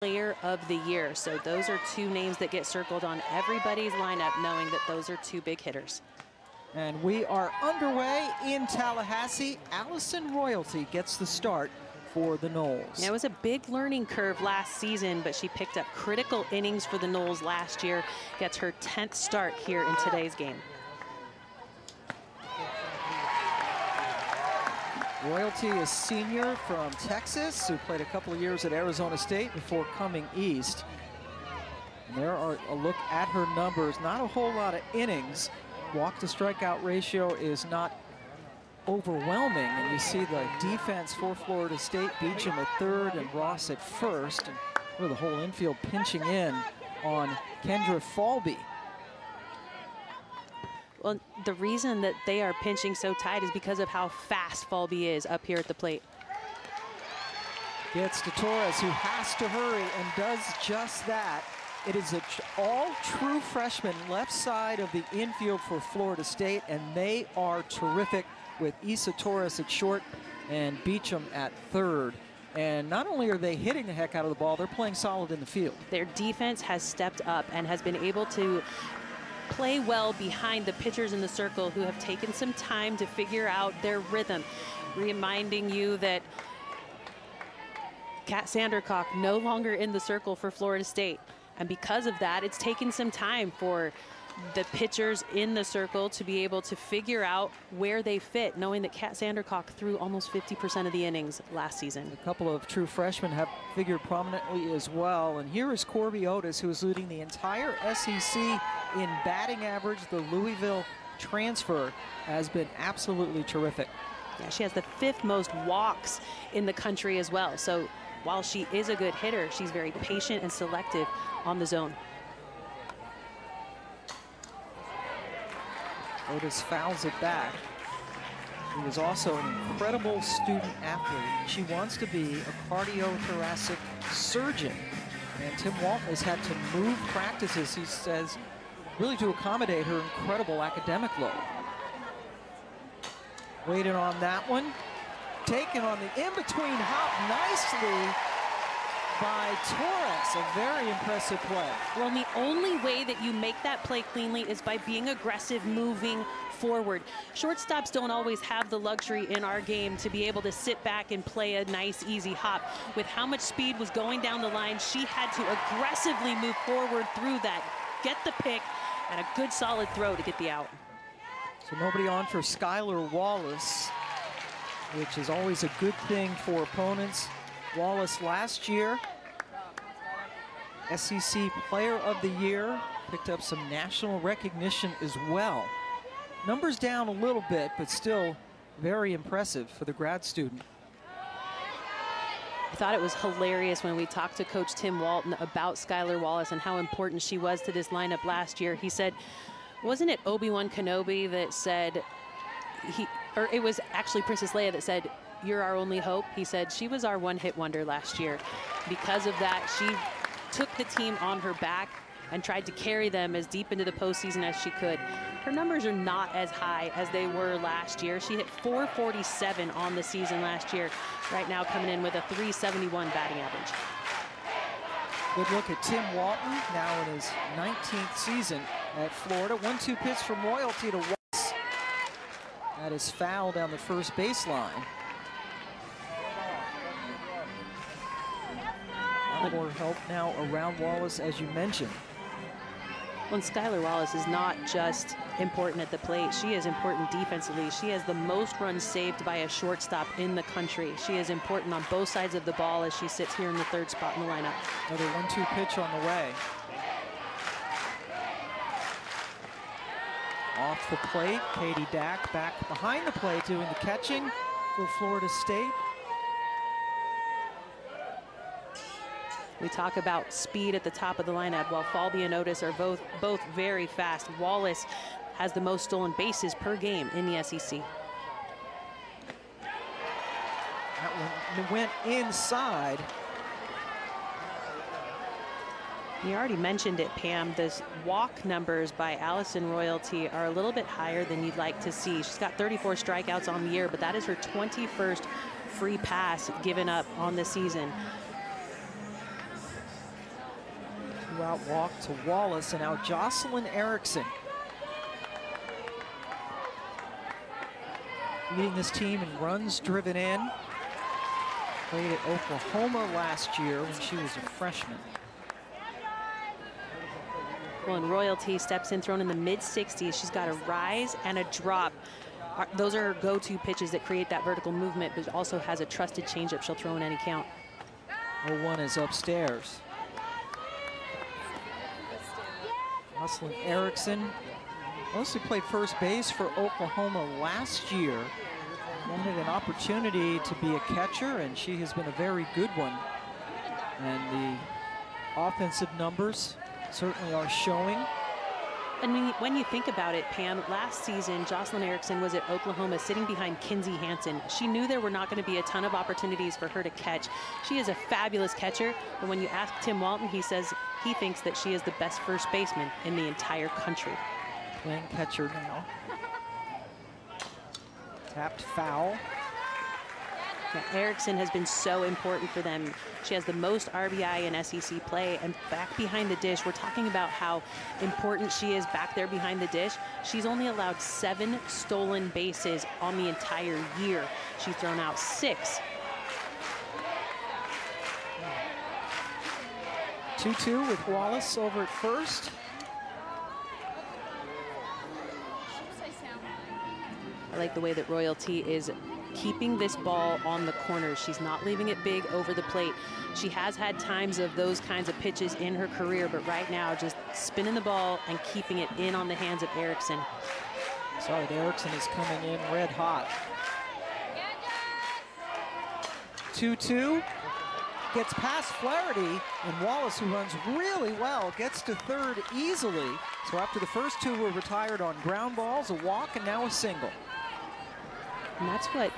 Player of the Year. So those are two names that get circled on everybody's lineup, knowing that those are two big hitters. And we are underway in Tallahassee. Allison Royalty gets the start for the Noles. It was a big learning curve last season, but she picked up critical innings for the Noles last year. Gets her 10th start here in today's game. Royalty is senior from Texas, who played a couple of years at Arizona State before coming east. And there are a look at her numbers. Not a whole lot of innings. Walk to strikeout ratio is not overwhelming. And you see the defense for Florida State, Beecham at third and Ross at first. And the whole infield pinching in on Kendra Falby. Well, the reason that they are pinching so tight is because of how fast Falby is up here at the plate. Gets to Torres, who has to hurry and does just that. It is an all-true freshman left side of the infield for Florida State, and they are terrific with Issa Torres at short and Beecham at third. And not only are they hitting the heck out of the ball, they're playing solid in the field. Their defense has stepped up and has been able to play well behind the pitchers in the circle, who have taken some time to figure out their rhythm. Reminding you that Kat Sandercock no longer in the circle for Florida State. And because of that, it's taken some time for the pitchers in the circle to be able to figure out where they fit, knowing that Kat Sandercock threw almost 50% of the innings last season. A couple of true freshmen have figured prominently as well. And here is Corby Otis, who is leading the entire SEC in batting average. The Louisville transfer has been absolutely terrific. Yeah, she has the 5th most walks in the country as well. So while she is a good hitter, she's very patient and selective on the zone. Otis fouls it back. She is also an incredible student athlete. She wants to be a cardiothoracic surgeon. And Tim Walton has had to move practices, he says, really to accommodate her incredible academic load. Waiting on that one. Taken on the in-between hop nicely by Torres. A very impressive play. Well, and the only way that you make that play cleanly is by being aggressive, moving forward. Shortstops don't always have the luxury in our game to be able to sit back and play a nice, easy hop. With how much speed was going down the line, she had to aggressively move forward through that, get the pick, and a good solid throw to get the out. So nobody on for Skylar Wallace, which is always a good thing for opponents. Wallace last year, SEC Player of the Year, picked up some national recognition as well. Numbers down a little bit, but still very impressive for the grad student. I thought it was hilarious when we talked to Coach Tim Walton about Skylar Wallace and how important she was to this lineup last year. He said, wasn't it Obi-Wan Kenobi that said, or it was actually Princess Leia that said, "You're our only hope"? He said she was our one-hit wonder last year. Because of that, she took the team on her back and tried to carry them as deep into the postseason as she could. Her numbers are not as high as they were last year. She hit .447 on the season last year. Right now coming in with a .371 batting average. Good look at Tim Walton, now in his 19th season at Florida. 1-2 pitch from Royalty to Wallace. That is foul down the first baseline. A lot more help now around Wallace, as you mentioned. Well, Skylar Wallace is not just important at the plate. She is important defensively. She has the most runs saved by a shortstop in the country. She is important on both sides of the ball as she sits here in the 3rd spot in the lineup. Another 1-2 pitch on the way. Off the plate, Katie Dack back behind the plate doing the catching for Florida State. We talk about speed at the top of the lineup, while Falby and Otis are both very fast. Wallace has the most stolen bases per game in the SEC. That one went inside. You already mentioned it, Pam. The walk numbers by Allison Royalty are a little bit higher than you'd like to see. She's got 34 strikeouts on the year, but that is her 21st free pass given up on the season. 2-out walk to Wallace, and now Jocelyn Erickson leading this team in runs driven in. Played at Oklahoma last year when she was a freshman. Well, and Royalty steps in, thrown in the mid-60s. She's got a rise and a drop. Those are her go-to pitches that create that vertical movement, but also has a trusted changeup she'll throw in any count. 0-1 is upstairs. Jocelyn Erickson mostly played first base for Oklahoma last year. Wanted an opportunity to be a catcher, and she has been a very good one. And the offensive numbers certainly are showing. And when you think about it, Pam, last season, Jocelyn Erickson was at Oklahoma sitting behind Kinsey Hansen. She knew there were not going to be a ton of opportunities for her to catch. She is a fabulous catcher, but when you ask Tim Walton, he says he thinks that she is the best first baseman in the entire country. Playing catcher now. Tapped foul. Yeah, Erickson has been so important for them. She has the most RBI in SEC play, and back behind the dish, we're talking about how important she is back there behind the dish. She's only allowed 7 stolen bases on the entire year. She's thrown out 6. 2-2 with Wallace over at first. I like the way that Royalty is keeping this ball on the corners. She's not leaving it big over the plate. She has had times of those kinds of pitches in her career, but right now just spinning the ball and keeping it in on the hands of Erickson. Sorry, Erickson is coming in red hot. 2-2. Gets past Flaherty, and Wallace, who runs really well, gets to third easily. So after the first 2 were retired on ground balls, a walk, and now a single. And that's what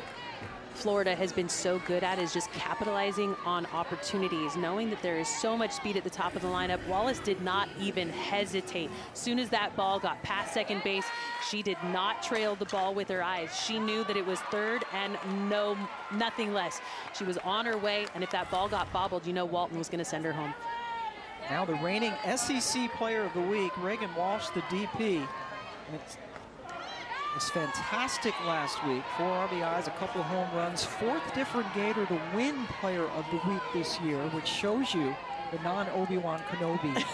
Florida has been so good at, is just capitalizing on opportunities, knowing that there is so much speed at the top of the lineup. Wallace did not even hesitate. As soon as that ball got past second base, she did not trail the ball with her eyes. She knew that it was third and nothing less. She was on her way, and if that ball got bobbled, you know Walton was going to send her home. Now the reigning SEC Player of the Week, Reagan Walsh, the DP. And it was fantastic last week. 4 RBIs, a couple of home runs, 4th different Gator to win Player of the Week this year, which shows you the non-Obi-Wan Kenobi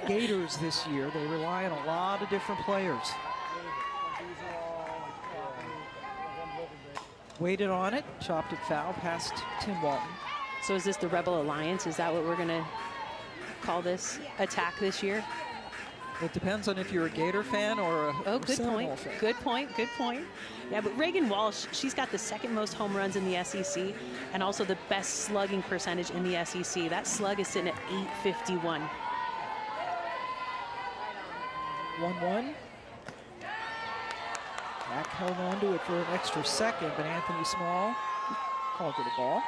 Gators this year. They rely on a lot of different players. Waited on it, chopped it foul past Tim Walton. So is this the Rebel Alliance? Is that what we're going to call this attack this year? It depends on if you're a Gator fan or a good point. fan. Good point. Good point. Yeah, but Reagan Walsh, she's got the 2nd most home runs in the SEC and also the best slugging percentage in the SEC. That slug is sitting at .851. 1-1. Back held on to it for an extra second, but Anthony Small called for the ball.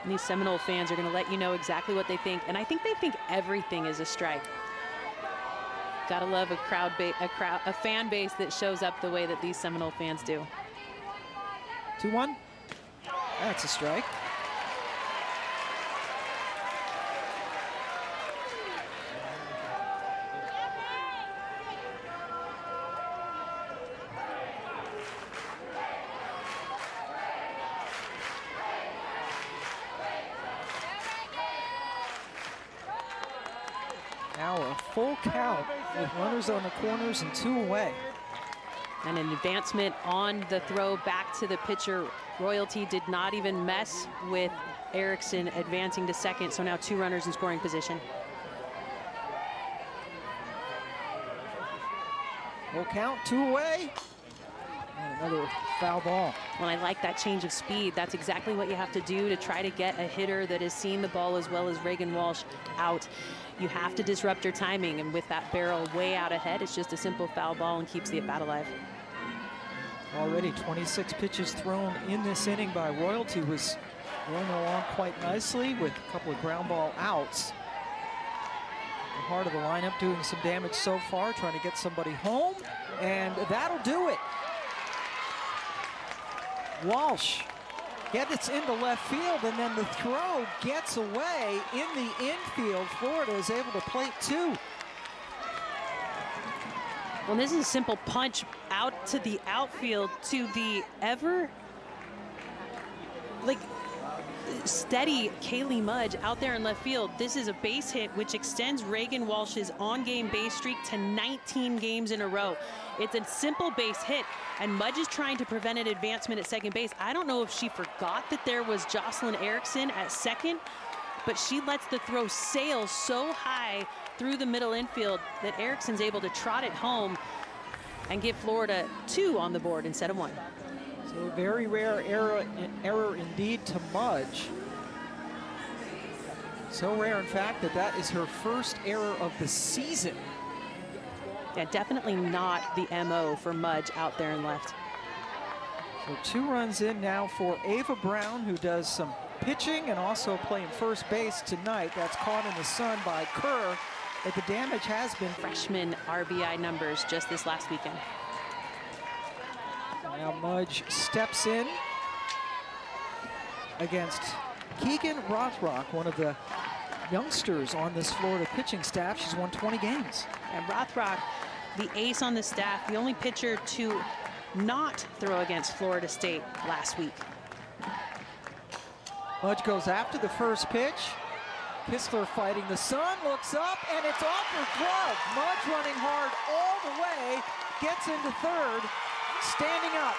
And these Seminole fans are going to let you know exactly what they think, and I think they think everything is a strike. Gotta love a fan base that shows up the way that these Seminole fans do. 2-1. That's a strike. Now a full count with runners on the corners and 2 away. And an advancement on the throw back to the pitcher. Royalty did not even mess with Erickson advancing to second, so now 2 runners in scoring position. Full count, 2 away. And another foul ball. Well, I like that change of speed. That's exactly what you have to do to try to get a hitter that has seen the ball as well as Reagan Walsh out. You have to disrupt your timing, and with that barrel way out ahead, it's just a simple foul ball and keeps the at-bat alive. Already 26 pitches thrown in this inning by Royalty, was rolling along quite nicely with a couple of ground ball outs. The heart of the lineup doing some damage so far, trying to get somebody home, and that'll do it. Walsh Gets into left field, and then the throw gets away in the infield. Florida is able to plate 2. Well, this is a simple punch out to the outfield to the steady Kaylee Mudge out there in left field. This is a base hit which extends Reagan Walsh's on-game base streak to 19 games in a row. It's a simple base hit, and Mudge is trying to prevent an advancement at second base. I don't know if she forgot that there was Jocelyn Erickson at second, but she lets the throw sail so high through the middle infield that Erickson's able to trot it home and give Florida 2 on the board instead of 1. So a very rare error indeed to Mudge. So rare, in fact, that is her first error of the season. Yeah, definitely not the MO for Mudge out there in left. So 2 runs in now for Ava Brown, who does some pitching and also playing first base tonight. That's caught in the sun by Kerr, but the damage has been freshman RBI numbers just this last weekend. Now Mudge steps in against Keegan Rothrock, one of the youngsters on this Florida pitching staff. She's won 20 games. And Rothrock, the ace on the staff, the only pitcher to not throw against Florida State last week. Mudge goes after the first pitch. Kistler fighting the sun, looks up, and it's off her glove. Mudge running hard all the way, gets into third, standing up.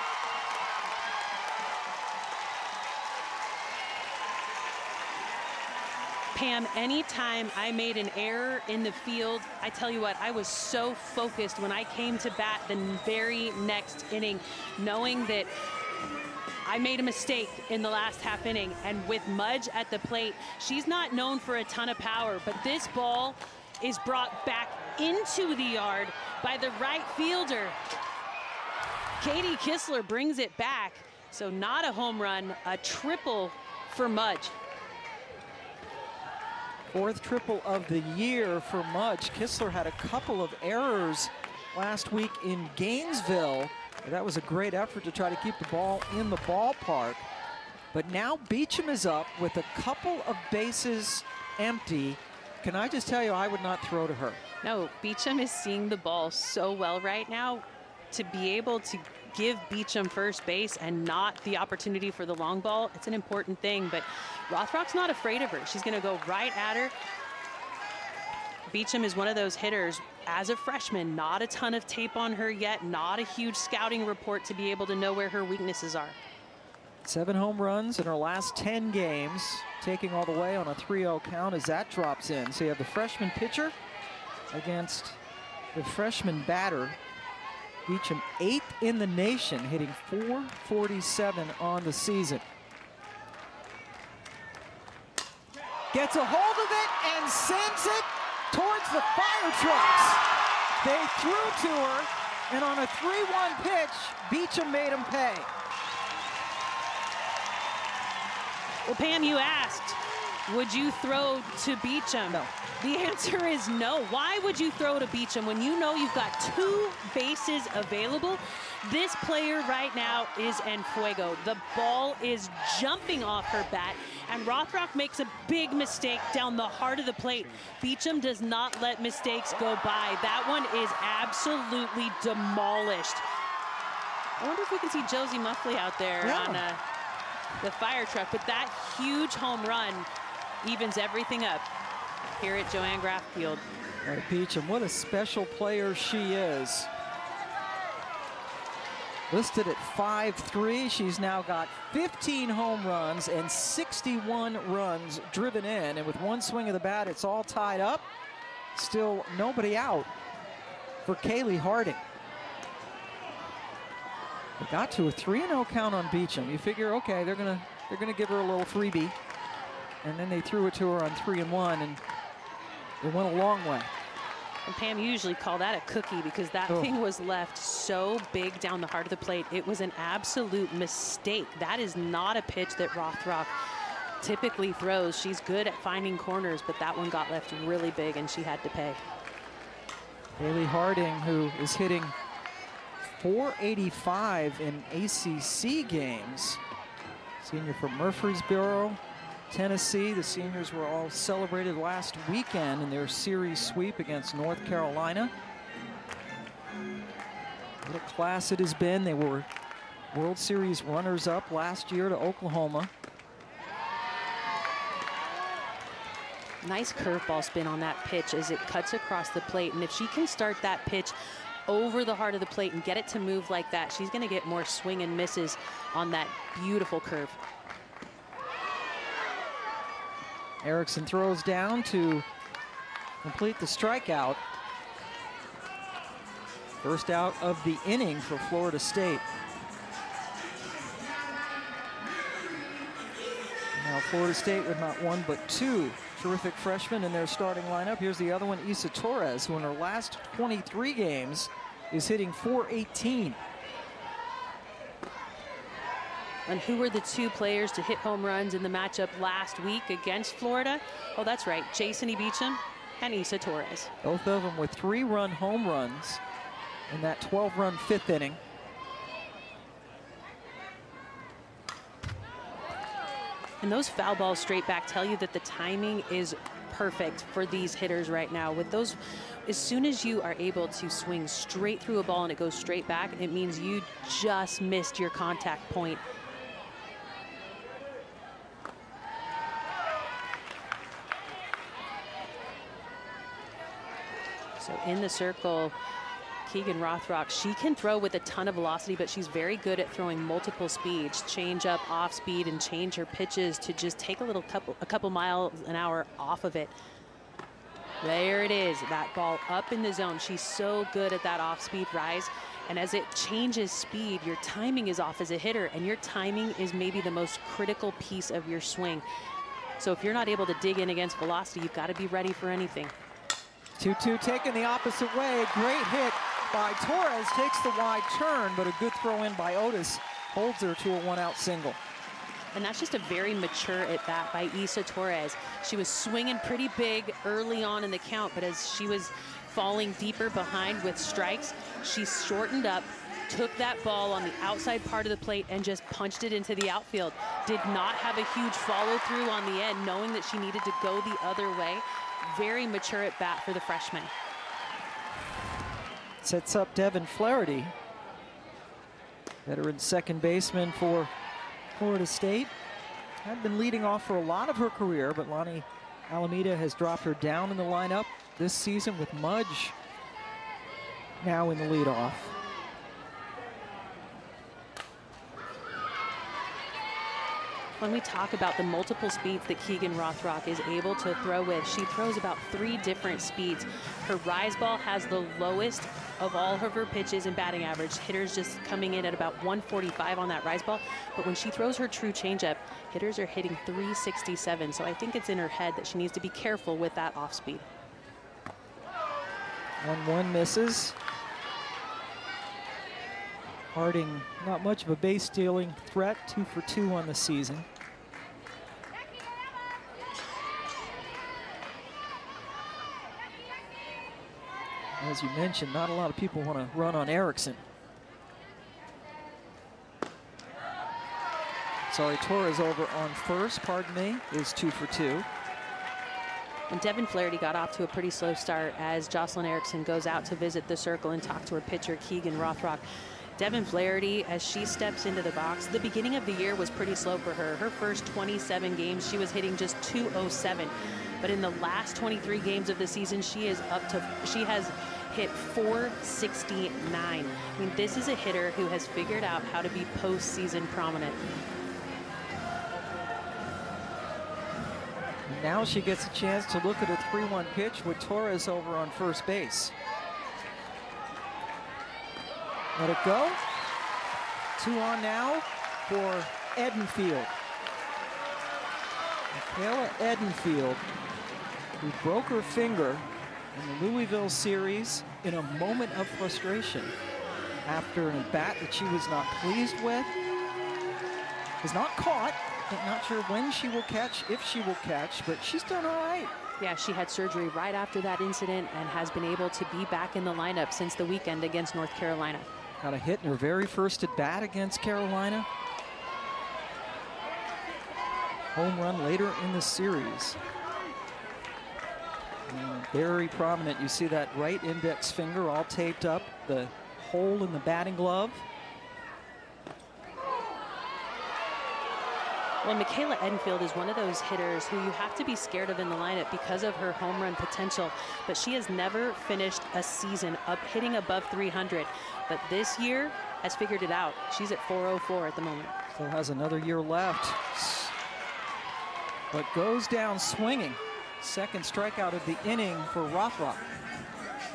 Pam, anytime I made an error in the field, I tell you what, I was so focused when I came to bat the very next inning, knowing that I made a mistake in the last half inning. And with Mudge at the plate, she's not known for a ton of power, but this ball is brought back into the yard by the right fielder. Katie Kistler brings it back. So not a home run, a triple for Mudge. 4th triple of the year for Mudge. Kistler had a couple of errors last week in Gainesville. That was a great effort to try to keep the ball in the ballpark. But now Beecham is up with a couple of bases empty. Can I just tell you, I would not throw to her. No, Beecham is seeing the ball so well right now. To be able to give Beecham first base and not the opportunity for the long ball, it's an important thing. But Rothrock's not afraid of her. She's going to go right at her. Beecham is one of those hitters, as a freshman, not a ton of tape on her yet, not a huge scouting report to be able to know where her weaknesses are. 7 home runs in her last 10 games, taking all the way on a 3-0 count as that drops in. So you have the freshman pitcher against the freshman batter. Beecham 8th in the nation, hitting .447 on the season. Gets a hold of it and sends it towards the fire trucks. They threw to her, and on a 3-1 pitch, Beecham made him pay. Well, Pam, you asked, would you throw to Beecham? No. The answer is no. Why would you throw to Beecham when you know you've got 2 bases available? This player right now is en fuego. The ball is jumping off her bat, and Rothrock makes a big mistake down the heart of the plate. Beecham does not let mistakes go by. That one is absolutely demolished. I wonder if we can see Josie Muffley out there on the fire truck, but that huge home run evens everything up here at Joanne Graff Field. Right, Beecham, what a special player she is. Listed at 5'3", she's now got 15 home runs and 61 runs driven in. And with one swing of the bat, it's all tied up. Still nobody out for Kaylee Harding. They got to a 3-0 count on Beecham. You figure, okay, they're gonna give her a little freebie. And then they threw it to her on 3-1, and it went a long way. And Pam, you usually call that a cookie because that thing was left so big down the heart of the plate. It was an absolute mistake. That is not a pitch that Rothrock typically throws. She's good at finding corners, but that one got left really big and she had to pay. Kaylee Harding, who is hitting .485 in ACC games. Senior from Murfreesboro, Tennessee. The seniors were all celebrated last weekend in their series sweep against North Carolina. What a class it has been. They were World Series runners-up last year to Oklahoma. Nice curveball spin on that pitch as it cuts across the plate. And if she can start that pitch over the heart of the plate and get it to move like that, she's going to get more swing and misses on that beautiful curve. Erickson throws down to complete the strikeout. First out of the inning for Florida State. Now Florida State with not one but two terrific freshmen in their starting lineup. Here's the other one, Issa Torres, who in her last 23 games is hitting .418. And who were the two players to hit home runs in the matchup last week against Florida? Oh, that's right, Jason Beecham and Issa Torres. Both of them with 3-run home runs in that 12-run fifth inning. And those foul balls straight back tell you that the timing is perfect for these hitters right now. With those, as soon as you are able to swing straight through a ball and it goes straight back, it means you just missed your contact point. So in the circle, Keegan Rothrock, she can throw with a ton of velocity, but she's very good at throwing multiple speeds, change up, off speed, and change her pitches to just take a couple miles an hour off of it. There it is, that ball up in the zone. She's so good at that off speed rise. And as it changes speed, your timing is off as a hitter, and your timing is maybe the most critical piece of your swing. So if you're not able to dig in against velocity, you've got to be ready for anything. 2-2 taken the opposite way. Great hit by Torres, takes the wide turn, but a good throw in by Otis holds her to a one-out single. And that's just a very mature at-bat by Issa Torres. She was swinging pretty big early on in the count, but as she was falling deeper behind with strikes, she shortened up, took that ball on the outside part of the plate and just punched it into the outfield. Did not have a huge follow-through on the end, knowing that she needed to go the other way. Very mature at-bat for the freshman. Sets up Devin Flaherty, veteran second baseman for Florida State. Had been leading off for a lot of her career, but Lonnie Alameda has dropped her down in the lineup this season with Mudge now in the leadoff. When we talk about the multiple speeds that Keegan Rothrock is able to throw with, she throws about 3 different speeds. Her rise ball has the lowest of all of her pitches in batting average. Hitters just coming in at about 145 on that rise ball. But when she throws her true changeup, hitters are hitting 367. So I think it's in her head that she needs to be careful with that off speed. 1-1 misses. Harding, not much of a base stealing threat, 2 for 2 on the season. As you mentioned, not a lot of people want to run on Erickson. Sorry, Torres over on first, pardon me, is 2 for 2. And Devin Flaherty got off to a pretty slow start as Jocelyn Erickson goes out to visit the circle and talk to her pitcher, Keegan Rothrock. Devin Flaherty, as she steps into the box, the beginning of the year was pretty slow for her. Her first 27 games, she was hitting just .207. But in the last 23 games of the season, she has hit .469. I mean, this is a hitter who has figured out how to be postseason prominent. Now she gets a chance to look at a 3-1 pitch with Torres over on first base. Let it go. 2 on now for Edenfield. Michaela Edenfield, who broke her finger in the Louisville series in a moment of frustration after an at-bat that she was not pleased with. Is not caught. I'm not sure when she will catch, if she will catch, but she's done all right. Yeah, she had surgery right after that incident and has been able to be back in the lineup since the weekend against North Carolina. Got a hit in her very first at bat against Carolina. home run later in the series. And very prominent. You see that right index finger all taped up, the hole in the batting glove. Well, Michaela Edenfield is one of those hitters who you have to be scared of in the lineup because of her home run potential. But she has never finished a season up hitting above 300. But this year has figured it out. She's at 404 at the moment. Still has another year left. But goes down swinging. Second strikeout of the inning for Rothrock.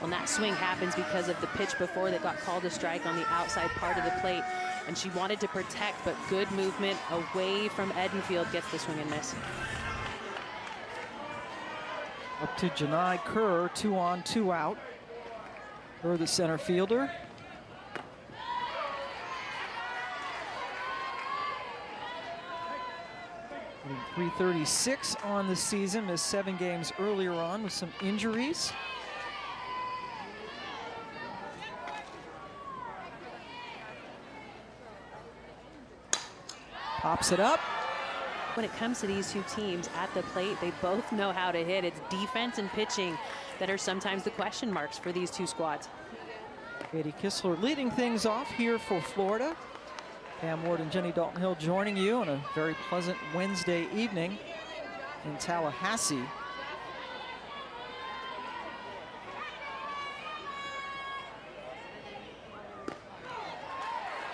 Well, that swing happens because of the pitch before that got called a strike on the outside part of the plate. And she wanted to protect, but good movement away from Edenfield gets the swing and miss. Up to Janai Kerr, 2 on, 2 out. Kerr, the center fielder. .336 on the season, missed 7 games earlier on with some injuries. Pops it up. When it comes to these two teams at the plate, they both know how to hit. It's defense and pitching that are sometimes the question marks for these two squads. Katie Kistler leading things off here for Florida. Pam Ward and Jenny Dalton-Hill joining you on a very pleasant Wednesday evening in Tallahassee.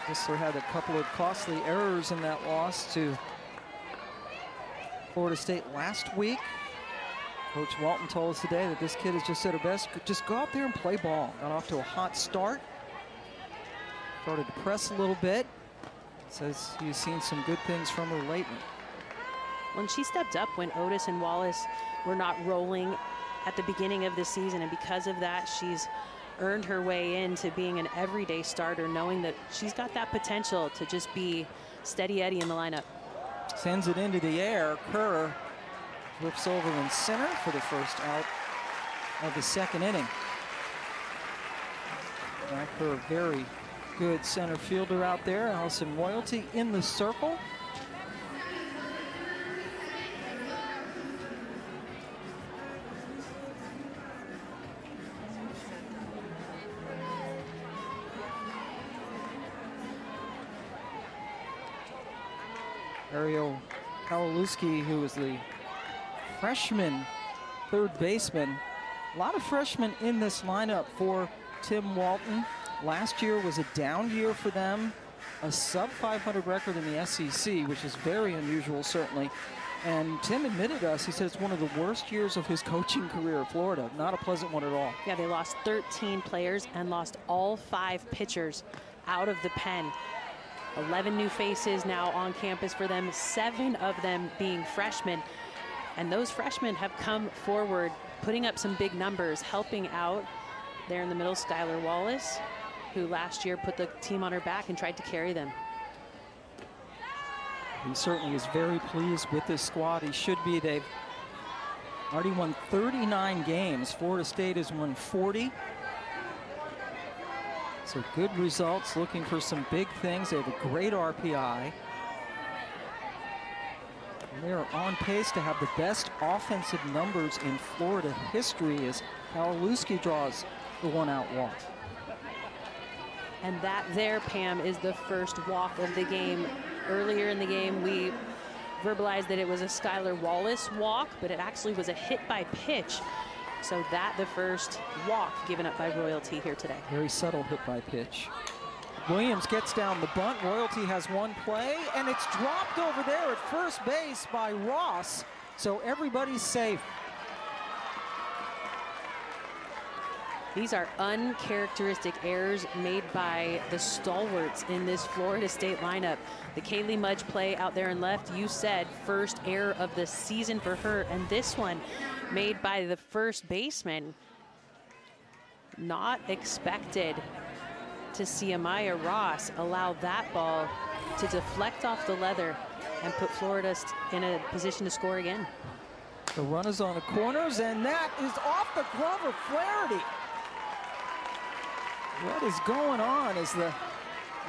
Kistler had a couple of costly errors in that loss to Florida State last week. Coach Walton told us today that this kid is just at her best. Just go out there and play ball. Got off to a hot start. Started to press a little bit. Says he's seen some good things from her lately. When she stepped up when Otis and Wallace were not rolling at the beginning of the season, and because of that, she's earned her way into being an everyday starter, knowing that she's got that potential to just be steady Eddie in the lineup. Sends it into the air. Kerr flips over in center for the first out of the second inning. Kerr, very good center fielder out there. Allison Royalty in the circle. Ariel Kowalewski, who was the freshman third baseman. A lot of freshmen in this lineup for Tim Walton. Last year was a down year for them. A sub 500 record in the SEC, which is very unusual, certainly. And Tim admitted to us, he said it's one of the worst years of his coaching career at Florida. Not a pleasant one at all. Yeah, they lost 13 players and lost all 5 pitchers out of the pen. 11 new faces now on campus for them, 7 of them being freshmen. And those freshmen have come forward, putting up some big numbers, helping out there in the middle, Skylar Wallace, who last year put the team on her back and tried to carry them. He certainly is very pleased with this squad. He should be. They've already won 39 games. Florida State has won 40. So good results, looking for some big things. They have a great RPI. And they are on pace to have the best offensive numbers in Florida history as Kowalewski draws the 1-out walk. And that there, Pam, is the first walk of the game. Earlier in the game, we verbalized that it was a Skylar Wallace walk, but it actually was a hit by pitch. So that the first walk given up by Royalty here today. Very subtle hit by pitch. Williams gets down the bunt. Royalty has one play, and it's dropped over there at first base by Ross. So everybody's safe. These are uncharacteristic errors made by the stalwarts in this Florida State lineup. The Kaylee Mudge play out there in left, you said first error of the season for her, and this one made by the first baseman. Not expected to see Amaya Ross allow that ball to deflect off the leather and put Florida in a position to score again. The run is on the corners, and that is off the glove of Flaherty. What is going on as the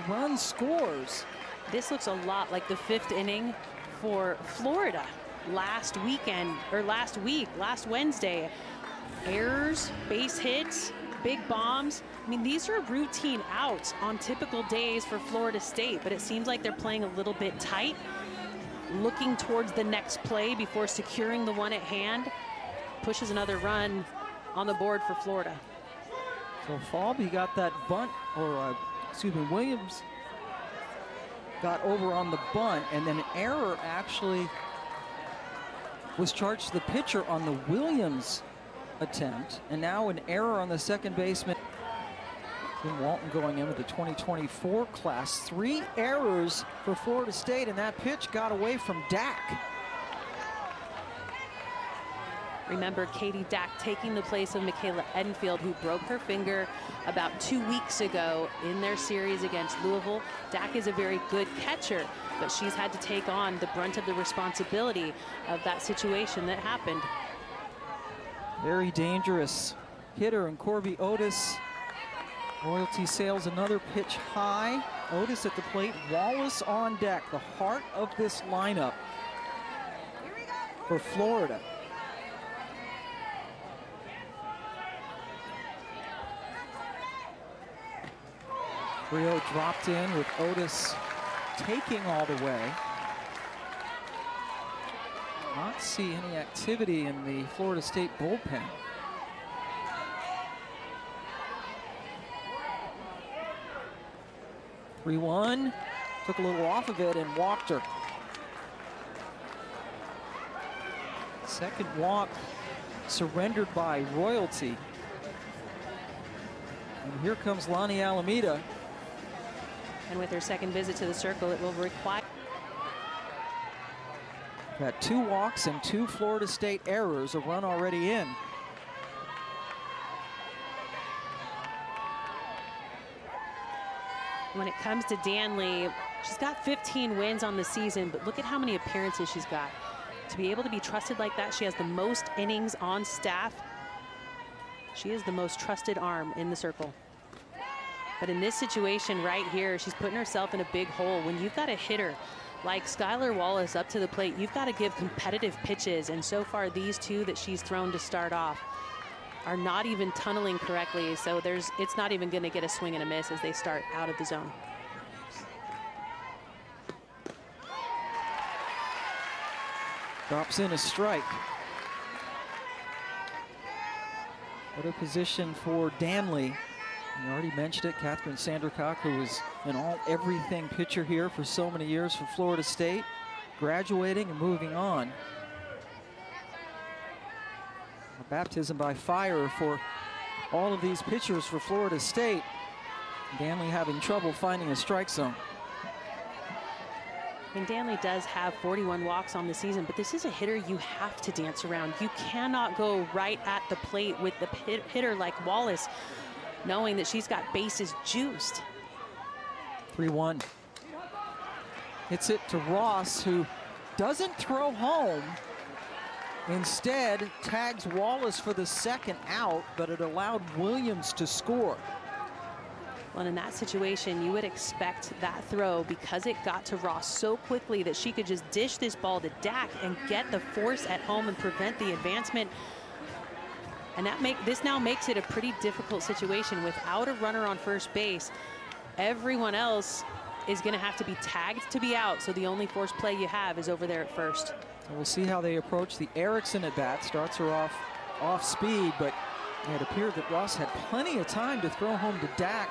run scores? This looks a lot like the 5th inning for Florida last Wednesday. Errors, base hits, big bombs. I mean, these are routine outs on typical days for Florida State, but it seems like they're playing a little bit tight, looking towards the next play before securing the one at hand. Pushes another run on the board for Florida. So Falby got that bunt, or excuse me, Williams got over on the bunt, and then an error actually was charged to the pitcher on the Williams attempt, and now an error on the second baseman. Tim Walton going in with the 2024 class. 3 errors for Florida State, and that pitch got away from Dak. Remember, Katie Dak taking the place of Michaela Enfield, who broke her finger about 2 weeks ago in their series against Louisville. Dak is a very good catcher, but she's had to take on the brunt of the responsibility of that situation that happened. Very dangerous hitter in Corby Otis. Royalty sails another pitch high. Otis at the plate, Wallace on deck. The heart of this lineup for Florida. Rio dropped in with Otis taking all the way. Not see any activity in the Florida State bullpen. (3-1), took a little off of it and walked her. Second walk surrendered by Royalty. And here comes Lonnie Alameda. And with her second visit to the circle, it will require. Got 2 walks and 2 Florida State errors, a run already in. When it comes to Danley, she's got 15 wins on the season, but look at how many appearances she's got. To be able to be trusted like that, she has the most innings on staff. She is the most trusted arm in the circle. But in this situation right here, she's putting herself in a big hole. When you've got a hitter like Skylar Wallace up to the plate, you've got to give competitive pitches. And so far, these 2 that she's thrown to start off are not even tunneling correctly. So it's not even going to get a swing and a miss as they start out of the zone. Drops in a strike. What a position for Danley. You already mentioned it, Catherine Sandercock, who was an all-everything pitcher here for so many years for Florida State, graduating and moving on. A baptism by fire for all of these pitchers for Florida State. Danley having trouble finding a strike zone. And Danley does have 41 walks on the season, but this is a hitter you have to dance around. You cannot go right at the plate with the hitter like Wallace, knowing that she's got bases juiced. 3-1. Hits it to Ross, who doesn't throw home. Instead, tags Wallace for the second out, but it allowed Williams to score. Well, in that situation, you would expect that throw, because it got to Ross so quickly, that she could just dish this ball to Dak and get the force at home and prevent the advancement. And this now makes it a pretty difficult situation. Without a runner on first base, everyone else is going to have to be tagged to be out. So the only force play you have is over there at first. We'll see how they approach the Erickson at bat. Starts her off speed, but it appeared that Ross had plenty of time to throw home to Dak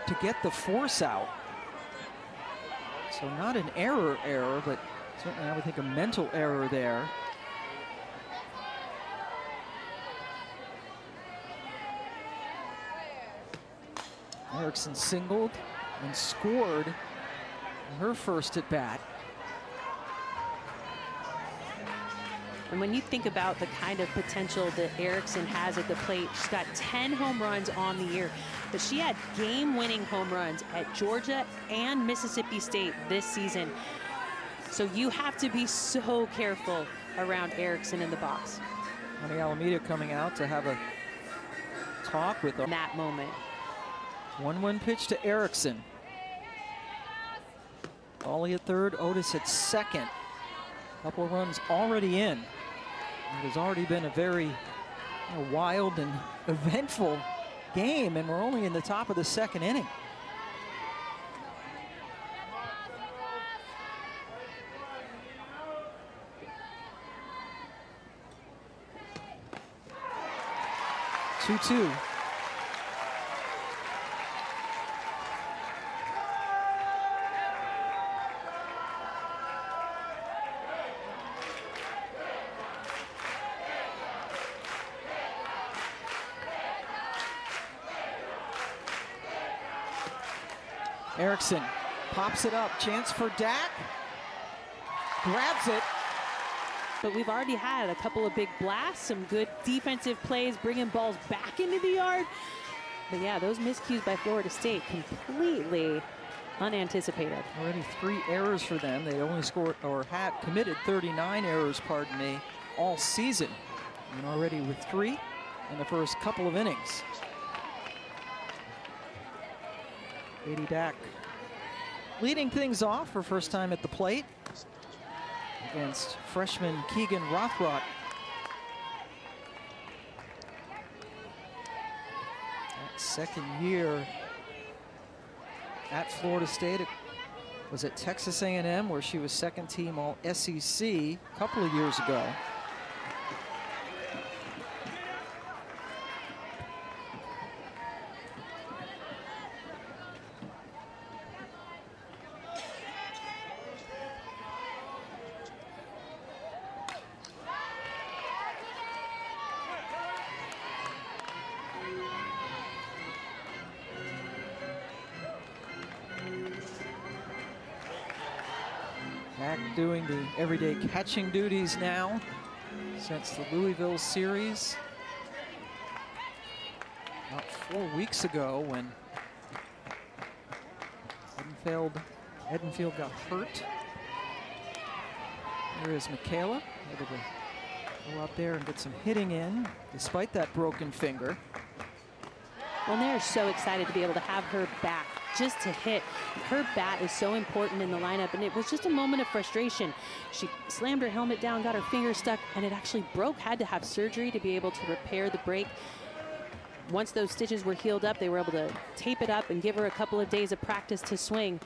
to get the force out. So not an error, but certainly I would think a mental error there. Erickson singled and scored her first at bat. And when you think about the kind of potential that Erickson has at the plate, she's got 10 home runs on the year, but she had game-winning home runs at Georgia and Mississippi State this season. So you have to be so careful around Erickson in the box. Lonnie Alameda coming out to have a talk with in that moment. 1-1 pitch to Erickson. Ollie at third, Otis at second. Couple of runs already in. It has already been a very wild and eventful game, and we're only in the top of the second inning. Two-two. Erickson pops it up, chance for Dak, grabs it. But we've already had a couple of big blasts, some good defensive plays, bringing balls back into the yard. But yeah, those miscues by Florida State, completely unanticipated. Already 3 errors for them. They only scored, or had committed 39 errors, pardon me, all season. And already with 3 in the first couple of innings. Katie Dak leading things off for first time at the plate against freshman Keegan Rothrock. That second year at Florida State, it was at Texas A&M, where she was second team all SEC a couple of years ago. Dak doing the everyday catching duties now since the Louisville series. About 4 weeks ago when Edenfield got hurt. Here is Michaela, able to go out there and get some hitting in despite that broken finger. Well, they're so excited to be able to have her back just to hit. Her bat is so important in the lineup, and it was just a moment of frustration. She slammed her helmet down, got her finger stuck, and it actually broke. Had to have surgery to be able to repair the break. Once those stitches were healed up, they were able to tape it up and give her a couple of days of practice to swing.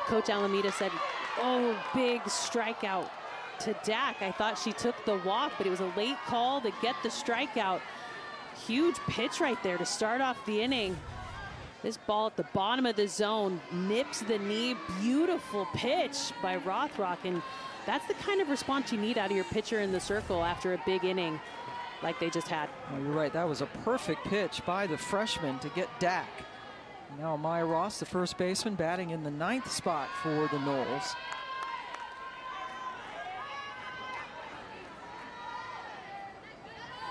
Coach Alameda said, oh, big strikeout to Dak. I thought she took the walk, but it was a late call to get the strikeout. Huge pitch right there to start off the inning. This ball at the bottom of the zone nips the knee. Beautiful pitch by Rothrock, and that's the kind of response you need out of your pitcher in the circle after a big inning like they just had. Well, you're right, that was a perfect pitch by the freshman to get Dak. Now Maya Ross, the first baseman, batting in the 9th spot for the Noles.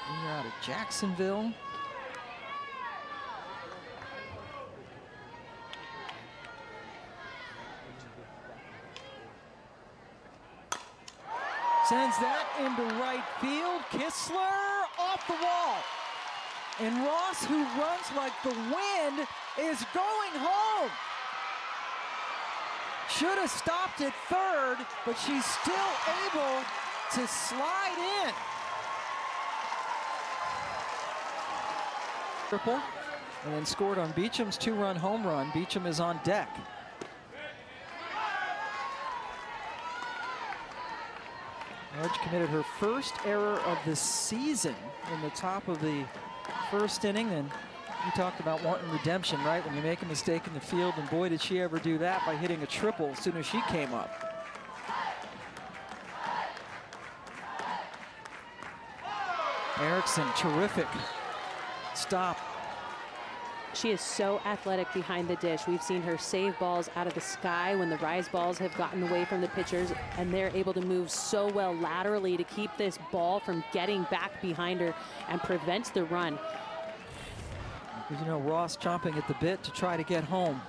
We're out of Jacksonville. Sends that into right field. Kistler off the wall. And Ross, who runs like the wind, is going home. Should have stopped at third, but she's still able to slide in. Triple, and then scored on Beecham's 2-run home run. Beecham is on deck. Edge committed her first error of the season in the top of the first inning. And you talked about wanting redemption, right? When you make a mistake in the field, and boy, did she ever do that by hitting a triple as soon as she came up. Erickson, terrific stop. She is so athletic behind the dish. We've seen her save balls out of the sky when the rise balls have gotten away from the pitchers, and they're able to move so well laterally to keep this ball from getting back behind her and prevents the run. Because, you know, Ross chomping at the bit to try to get home.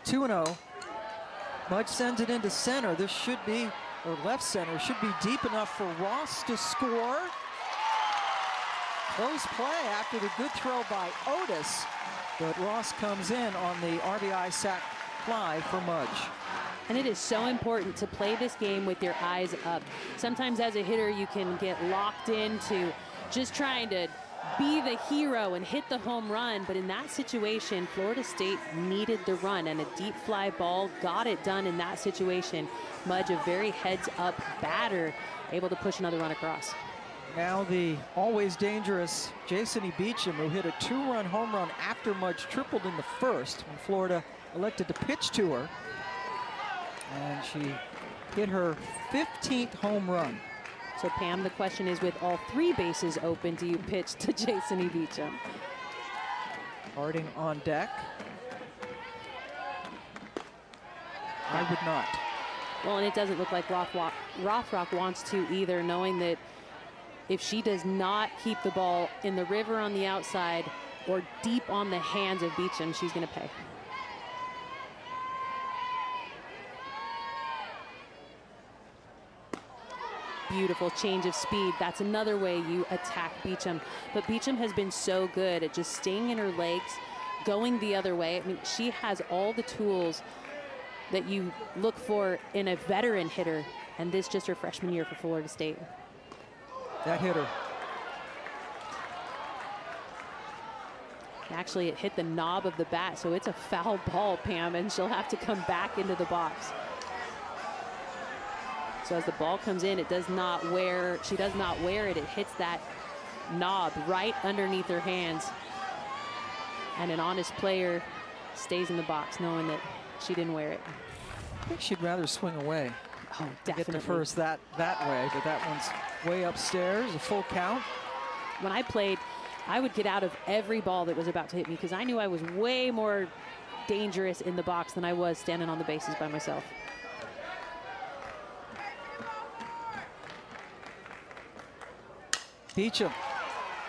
2-0. Mudge sends it into center. This should be, or left center, should be deep enough for Ross to score. Close play after the good throw by Otis, but Ross comes in on the RBI sac fly for Mudge. And it is so important to play this game with your eyes up. Sometimes as a hitter, you can get locked into just trying to be the hero and hit the home run. But in that situation, Florida State needed the run, and a deep fly ball got it done in that situation. Mudge, a very heads-up batter, able to push another run across. Now the always dangerous Jason Beecham, who hit a 2-run home run after Mudge tripled in the first when Florida elected to pitch to her. And she hit her 15th home run. So, Pam, the question is, with all 3 bases open, do you pitch to Jason Beecham? Harding on deck. I would not. Well, and it doesn't look like Rothrock wants to either, knowing that if she does not keep the ball in the river on the outside or deep on the hands of Beecham, she's going to pay. Beautiful change of speed. That's another way you attack Beecham. But Beecham has been so good at just staying in her legs, going the other way. I mean, she has all the tools that you look for in a veteran hitter, and this just her freshman year for Florida State. That hitter. Actually, it hit the knob of the bat, so it's a foul ball, Pam, and she'll have to come back into the box. So as the ball comes in, it does not wear, she does not wear it. It hits that knob right underneath her hands. And an honest player stays in the box knowing that she didn't wear it. I think she'd rather swing away. Oh, definitely. Get the first that way, but that one's way upstairs, a full count. When I played, I would get out of every ball that was about to hit me because I knew I was way more dangerous in the box than I was standing on the bases by myself. Beecham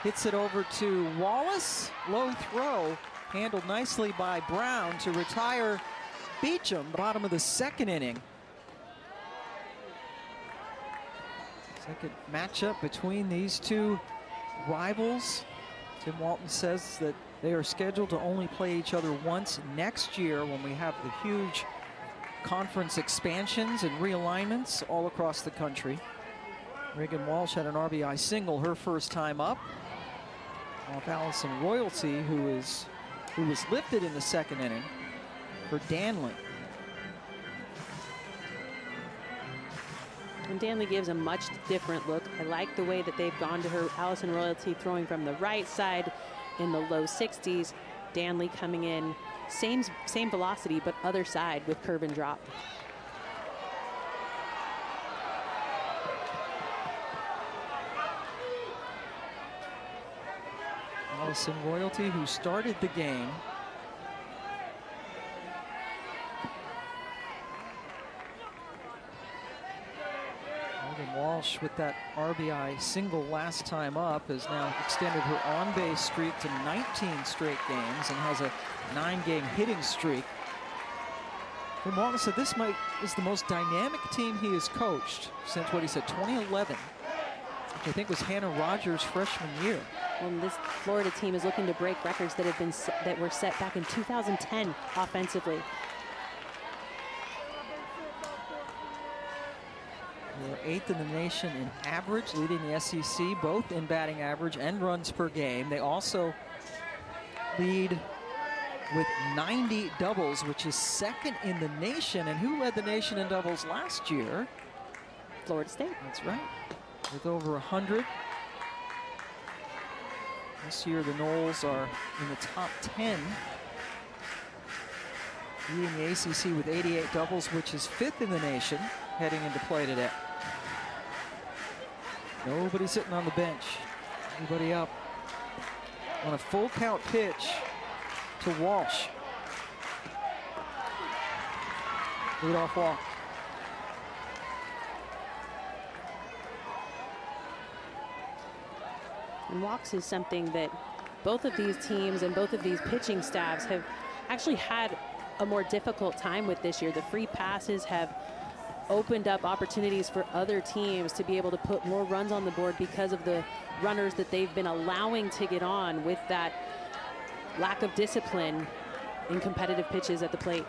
hits it over to Wallace. Low throw, handled nicely by Brown to retire Beecham, bottom of the 2nd inning. Second matchup between these two rivals. Tim Walton says that they are scheduled to only play each other once next year when we have the huge conference expansions and realignments all across the country. Reagan Walsh had an RBI single her first time up off Allison Royalty, who was lifted in the 2nd inning for Danley. And Danley gives a much different look. I like the way that they've gone to her. Allison Royalty throwing from the right side in the low 60s. Danley coming in same velocity, but other side with curve and drop. Allison Royalty, who started the game. Megan Walsh, with that RBI single last time up, has now extended her on-base streak to 19 straight games and has a 9-game hitting streak. Tim Walton said this is the most dynamic team he has coached since, what he said, 2011, which I think was Hannah Rogers' freshman year. And this Florida team is looking to break records that were set back in 2010 offensively. They're 8th in the nation in average, leading the SEC both in batting average and runs per game. They also lead with 90 doubles, which is 2nd in the nation. And who led the nation in doubles last year? Florida State. That's right, with over 100. This year, the Noles are in the top 10, leading the ACC with 88 doubles, which is 5th in the nation heading into play today. Nobody sitting on the bench. Everybody up. On a full count pitch to Walsh. Leadoff walk. And walks is something that both of these teams and both of these pitching staffs have actually had a more difficult time with this year. The free passes have opened up opportunities for other teams to be able to put more runs on the board because of the runners that they've been allowing to get on with that lack of discipline in competitive pitches at the plate.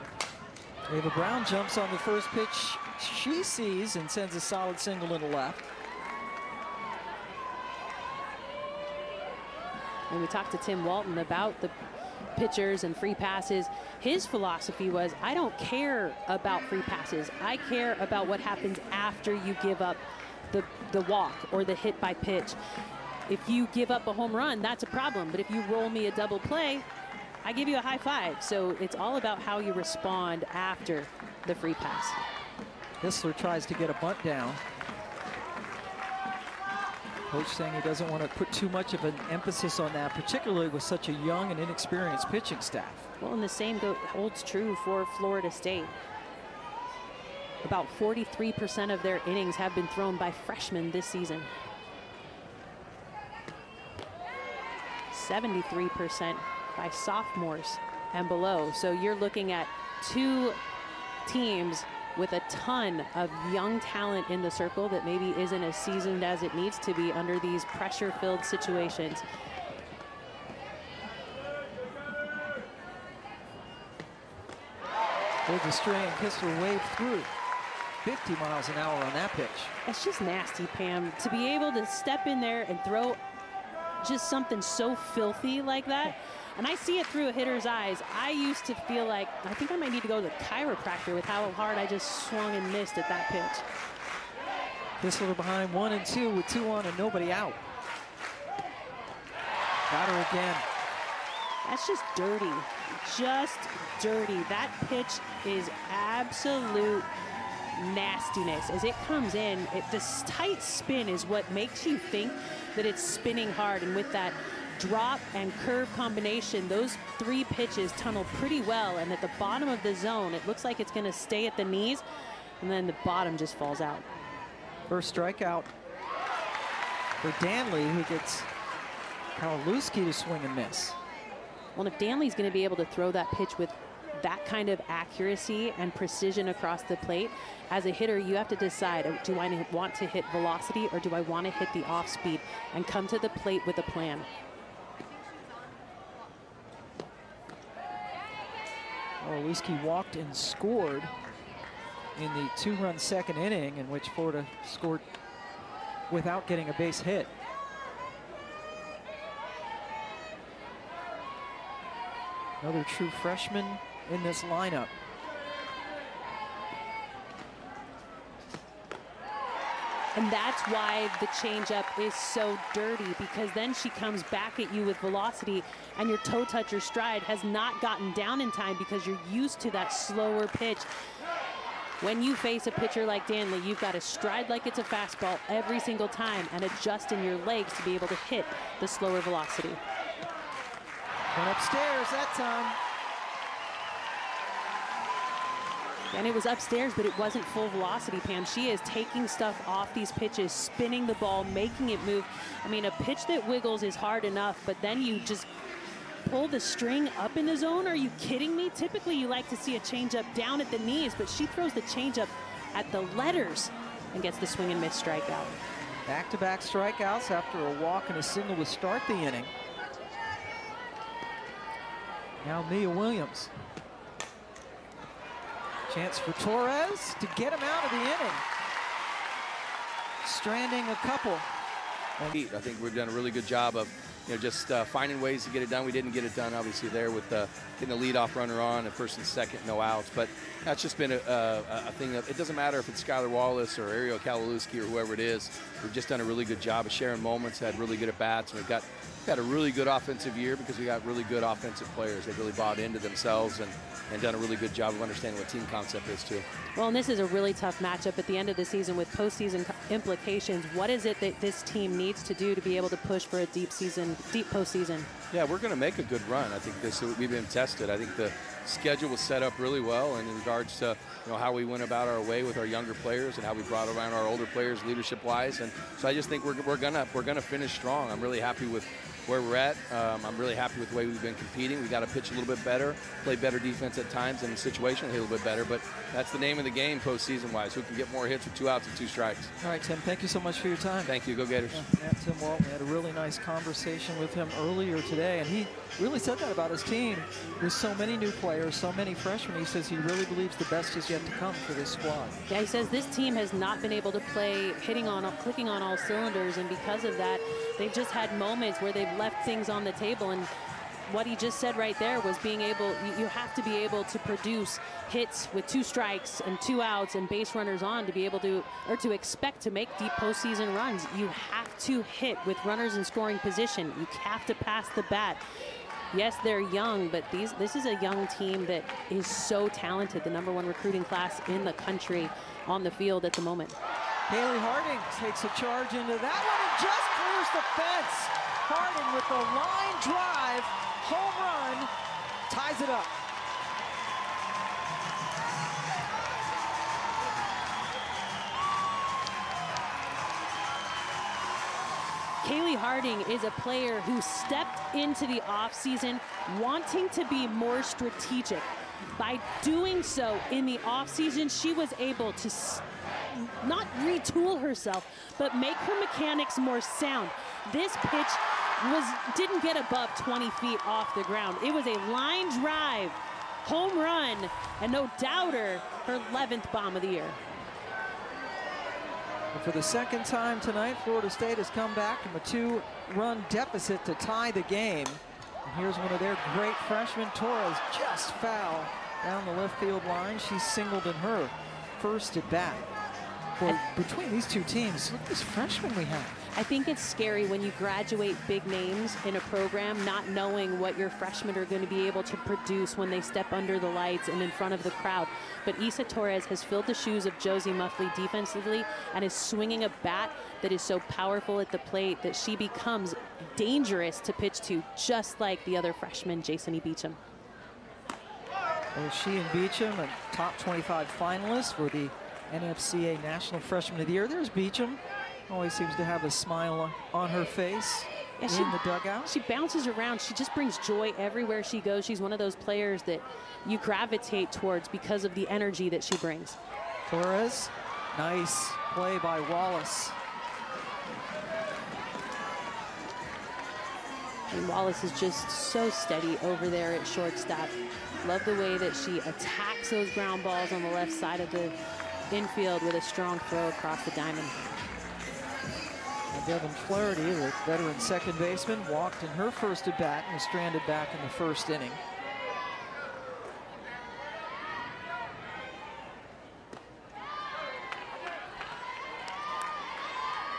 Ava Brown jumps on the first pitch she sees and sends a solid single in the left. When we talked to Tim Walton about the pitchers and free passes, his philosophy was, I don't care about free passes. I care about what happens after you give up the walk or the hit by pitch. If you give up a home run, that's a problem. But if you roll me a double play, I give you a high five. So it's all about how you respond after the free pass. Hissler tries to get a bunt down. Coach saying he doesn't want to put too much of an emphasis on that, particularly with such a young and inexperienced pitching staff. Well, and the same holds true for Florida State. About 43% of their innings have been thrown by freshmen this season. 73% by sophomores and below. So you're looking at two teams with a ton of young talent in the circle that maybe isn't as seasoned as it needs to be under these pressure-filled situations. There's a strain. Hissler waved through 50 miles an hour on that pitch. It's just nasty, Pam, to be able to step in there and throw just something so filthy like that. And I see it through a hitter's eyes. I used to feel like, I think I might need to go to the chiropractor with how hard I just swung and missed at that pitch. Hissler behind 1-2 with 2 on and nobody out. Got her again. That's just dirty. Just dirty. That pitch is absolute nastiness. As it comes in, this tight spin is what makes you think that it's spinning hard. And with that drop and curve combination, those 3 pitches tunnel pretty well. And at the bottom of the zone, it looks like it's going to stay at the knees. And then the bottom just falls out. First strikeout for Danley, who gets Kawaluski to swing and miss. Well, if Danley's going to be able to throw that pitch with that kind of accuracy and precision across the plate, as a hitter, you have to decide, do I want to hit velocity or do I want to hit the off speed and come to the plate with a plan? Kawaluski walked and scored in the 2-run second inning, in which Florida scored without getting a base hit. Another true freshman in this lineup. And that's why the changeup is so dirty, because then she comes back at you with velocity and your toe touch or stride has not gotten down in time because you're used to that slower pitch. When you face a pitcher like Danley, you've got to stride like it's a fastball every single time and adjust in your legs to be able to hit the slower velocity. Went upstairs that time. And it was upstairs, but it wasn't full velocity, Pam. She is taking stuff off these pitches, spinning the ball, making it move. I mean, a pitch that wiggles is hard enough, but then you just pull the string up in the zone. Are you kidding me? Typically, you like to see a changeup down at the knees, but she throws the changeup at the letters and gets the swing and miss strikeout. Back-to-back strikeouts after a walk and a single to start the inning. Now Mia Williams. Chance for Torres to get him out of the inning. Stranding a couple. I think we've done a really good job of, just finding ways to get it done. We didn't get it done, obviously, there with getting the leadoff runner on at first and second, no outs. But that's just been a thing that it doesn't matter if it's Skylar Wallace or Ariel Kawaluski or whoever it is. We've just done a really good job of sharing moments, had really good at-bats, and we've got a really good offensive year because we got really good offensive players. They've really bought into themselves and done a really good job of understanding what team concept is too. Well, and this is a really tough matchup at the end of the season with postseason implications. What is it that this team needs to do to be able to push for a deep postseason? Yeah, we're going to make a good run. I think we've been tested. I think the schedule was set up really well in regards to how we went about our way with our younger players and how we brought around our older players leadership-wise. And so I just think we're gonna finish strong. I'm really happy with where we're at. I'm really happy with the way we've been competing. We got to pitch a little bit better, play better defense at times, and the situation a little bit better. But that's the name of the game postseason-wise. Who can get more hits with 2 outs and 2 strikes? All right, Tim, thank you so much for your time. Thank you. Go Gators. Yeah, Tim Walton, had a really nice conversation with him earlier today, and he really said that about his team with so many new players. players, so many freshmen. He says he really believes the best is yet to come for this squad. Yeah, he says this team has not been able to play clicking on all cylinders, and because of that, they've just had moments where they've left things on the table. And what he just said right there was being able, you have to be able to produce hits with 2 strikes and 2 outs and base runners on to be able to, or to expect to make deep postseason runs. You have to hit with runners in scoring position. You have to pass the bat. Yes, they're young, but this is a young team that is so talented. The #1 recruiting class in the country on the field at the moment. Kaylee Harding takes a charge into that one and just clears the fence. Harding with the line drive, home run, ties it up. Kaylee Harding is a player who stepped into the offseason wanting to be more strategic. By doing so in the offseason, she was able to not retool herself, but make her mechanics more sound. This pitch didn't get above 20 feet off the ground. It was a line drive, home run, and no doubter, her 11th bomb of the year. For the second time tonight, Florida State has come back from a 2-run deficit to tie the game. And here's one of their great freshmen, Torres, just foul down the left field line. She singled in her first at bat. Well, between these two teams, look at this freshman we have. I think it's scary when you graduate big names in a program, not knowing what your freshmen are going to be able to produce when they step under the lights and in front of the crowd. But Issa Torres has filled the shoes of Josie Muffley defensively and is swinging a bat that is so powerful at the plate that she becomes dangerous to pitch to, just like the other freshman, Jason E. Beecham. Well, she and Beecham, a top 25 finalist for the NCAA National Freshman of the Year. There's Beecham. Always seems to have a smile on her face in the dugout. She bounces around. She just brings joy everywhere she goes. She's one of those players that you gravitate towards because of the energy that she brings. Torres, nice play by Wallace. And Wallace is just so steady over there at shortstop. Love the way that she attacks those ground balls on the left side of the infield with a strong throw across the diamond. And Devin Flaherty, the veteran second baseman, walked in her first at bat and was stranded back in the first inning.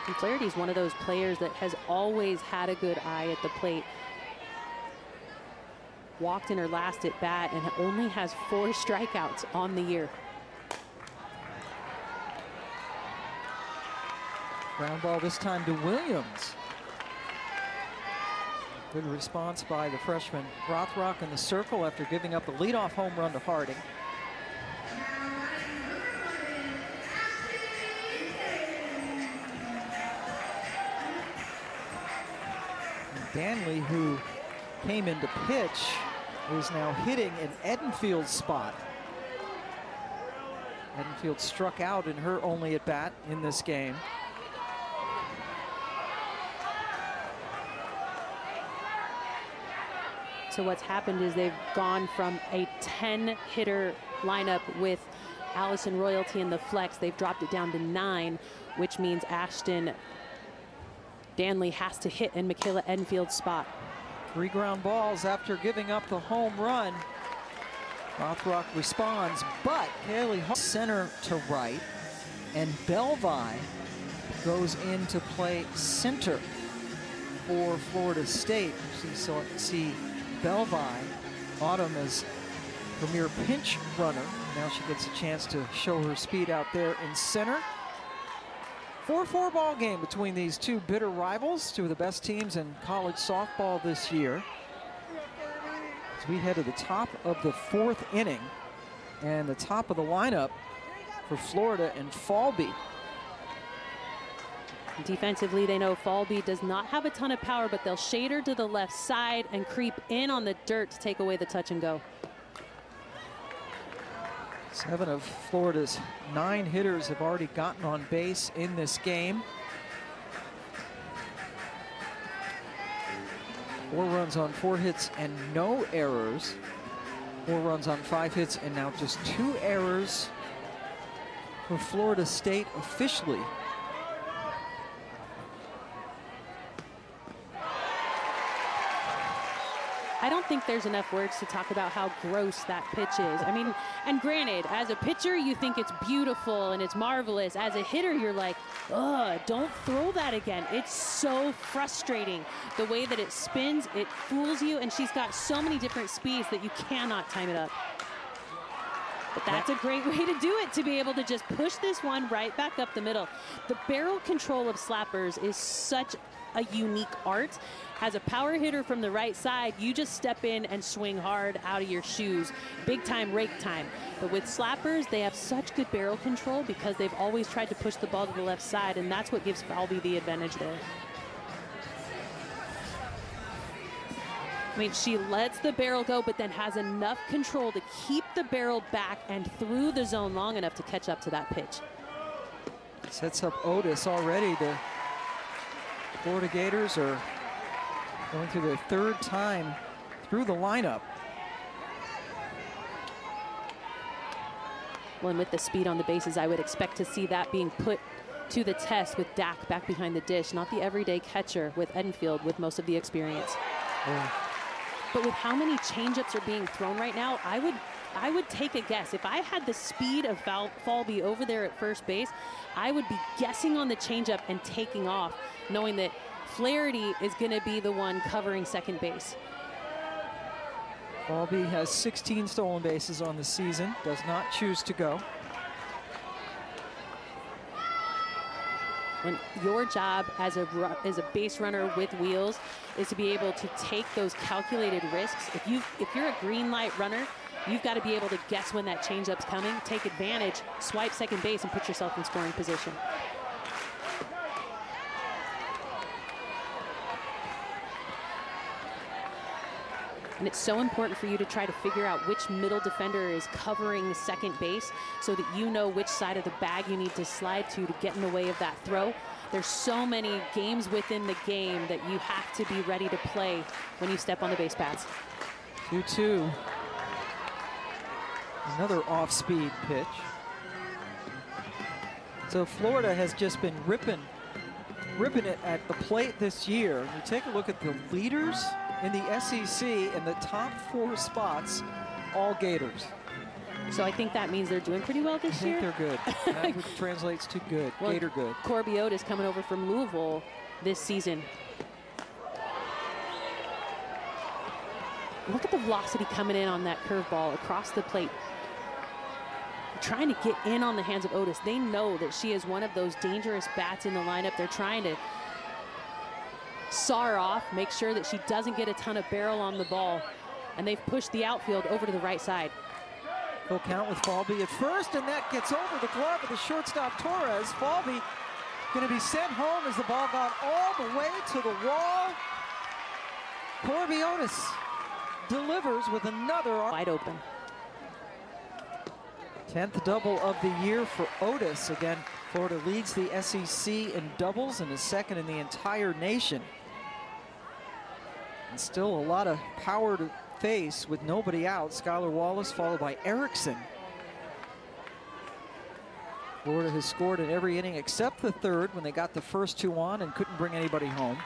And Flaherty's one of those players that has always had a good eye at the plate. Walked in her last at bat and only has 4 strikeouts on the year. Ground ball this time to Williams. Good response by the freshman Rothrock in the circle after giving up the leadoff home run to Harding. And Danley, who came into pitch, is now hitting an Edenfield spot. Edenfield struck out in her only at bat in this game. So what's happened is they've gone from a 10-hitter lineup with Allison Royalty in the flex. They've dropped it down to 9, which means Ashton Danley has to hit in Michaela Edenfield's spot. 3 ground balls after giving up the home run. Rothrock responds, but Kaylee center to right, and Belvi goes into play center for Florida State. See Belvi, Autumn as premier pinch runner. Now she gets a chance to show her speed out there in center. 4-4 ball game between these two bitter rivals, two of the best teams in college softball this year. As we head to the top of the 4th inning, and the top of the lineup for Florida and Falby. Defensively, they know Falby does not have a ton of power, but they'll shade her to the left side and creep in on the dirt to take away the touch and go. 7 of Florida's 9 hitters have already gotten on base in this game. 4 runs on 4 hits and no errors. 4 runs on 5 hits, and now just 2 errors for Florida State officially. I don't think there's enough words to talk about how gross that pitch is. I mean, and granted, as a pitcher, you think it's beautiful and it's marvelous. As a hitter, you're like, ugh, don't throw that again. It's so frustrating. The way that it spins, it fools you, and she's got so many different speeds that you cannot time it up. But that's a great way to do it, to be able to just push this one right back up the middle. The barrel control of slappers is such a unique art. As a power hitter from the right side, you just step in and swing hard out of your shoes. Big time, rake time. But with slappers, they have such good barrel control because they've always tried to push the ball to the left side, and that's what gives Falby the advantage there. I mean, she lets the barrel go, but then has enough control to keep the barrel back and through the zone long enough to catch up to that pitch. Sets up Otis already. The Florida Gators are going through their 3rd time through the lineup. Well, and with the speed on the bases, I would expect to see that being put to the test with Dak back behind the dish, not the everyday catcher with Enfield with most of the experience. But with how many changeups are being thrown right now, I would take a guess. If I had the speed of Falby over there at first base, I would be guessing on the changeup and taking off, knowing that Flaherty is going to be the one covering second base. Falby has 16 stolen bases on the season, does not choose to go. When your job as a base runner with wheels is to be able to take those calculated risks. If you're a green light runner, you've got to be able to guess when that changeup's coming, take advantage, swipe second base, and put yourself in scoring position. And it's so important for you to try to figure out which middle defender is covering second base so that you know which side of the bag you need to slide to get in the way of that throw. There's so many games within the game that you have to be ready to play when you step on the base paths. 2-2. Another off-speed pitch. So Florida has just been ripping it at the plate this year. You take a look at the leaders in the SEC, and the top 4 spots, all Gators. So I think that means they're doing pretty well this year. I think they're good. That translates to good. Well, Gator good. Corby Otis coming over from Louisville this season. Look at the velocity coming in on that curveball across the plate. Trying to get in on the hands of Otis. They know that she is one of those dangerous bats in the lineup. They're trying to saw her off, make sure that she doesn't get a ton of barrel on the ball, and they've pushed the outfield over to the right side. Full count with Falby at first, and that gets over the glove of the shortstop Torres. Falby going to be sent home as the ball got all the way to the wall. Corby Otis delivers with another wide open. 10th double of the year for Otis. Again, Florida leads the SEC in doubles and is second in the entire nation. And still a lot of power to face with nobody out. Skylar Wallace followed by Erickson. Florida has scored in every inning except the 3rd when they got the first 2 on and couldn't bring anybody home.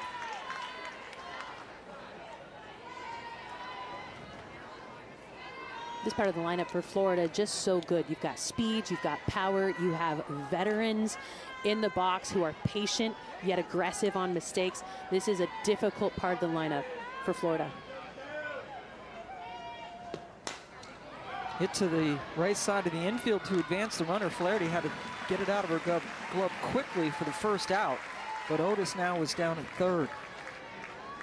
This part of the lineup for Florida just so good. You've got speed, you've got power, you have veterans in the box who are patient yet aggressive on mistakes. This is a difficult part of the lineup for Florida. Hit to the right side of the infield to advance the runner. Flaherty had to get it out of her glove quickly for the first out, but Otis now is down at 3rd.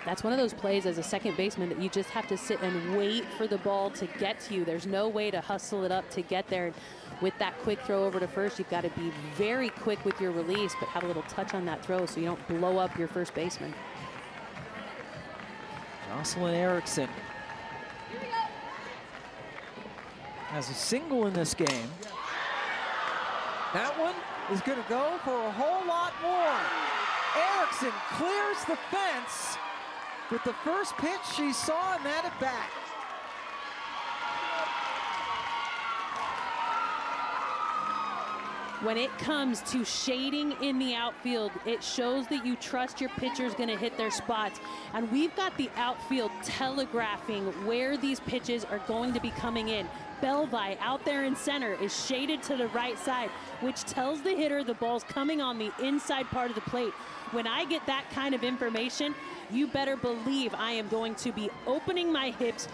That's one of those plays as a second baseman that you just have to sit and wait for the ball to get to you. There's no way to hustle it up to get there. With that quick throw over to first, you've got to be very quick with your release, but have a little touch on that throw so you don't blow up your first baseman. Jocelyn Erickson has a single in this game. That one is going to go for a whole lot more. Erickson clears the fence with the first pitch she saw in that at bat. When it comes to shading in the outfield, it shows that you trust your pitcher's going to hit their spots. And we've got the outfield telegraphing where these pitches are going to be coming in. Belvi out there in center is shaded to the right side, which tells the hitter the ball's coming on the inside part of the plate. When I get that kind of information, you better believe I am going to be opening my hips,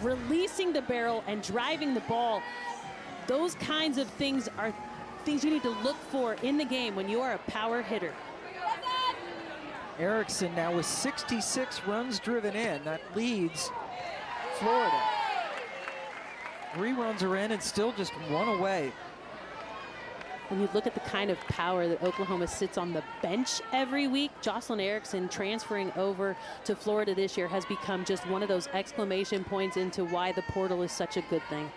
releasing the barrel, and driving the ball. Those kinds of things are things you need to look for in the game when you are a power hitter. Erickson now with 66 runs driven in. That leads Florida. 3 runs are in and still just 1 away. When you look at the kind of power that Oklahoma sits on the bench every week, Jocelyn Erickson transferring over to Florida this year has become just one of those exclamation points into why the portal is such a good thing.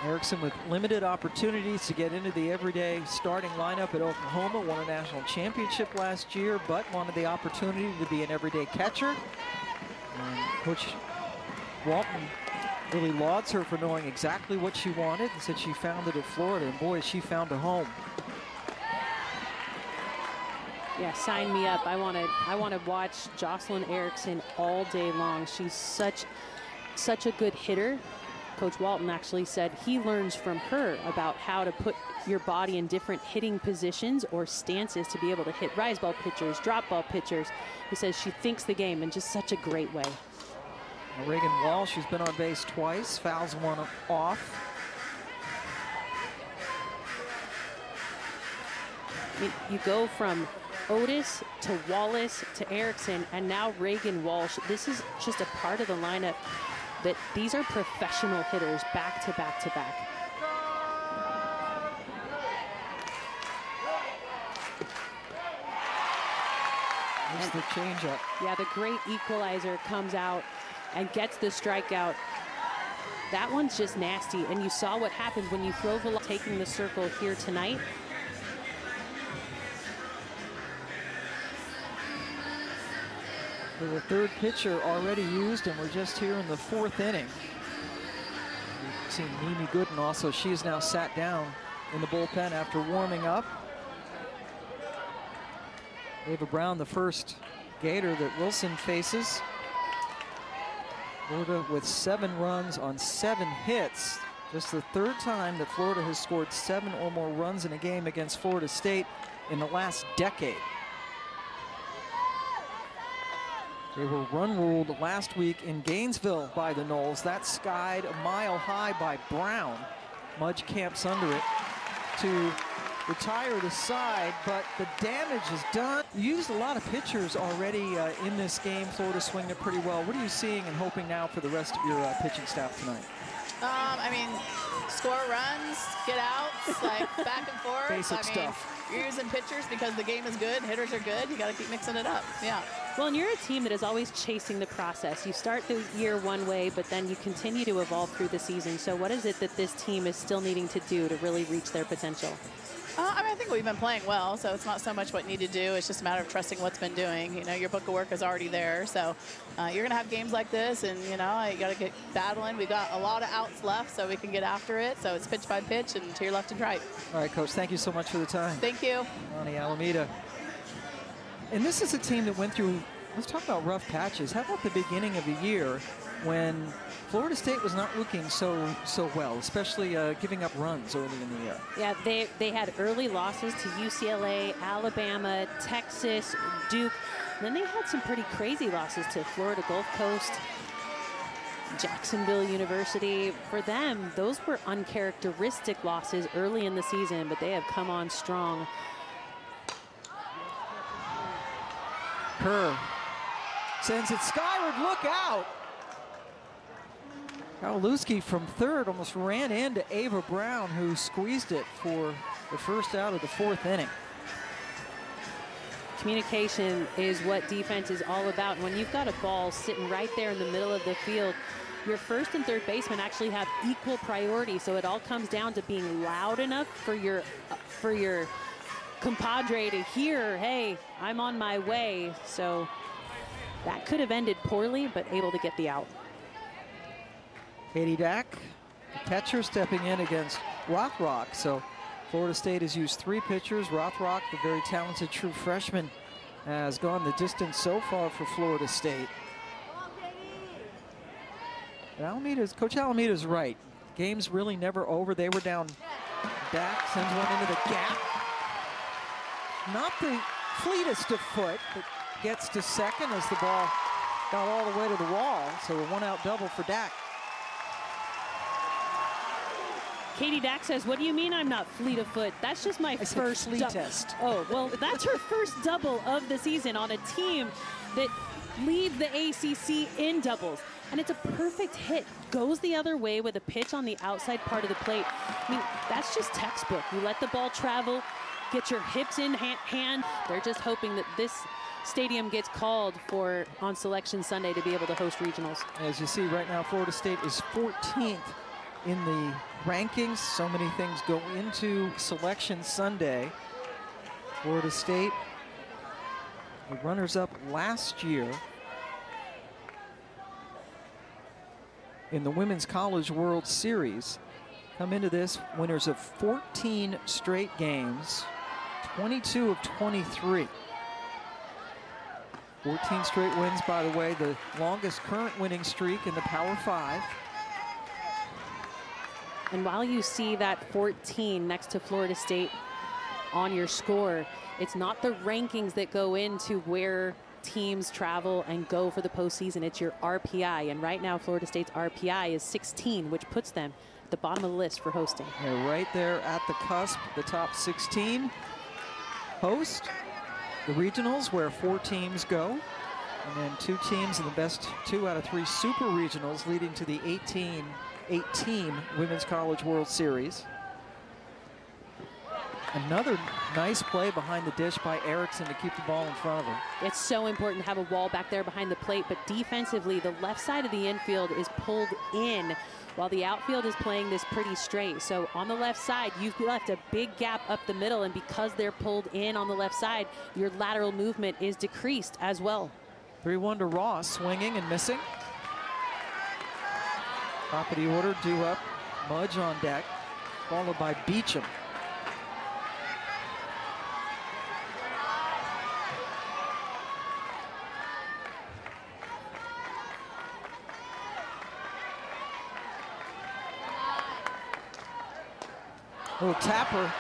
Erickson with limited opportunities to get into the everyday starting lineup at Oklahoma, won a national championship last year, but wanted the opportunity to be an everyday catcher. And Coach Walton really lauds her for knowing exactly what she wanted and said she found it at Florida, and boy, she found a home. Yeah, sign me up. I want to watch Jocelyn Erickson all day long. She's such a good hitter. Coach Walton actually said he learns from her about how to put your body in different hitting positions or stances to be able to hit rise ball pitchers, drop ball pitchers. He says she thinks the game in just such a great way. Reagan Walsh, who's been on base twice, fouls one off. You go from Otis to Wallace to Erickson and now Reagan Walsh. This is just a part of the lineup that these are professional hitters back to back to back. There's the changeup. Yeah, the great equalizer comes out and gets the strikeout. That one's just nasty, and you saw what happens when you throw taking the circle here tonight. For the 3rd pitcher already used, and we're just here in the 4th inning. We've seen Mimi Gooden also. She is now sat down in the bullpen after warming up. Ava Brown, the first Gator that Wilson faces. Florida with 7 runs on 7 hits. Just the 3rd time that Florida has scored 7 or more runs in a game against Florida State in the last decade. They were run ruled last week in Gainesville by the Noles. That skied a mile high by Brown. Mudge camps under it to retire the side, but the damage is done. You used a lot of pitchers already in this game. Florida swinging it pretty well. What are you seeing and hoping now for the rest of your pitching staff tonight? I mean, score runs, get outs, like back and forth. Basic stuff. You're using pitchers because the game is good, hitters are good. You got to keep mixing it up. Yeah. Well, and you're a team that is always chasing the process. You start the year one way, but then you continue to evolve through the season. So what is it that this team is still needing to do to really reach their potential? I mean, I think we've been playing well, so it's not so much what you need to do. It's just a matter of trusting what's been doing. You know, your book of work is already there. So you're going to have games like this, and, you know, you got to get battling. We've got a lot of outs left, so we can get after it. So it's pitch by pitch and to your left and right. All right, Coach, thank you so much for the time. Thank you. Ronnie Alameda. And this is a team that went through, let's talk about rough patches. How about the beginning of the year when Florida State was not looking so well, especially giving up runs early in the year? Yeah, they had early losses to UCLA, Alabama, Texas, Duke. And then they had some pretty crazy losses to Florida Gulf Coast, Jacksonville University. For them, those were uncharacteristic losses early in the season, but they have come on strong. Kerr sends it skyward, look out! Kowalewski from third almost ran into Ava Brown, who squeezed it for the first out of the 4th inning. Communication is what defense is all about. When you've got a ball sitting right there in the middle of the field, your first and third baseman actually have equal priority. So it all comes down to being loud enough for your compadre to hear, hey, I'm on my way. So that could have ended poorly, but able to get the out. Katie Dack Catcher stepping in against Rothrock. So Florida State has used 3 pitchers. Rothrock, the very talented true freshman, has gone the distance so far for Florida State. And Coach Alameda's right. Game's really never over. They were down. Dak sends one into the gap. Not the fleetest of foot, but gets to second as the ball got all the way to the wall. So a 1-out double for Dak. Katie Dak says, what do you mean I'm not fleet of foot? That's just my first test. Oh, well, that's her first double of the season on a team that lead the ACC in doubles. And it's a perfect hit. Goes the other way with a pitch on the outside part of the plate. I mean, that's just textbook. You let the ball travel, get your hips in hand. They're just hoping that this stadium gets called for on Selection Sunday to be able to host regionals. As you see right now, Florida State is 14th in the rankings. So many things go into Selection Sunday. Florida State, the runners-up last year in the Women's College World Series, come into this winners of 14 straight games, 22 of 23. 14 straight wins, by the way, the longest current winning streak in the Power 5. And while you see that 14 next to Florida State on your score, it's not the rankings that go into where teams travel and go for the postseason. It's your RPI. And right now, Florida State's RPI is 16, which puts them at the bottom of the list for hosting. They're right there at the cusp, the top 16 host the regionals, where 4 teams go. And then 2 teams in the best 2 out of 3 super regionals, leading to the 8-team Women's College World Series. Another nice play behind the dish by Erickson to keep the ball in front of her. It's so important to have a wall back there behind the plate, but defensively, the left side of the infield is pulled in while the outfield is playing this pretty straight. So on the left side, you've left a big gap up the middle, and because they're pulled in on the left side, your lateral movement is decreased as well. 3-1 to Ross, swinging and missing. Top of the order, due up, Mudge on deck, followed by Beecham. Little tapper.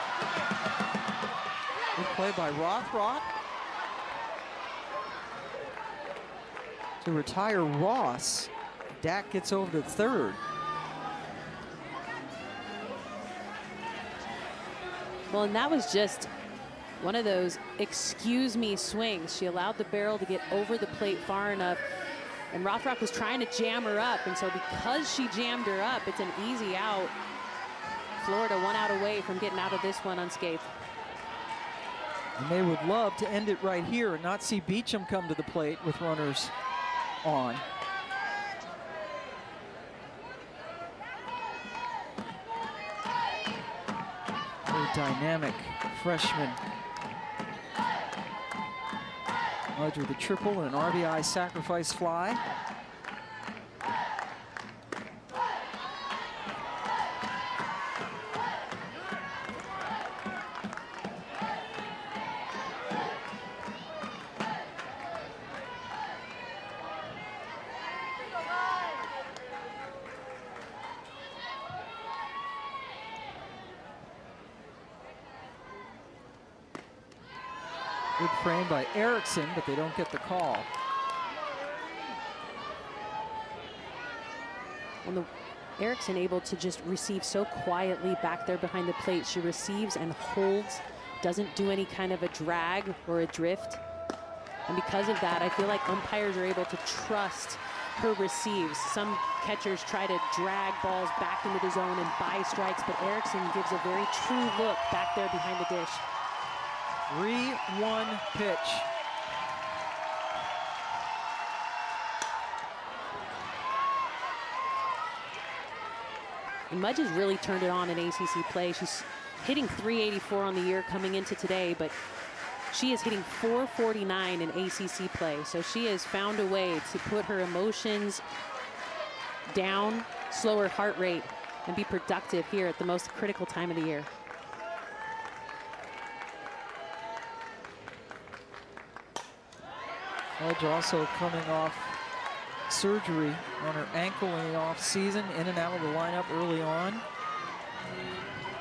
Good play by Rothrock to retire Ross. Dak gets over to third. Well, and that was just one of those excuse me swings. She allowed the barrel to get over the plate far enough, and Rothrock was trying to jam her up, and so because she jammed her up, it's an easy out. Florida 1 out away from getting out of this one unscathed. And they would love to end it right here and not see Beecham come to the plate with runners on. Very dynamic freshman. Mudge with a triple and an RBI sacrifice fly. Good frame by Erickson, but they don't get the call. And Erickson able to just receive so quietly back there behind the plate. She receives and holds, doesn't do any kind of a drag or a drift. And because of that, I feel like umpires are able to trust her receives. Some catchers try to drag balls back into the zone and buy strikes, but Erickson gives a very true look back there behind the dish. 3-1 pitch. And Mudge has really turned it on in ACC play. She's hitting .384 on the year coming into today, but she is hitting .449 in ACC play. So she has found a way to put her emotions down, slow her heart rate, and be productive here at the most critical time of the year. Fudge also coming off surgery on her ankle in the off-season, in and out of the lineup early on.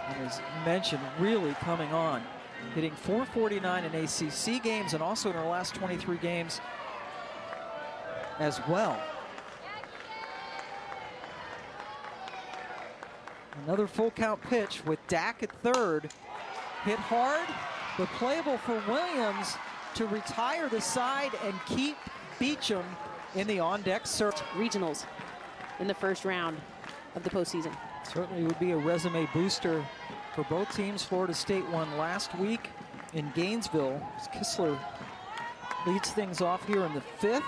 And as mentioned, really coming on, hitting .449 in ACC games and also in her last 23 games as well. Another full count pitch with Dak at third. Hit hard, but playable for Williams to retire the side and keep Beecham in the on-deck search. Regionals in the first round of the postseason. Certainly would be a resume booster for both teams. Florida State won last week in Gainesville. Kistler leads things off here in the 5th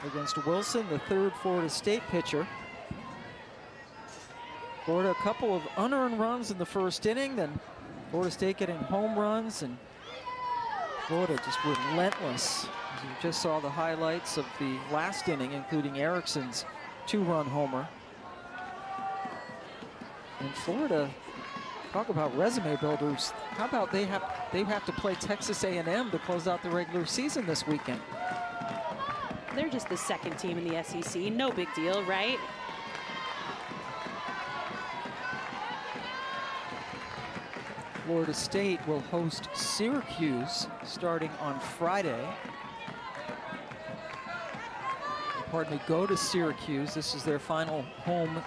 against Wilson, the 3rd Florida State pitcher. Florida, a couple of unearned runs in the first inning, then Florida State getting home runs, and Florida just relentless. As you just saw the highlights of the last inning, including Erickson's 2-run homer. And Florida, talk about resume builders. How about they have to play Texas A&M to close out the regular season this weekend? They're just the 2nd team in the SEC. No big deal, right? Florida State will host Syracuse starting on Friday. Pardon me, go to Syracuse. This is their final home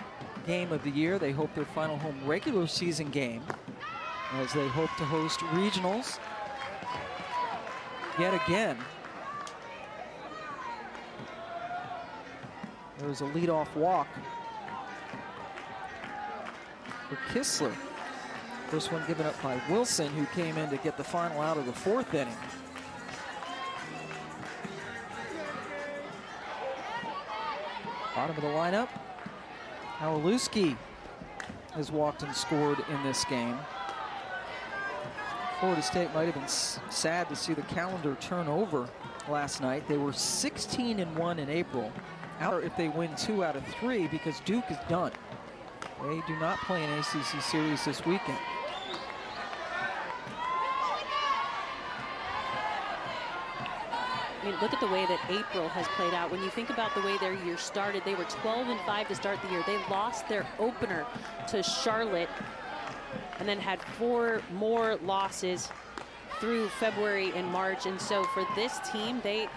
game of the year. They hope their final home regular season game, as they hope to host regionals yet again. There's a leadoff walk for Kistler. First one given up by Wilson, who came in to get the final out of the 4th inning. Bottom of the lineup, Howalewski has walked and scored in this game. Florida State might have been sad to see the calendar turn over last night. They were 16-1 in April. Out if they win 2 out of 3, because Duke is done. They do not play an ACC series this weekend. I mean, look at the way that April has played out. When you think about the way their year started, they were 12-5 to start the year. They lost their opener to Charlotte and then had 4 more losses through February and March. And so for this team, they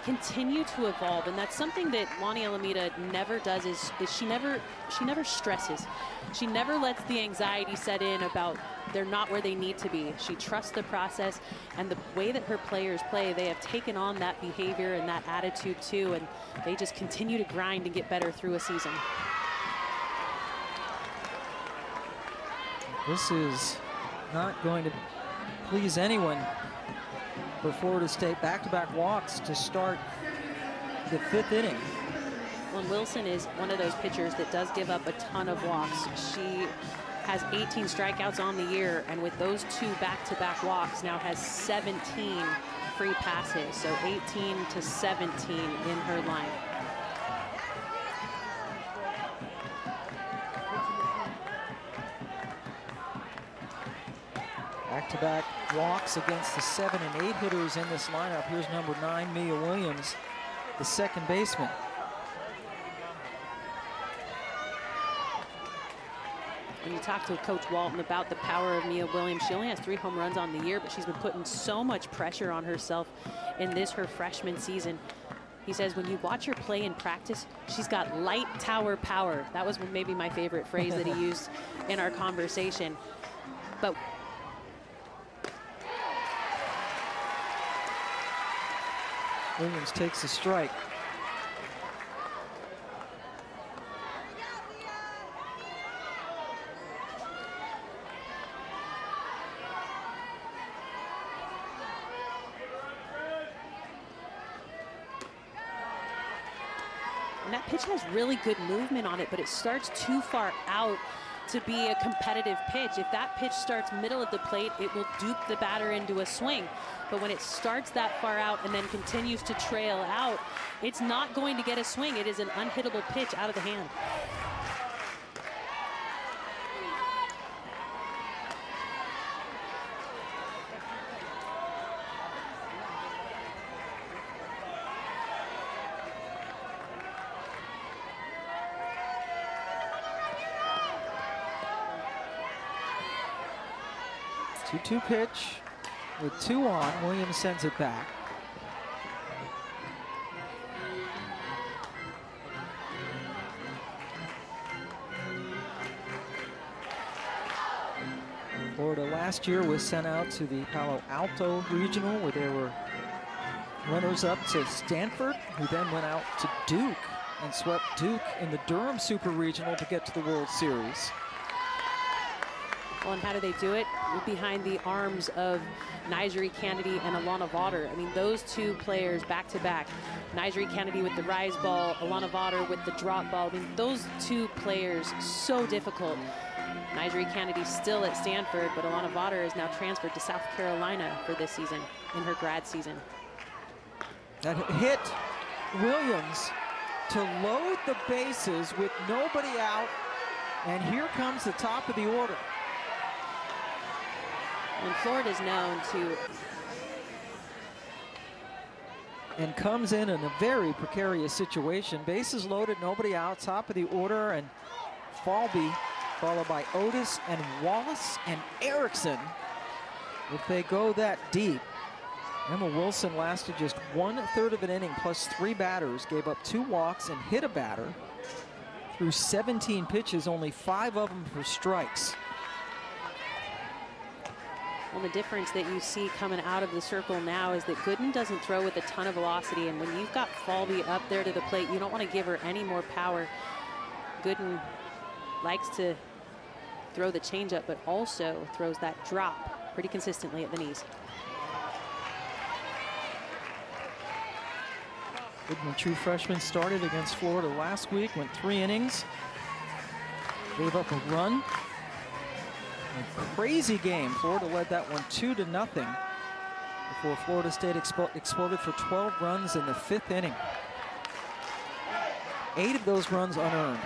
continue to evolve, and that's something that Lonnie Alameda never does. Is she never stresses. She never lets the anxiety set in about they're not where they need to be. She trusts the process, and the way that her players play, they have taken on that behavior and that attitude too, and they just continue to grind and get better through a season. This is not going to please anyone for Florida State. Back-to-back walks to start the 5th inning. Well, Wilson is one of those pitchers that does give up a ton of walks. She has 18 strikeouts on the year, and with those 2 back-to-back walks now has 17 free passes, so 18 to 17 in her line. Back-to-back walks against the 7 and 8 hitters in this lineup. Here's number 9, Mia Williams, the 2nd baseman. When you talk to Coach Walton about the power of Mia Williams, she only has 3 home runs on the year, but she's been putting so much pressure on herself in this, her freshman season. He says when you watch her play in practice, she's got light tower power. That was maybe my favorite phrase that he used in our conversation. But Williams takes the strike. And that pitch has really good movement on it, but it starts too far out to be a competitive pitch. If that pitch starts middle of the plate, it will dupe the batter into a swing. But when it starts that far out and then continues to trail out, it's not going to get a swing. It is an unhittable pitch out of the hand. 2-2 pitch with 2 on. Williams sends it back. Florida last year was sent out to the Palo Alto Regional, where they were runners-up to Stanford, who then went out to Duke and swept Duke in the Durham Super Regional to get to the World Series. Well, and how do they do it? Behind the arms of Nigeri Kennedy and Alana Vaughter. I mean, those two players back-to-back. Nigeri Kennedy with the rise ball, Alana Vaughter with the drop ball. I mean, those two players, so difficult. Nigeri Kennedy still at Stanford, but Alana Vaughter is now transferred to South Carolina for this season, in her grad season. That hit Williams to load the bases with nobody out, and here comes the top of the order. And Florida's known to... And comes in a very precarious situation. Bases loaded, nobody out, top of the order, and Falby, followed by Otis and Wallace and Erickson. If they go that deep. Emma Wilson lasted just 1/3 of an inning plus 3 batters, gave up 2 walks and hit a batter. Through 17 pitches, only 5 of them for strikes. Well, the difference that you see coming out of the circle now is that Gooden doesn't throw with a ton of velocity, and when you've got Falby up there to the plate, you don't want to give her any more power. Gooden likes to throw the changeup, but also throws that drop pretty consistently at the knees. Gooden, a true freshman, started against Florida last week, went 3 innings, gave up a run. A crazy game. Florida led that one 2-0 before Florida State exploded for 12 runs in the 5th inning. 8 of those runs unearned.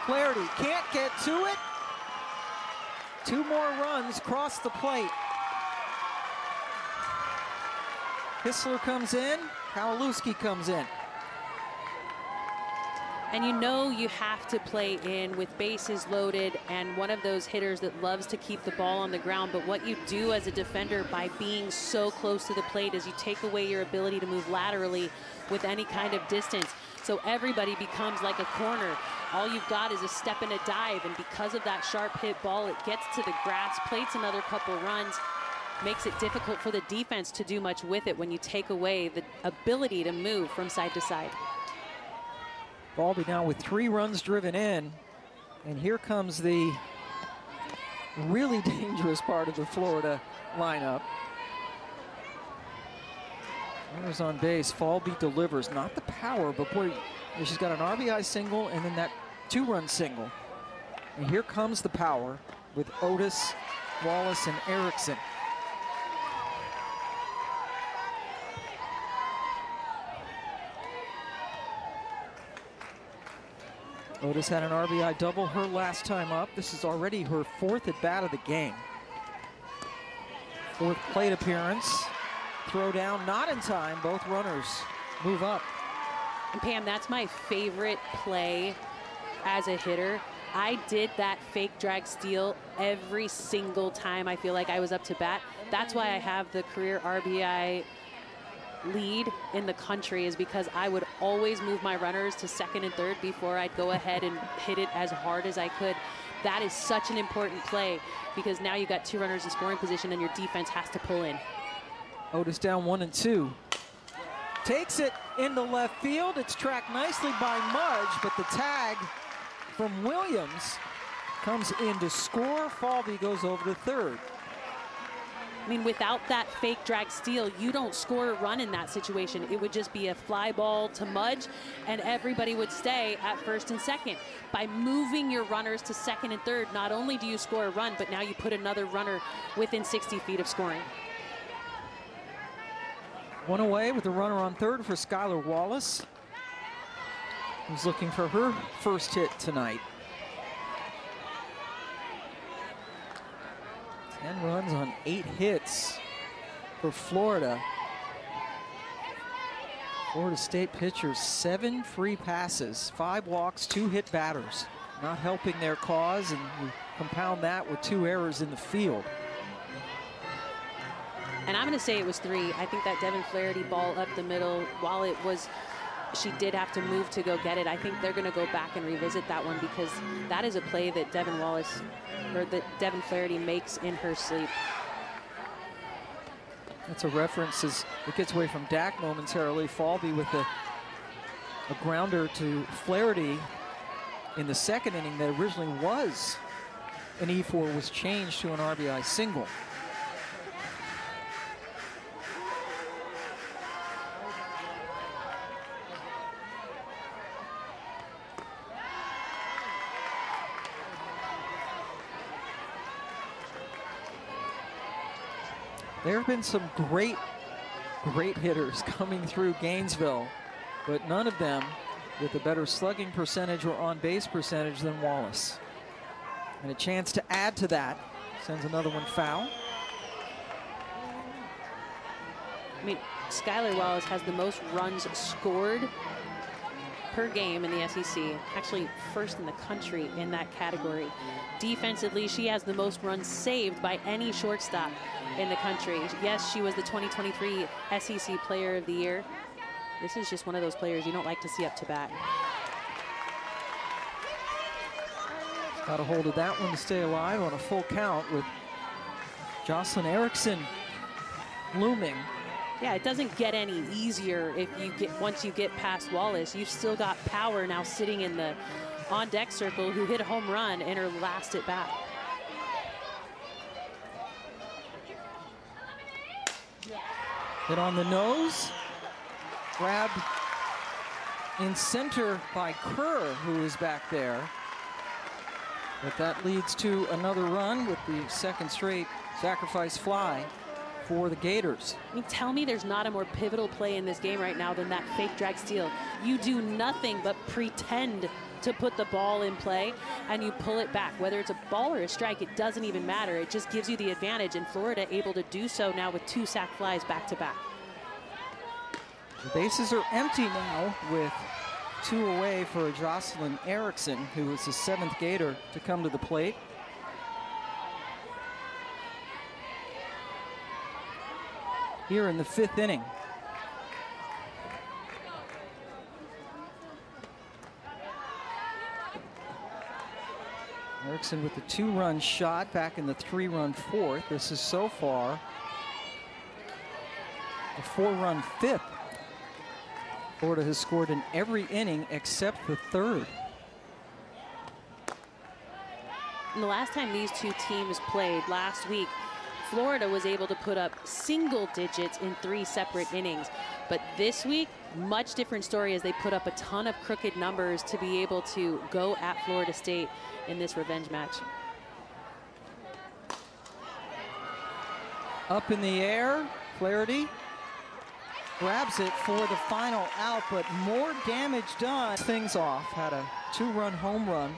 Flaherty can't get to it. 2 more runs cross the plate. Hissler comes in, Kowalewski comes in. And you know you have to play in with bases loaded and one of those hitters that loves to keep the ball on the ground. But what you do as a defender by being so close to the plate is you take away your ability to move laterally with any kind of distance. So everybody becomes like a corner. All you've got is a step and a dive. And because of that sharp hit ball, it gets to the grass, plates another couple runs, makes it difficult for the defense to do much with it when you take away the ability to move from side to side. Falby now with 3 runs driven in, and here comes the really dangerous part of the Florida lineup. Runners on base, Falby delivers, not the power, but boy, she's got an RBI single and then that 2-run single. And here comes the power with Otis, Wallace, and Erickson. Otis had an RBI double her last time up. This is already her 4th at bat of the game. 4th plate appearance. Throw down, not in time. Both runners move up. And Pam, that's my favorite play as a hitter. I did that fake drag steal every single time I feel like I was up to bat. That's why I have the career RBI lead in the country, is because I would always move my runners to 2nd and 3rd before I'd go ahead and hit it as hard as I could. That is such an important play because now you've got 2 runners in scoring position and your defense has to pull in. Otis down 1-2. Takes it into left field. It's tracked nicely by Mudge, but the tag from Williams comes in to score. Falby goes over to 3rd. I mean, without that fake drag steal, you don't score a run in that situation. It would just be a fly ball to Mudge, and everybody would stay at 1st and 2nd. By moving your runners to 2nd and 3rd, not only do you score a run, but now you put another runner within 60 feet of scoring. 1 away with a runner on 3rd for Skylar Wallace, who's looking for her 1st hit tonight. 10 runs on 8 hits for Florida. Florida State pitchers, 7 free passes, 5 walks, 2 hit batters. Not helping their cause, and you compound that with 2 errors in the field. And I'm going to say it was 3. I think that Devin Flaherty ball up the middle, while it was, she did have to move to go get it, I think they're going to go back and revisit that one, because that is a play that Devin Flaherty makes in her sleep. That's a reference as it gets away from Dak momentarily. Falby with a grounder to Flaherty in the second inning that originally was an E4 was changed to an RBI single. There have been some great hitters coming through Gainesville, but none of them with a better slugging percentage or on-base percentage than Wallace. And a chance to add to that. Sends another one foul. I mean, Skylar Wallace has the most runs scored per game in the SEC, actually first in the country in that category. Defensively, she has the most runs saved by any shortstop in the country. Yes, she was the 2023 SEC Player of the Year. This is just one of those players you don't like to see up to bat. Got a hold of that one to stay alive on a full count with Jocelyn Erickson looming. Yeah, it doesn't get any easier if you once you get past Wallace. You've still got Power now sitting in the on-deck circle, who hit a home run in her last at bat. Hit on the nose. Grabbed in center by Kerr, who is back there. But that leads to another run with the second straight sacrifice fly for the Gators. I mean, tell me there's not a more pivotal play in this game right now than that fake drag steal. You do nothing but pretend to put the ball in play, and you pull it back. Whether it's a ball or a strike, it doesn't even matter. It just gives you the advantage, and Florida able to do so now with 2 sac flies back-to-back. The bases are empty now with 2 away for Jocelyn Erickson, who is the 7th Gator to come to the plate. Here in the 5th inning. Erickson with the 2-run shot back in the 3-run 4th. This is so far a 4-run 5th. Florida has scored in every inning except the 3rd. And the last time these 2 teams played last week, Florida was able to put up single digits in 3 separate innings. But this week, much different story, as they put up a ton of crooked numbers to be able to go at Florida State in this revenge match. Up in the air, Flaherty grabs it for the final out, but more damage done. Things off, had a 2-run home run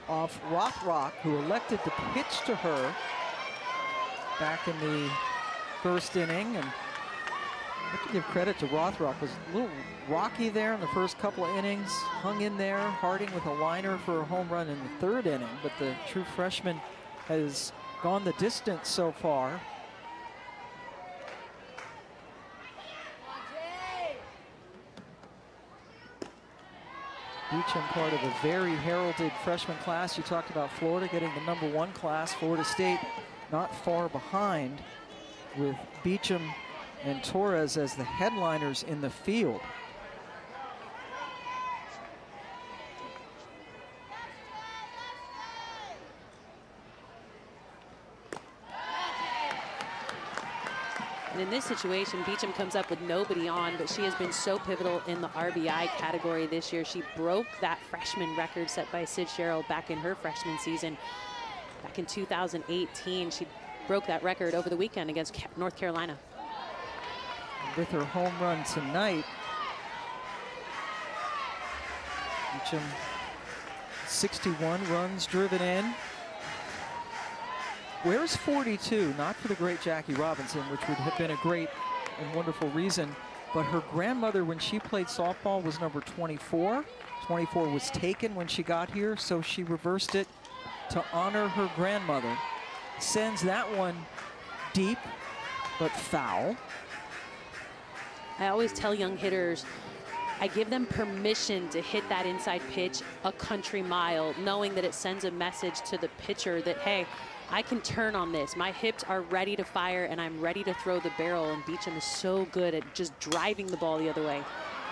off Rothrock, who elected to pitch to her back in the 1st inning. And I have to give credit to Rothrock. Was a little rocky there in the first couple of innings, hung in there. Harding with a liner for a home run in the 3rd inning, but the true freshman has gone the distance so far. Beecham, part of a very heralded freshman class. You talked about Florida getting the #1 class. Florida State not far behind, with Beecham and Torres as the headliners in the field. And in this situation, Beecham comes up with nobody on, but she has been so pivotal in the RBI category this year. She broke that freshman record set by Sid Sherrill back in her freshman season. Back in 2018, she broke that record over the weekend against North Carolina. With her home run tonight, Beecham, 61 runs driven in. Where's 42? Not for the great Jackie Robinson, which would have been a great and wonderful reason, but her grandmother, when she played softball, was number 24. 24 was taken when she got here, so she reversed it to honor her grandmother. Sends that one deep, but foul. I always tell young hitters, I give them permission to hit that inside pitch a country mile, knowing that it sends a message to the pitcher that, hey, I can turn on this. My hips are ready to fire, and I'm ready to throw the barrel. And Beecham is so good at just driving the ball the other way.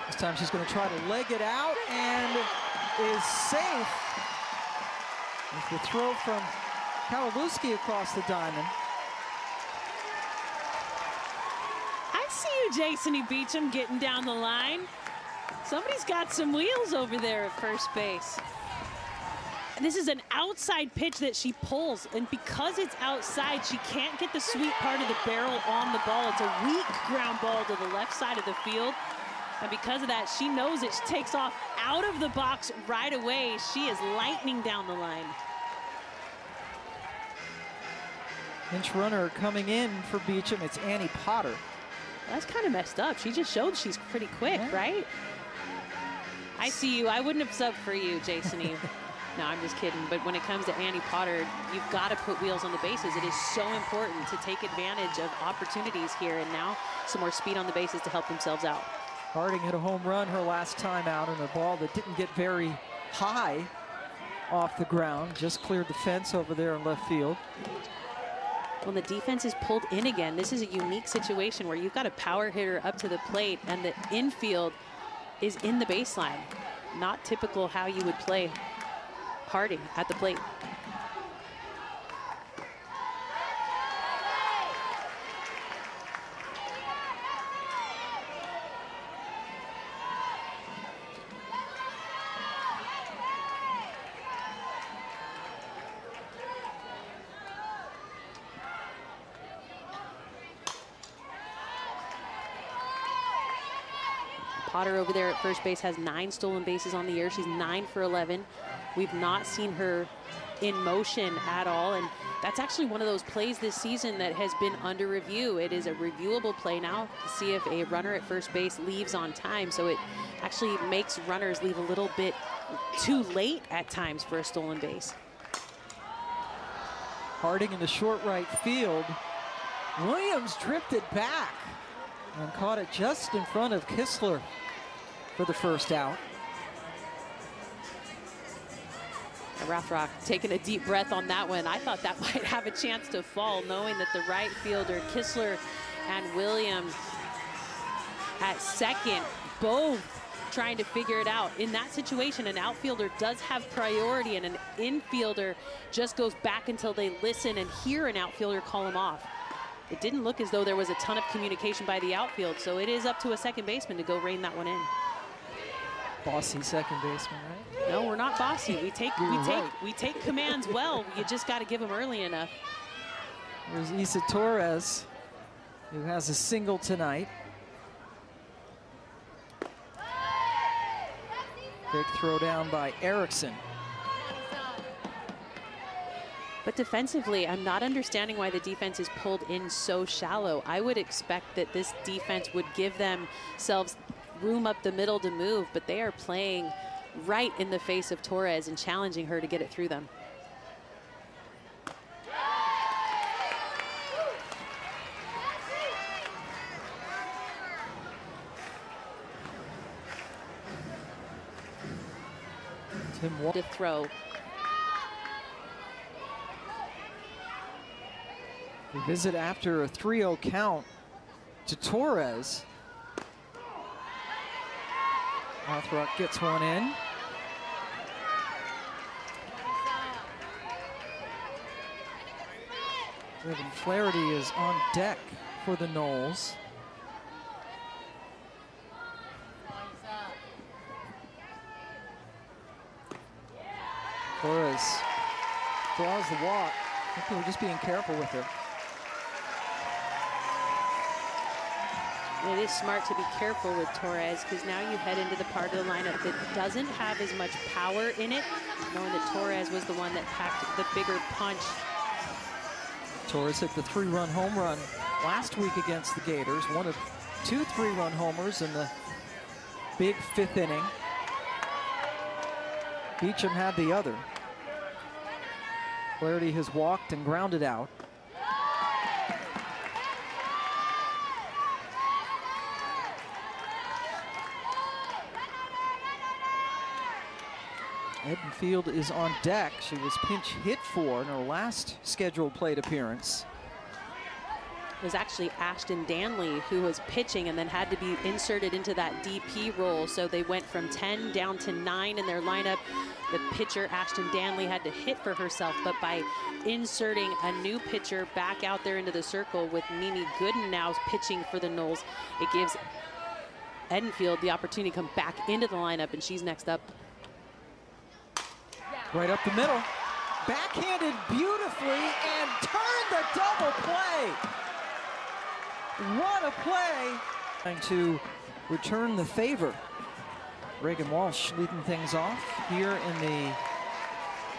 This time she's going to try to leg it out and is safe with the throw from Kowalewski across the diamond. I see you, Jason E. Beecham, getting down the line. Somebody's got some wheels over there at first base. And this is an outside pitch that she pulls, and because it's outside, she can't get the sweet part of the barrel on the ball. It's a weak ground ball to the left side of the field. And because of that, she knows it. She takes off out of the box right away. She is lightning down the line. Pinch runner coming in for Beecham. It's Annie Potter. That's kind of messed up. She just showed she's pretty quick, right? I see you. I wouldn't have subbed for you, Jason E. No, I'm just kidding. But when it comes to Annie Potter, you've got to put wheels on the bases. It is so important to take advantage of opportunities here. And now some more speed on the bases to help themselves out. Harding hit a home run her last time out, and a ball that didn't get very high off the ground. Just cleared the fence over there in left field. When the defense is pulled in again, this is a unique situation where you've got a power hitter up to the plate and the infield is in the baseline. Not typical how you would play Harding at the plate. Potter over there at first base has 9 stolen bases on the year. She's 9 for 11. We've not seen her in motion at all, and that's actually one of those plays this season that has been under review. It is a reviewable play now to see if a runner at first base leaves on time, so it actually makes runners leave a little bit too late at times for a stolen base. Harding in the short right field. Williams drifted back and caught it just in front of Kistler for the first out. Rothrock taking a deep breath on that one. I thought that might have a chance to fall, knowing that the right fielder, Kistler and Williams at second, both trying to figure it out. In that situation, an outfielder does have priority, and an infielder just goes back until they listen and hear an outfielder call him off. It didn't look as though there was a ton of communication by the outfield, so it is up to a second baseman to go rein that one in. Bossy second baseman, right? No, we're not bossy. We take commands well. You just got to give them early enough. There's Isa Torres, who has a single tonight. Big throw down by Erickson. But defensively, I'm not understanding why the defense is pulled in so shallow. I would expect that this defense would give themselves room up the middle to move, but they are playing right in the face of Torres and challenging her to get it through them. To throw. We visit after a 3-0 count to Torres. Rothrock gets one in. Evan Flaherty is on deck for the Noles. Torres draws the walk. I think they were just being careful with her. It is smart to be careful with Torres, because now you head into the part of the lineup that doesn't have as much power in it, knowing that Torres was the one that packed the bigger punch. Torres hit the 3-run home run last week against the Gators. One of 2 3-run homers in the big 5th inning. Beecham had the other. Flaherty has walked and grounded out. Edenfield is on deck. She was pinch hit for in her last scheduled plate appearance. It was actually Ashton Danley who was pitching and then had to be inserted into that DP role. So they went from 10 down to 9 in their lineup. The pitcher, Ashton Danley, had to hit for herself, but by inserting a new pitcher back out there into the circle with Mimi Gooden now pitching for the Noles, it gives Edenfield the opportunity to come back into the lineup, and she's next up. Right up the middle. Backhanded beautifully and turned the double play. What a play. Trying to return the favor. Reagan Walsh leading things off here in the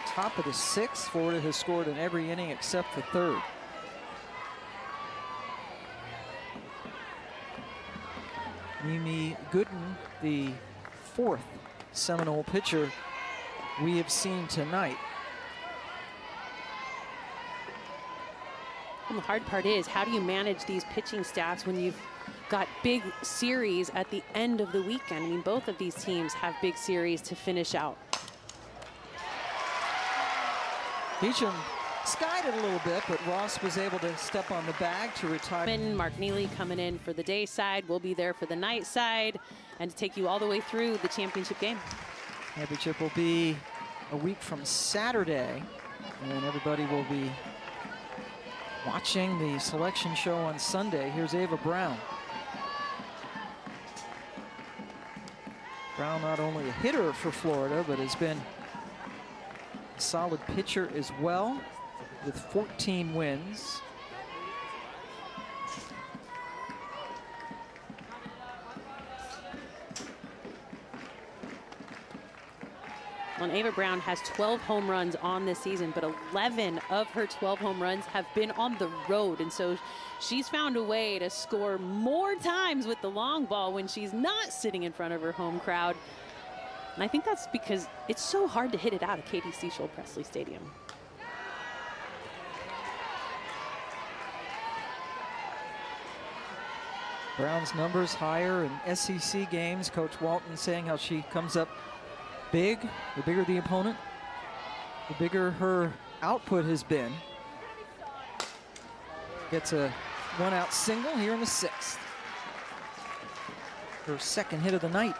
top of the 6th. Florida has scored in every inning except the 3rd. Mimi Gooden, the 4th Seminole pitcher we have seen tonight. And the hard part is, how do you manage these pitching staffs when you've got big series at the end of the weekend? I mean, both of these teams have big series to finish out. Beecham skied it a little bit, but Ross was able to step on the bag to retire. Mark Neely coming in for the day side. We'll be there for the night side and to take you all the way through the championship game. Championship will be a week from Saturday, and everybody will be watching the selection show on Sunday. Here's Ava Brown. Brown not only a hitter for Florida, but has been a solid pitcher as well with 14 wins. And Ava Brown has 12 home runs on this season, but 11 of her 12 home runs have been on the road. And so she's found a way to score more times with the long ball when she's not sitting in front of her home crowd. And I think that's because it's so hard to hit it out at Katie Seichel Presley Stadium. Brown's numbers higher in SEC games. Coach Walton saying how she comes up big. The bigger the opponent, the bigger her output has been. Gets a 1-out single here in the 6th. Her 2nd hit of the night.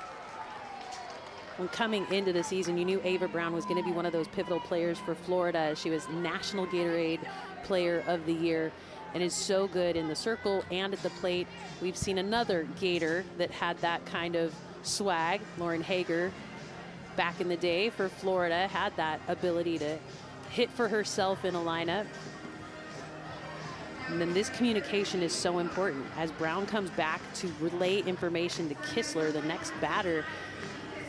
When coming into the season, you knew Ava Brown was going to be one of those pivotal players for Florida. She was National Gatorade Player of the Year and is so good in the circle and at the plate. We've seen another Gator that had that kind of swag. Lauren Hager, back in the day for Florida, had that ability to hit for herself in a lineup. And then this communication is so important. As Brown comes back to relay information to Kistler, the next batter,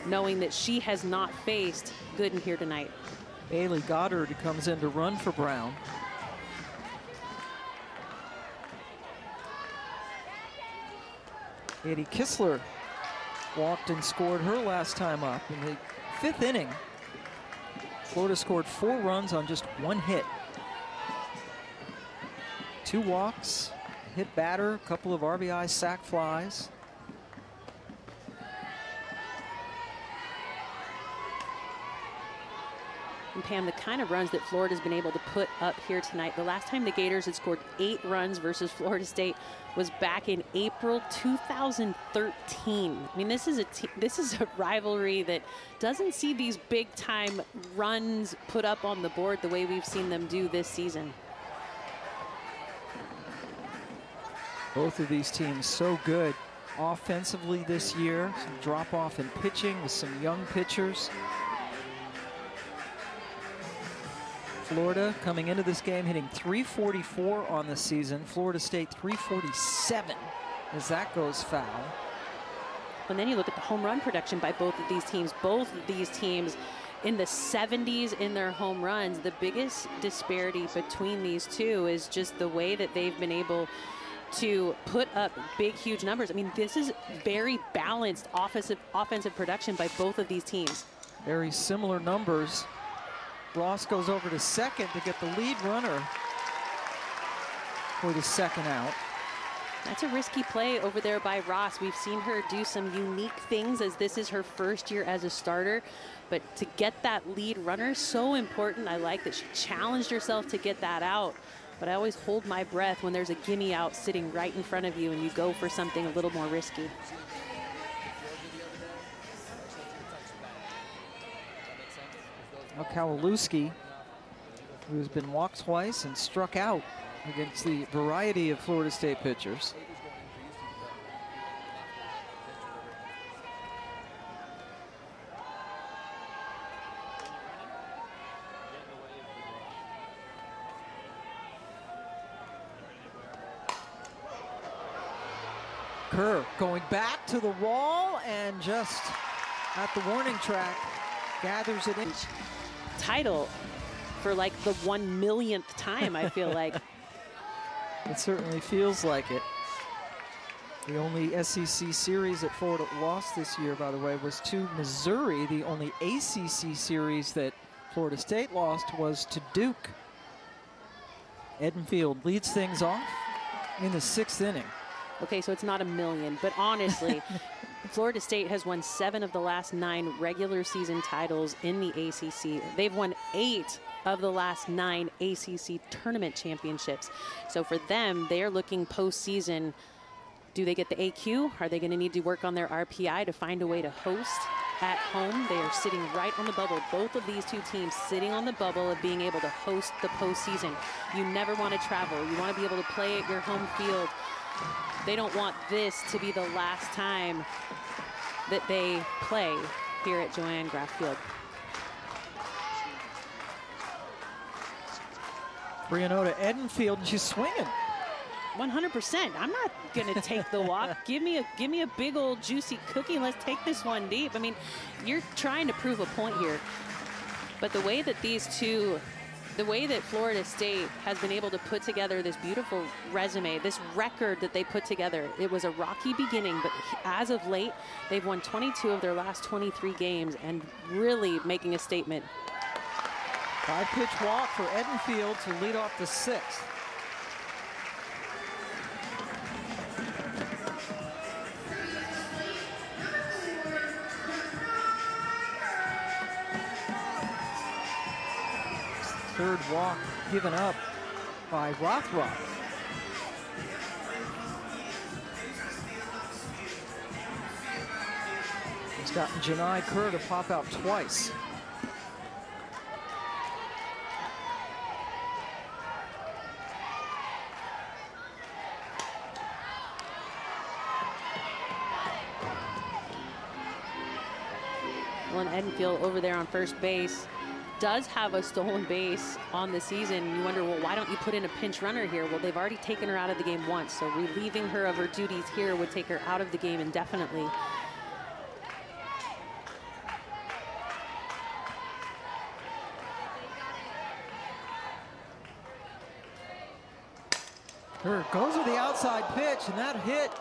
knowing that she has not faced Gooden here tonight. Bailey Goddard comes in to run for Brown. Eddie Kistler walked and scored her last time up in the 5th inning. Florida scored 4 runs on just 1 hit. 2 walks, hit batter, a couple of RBI sac flies. And Pam, the kind of runs that Florida's been able to put up here tonight, the last time the Gators had scored 8 runs versus Florida State was back in April 2013. I mean, this is a rivalry that doesn't see these big time runs put up on the board the way we've seen them do this season. Both of these teams so good offensively this year. Some drop off in pitching with some young pitchers. Florida coming into this game hitting .344 on the season. Florida State .347 as that goes foul. And then you look at the home run production by both of these teams. Both of these teams in the 70s in their home runs. The biggest disparity between these two is just the way that they've been able to put up big, huge numbers. I mean, this is very balanced offensive production by both of these teams. Very similar numbers. Ross goes over to second to get the lead runner for the second out. That's a risky play over there by Ross. We've seen her do some unique things as this is her first year as a starter. But to get that lead runner, so important. I like that she challenged herself to get that out. But I always hold my breath when there's a gimme out sitting right in front of you and you go for something a little more risky. Now Kowalewski, who's been walked twice and struck out against the variety of Florida State pitchers. Kerr going back to the wall and just at the warning track gathers it in. Title for like the 1,000,000th time, I feel like. It certainly feels like it. The only SEC series that Florida lost this year, by the way, was to Missouri. The only ACC series that Florida State lost was to Duke. Edenfield leads things off in the 6th inning. Okay, so it's not 1,000,000, but honestly, Florida State has won 7 of the last 9 regular season titles in the ACC. They've won 8 of the last 9 ACC tournament championships. So for them, they are looking postseason. Do they get the AQ? Are they going to need to work on their RPI to find a way to host at home? They are sitting right on the bubble. Both of these two teams sitting on the bubble of being able to host the postseason. You never want to travel. You want to be able to play at your home field. They don't want this to be the last time that they play here at Joanne Graff Field. 3-0 to Edenfield, and she's swinging. 100%. I'm not going to take the walk. Give me a big old juicy cookie. Let's take this one deep. I mean, you're trying to prove a point here. But the way that Florida State has been able to put together this beautiful resume, this record that they put together, it was a rocky beginning, but as of late, they've won 22 of their last 23 games and really making a statement. 5-pitch walk for Edenfield to lead off the 6th. Third walk given up by Rothrock. He's gotten Janai Kerr to pop out twice. Well, Edenfield over there on first base does have a stolen base on the season. You wonder, well, why don't you put in a pinch runner here? Well, they've already taken her out of the game once, so relieving her of her duties here would take her out of the game indefinitely. Kerr goes with the outside pitch, and that hit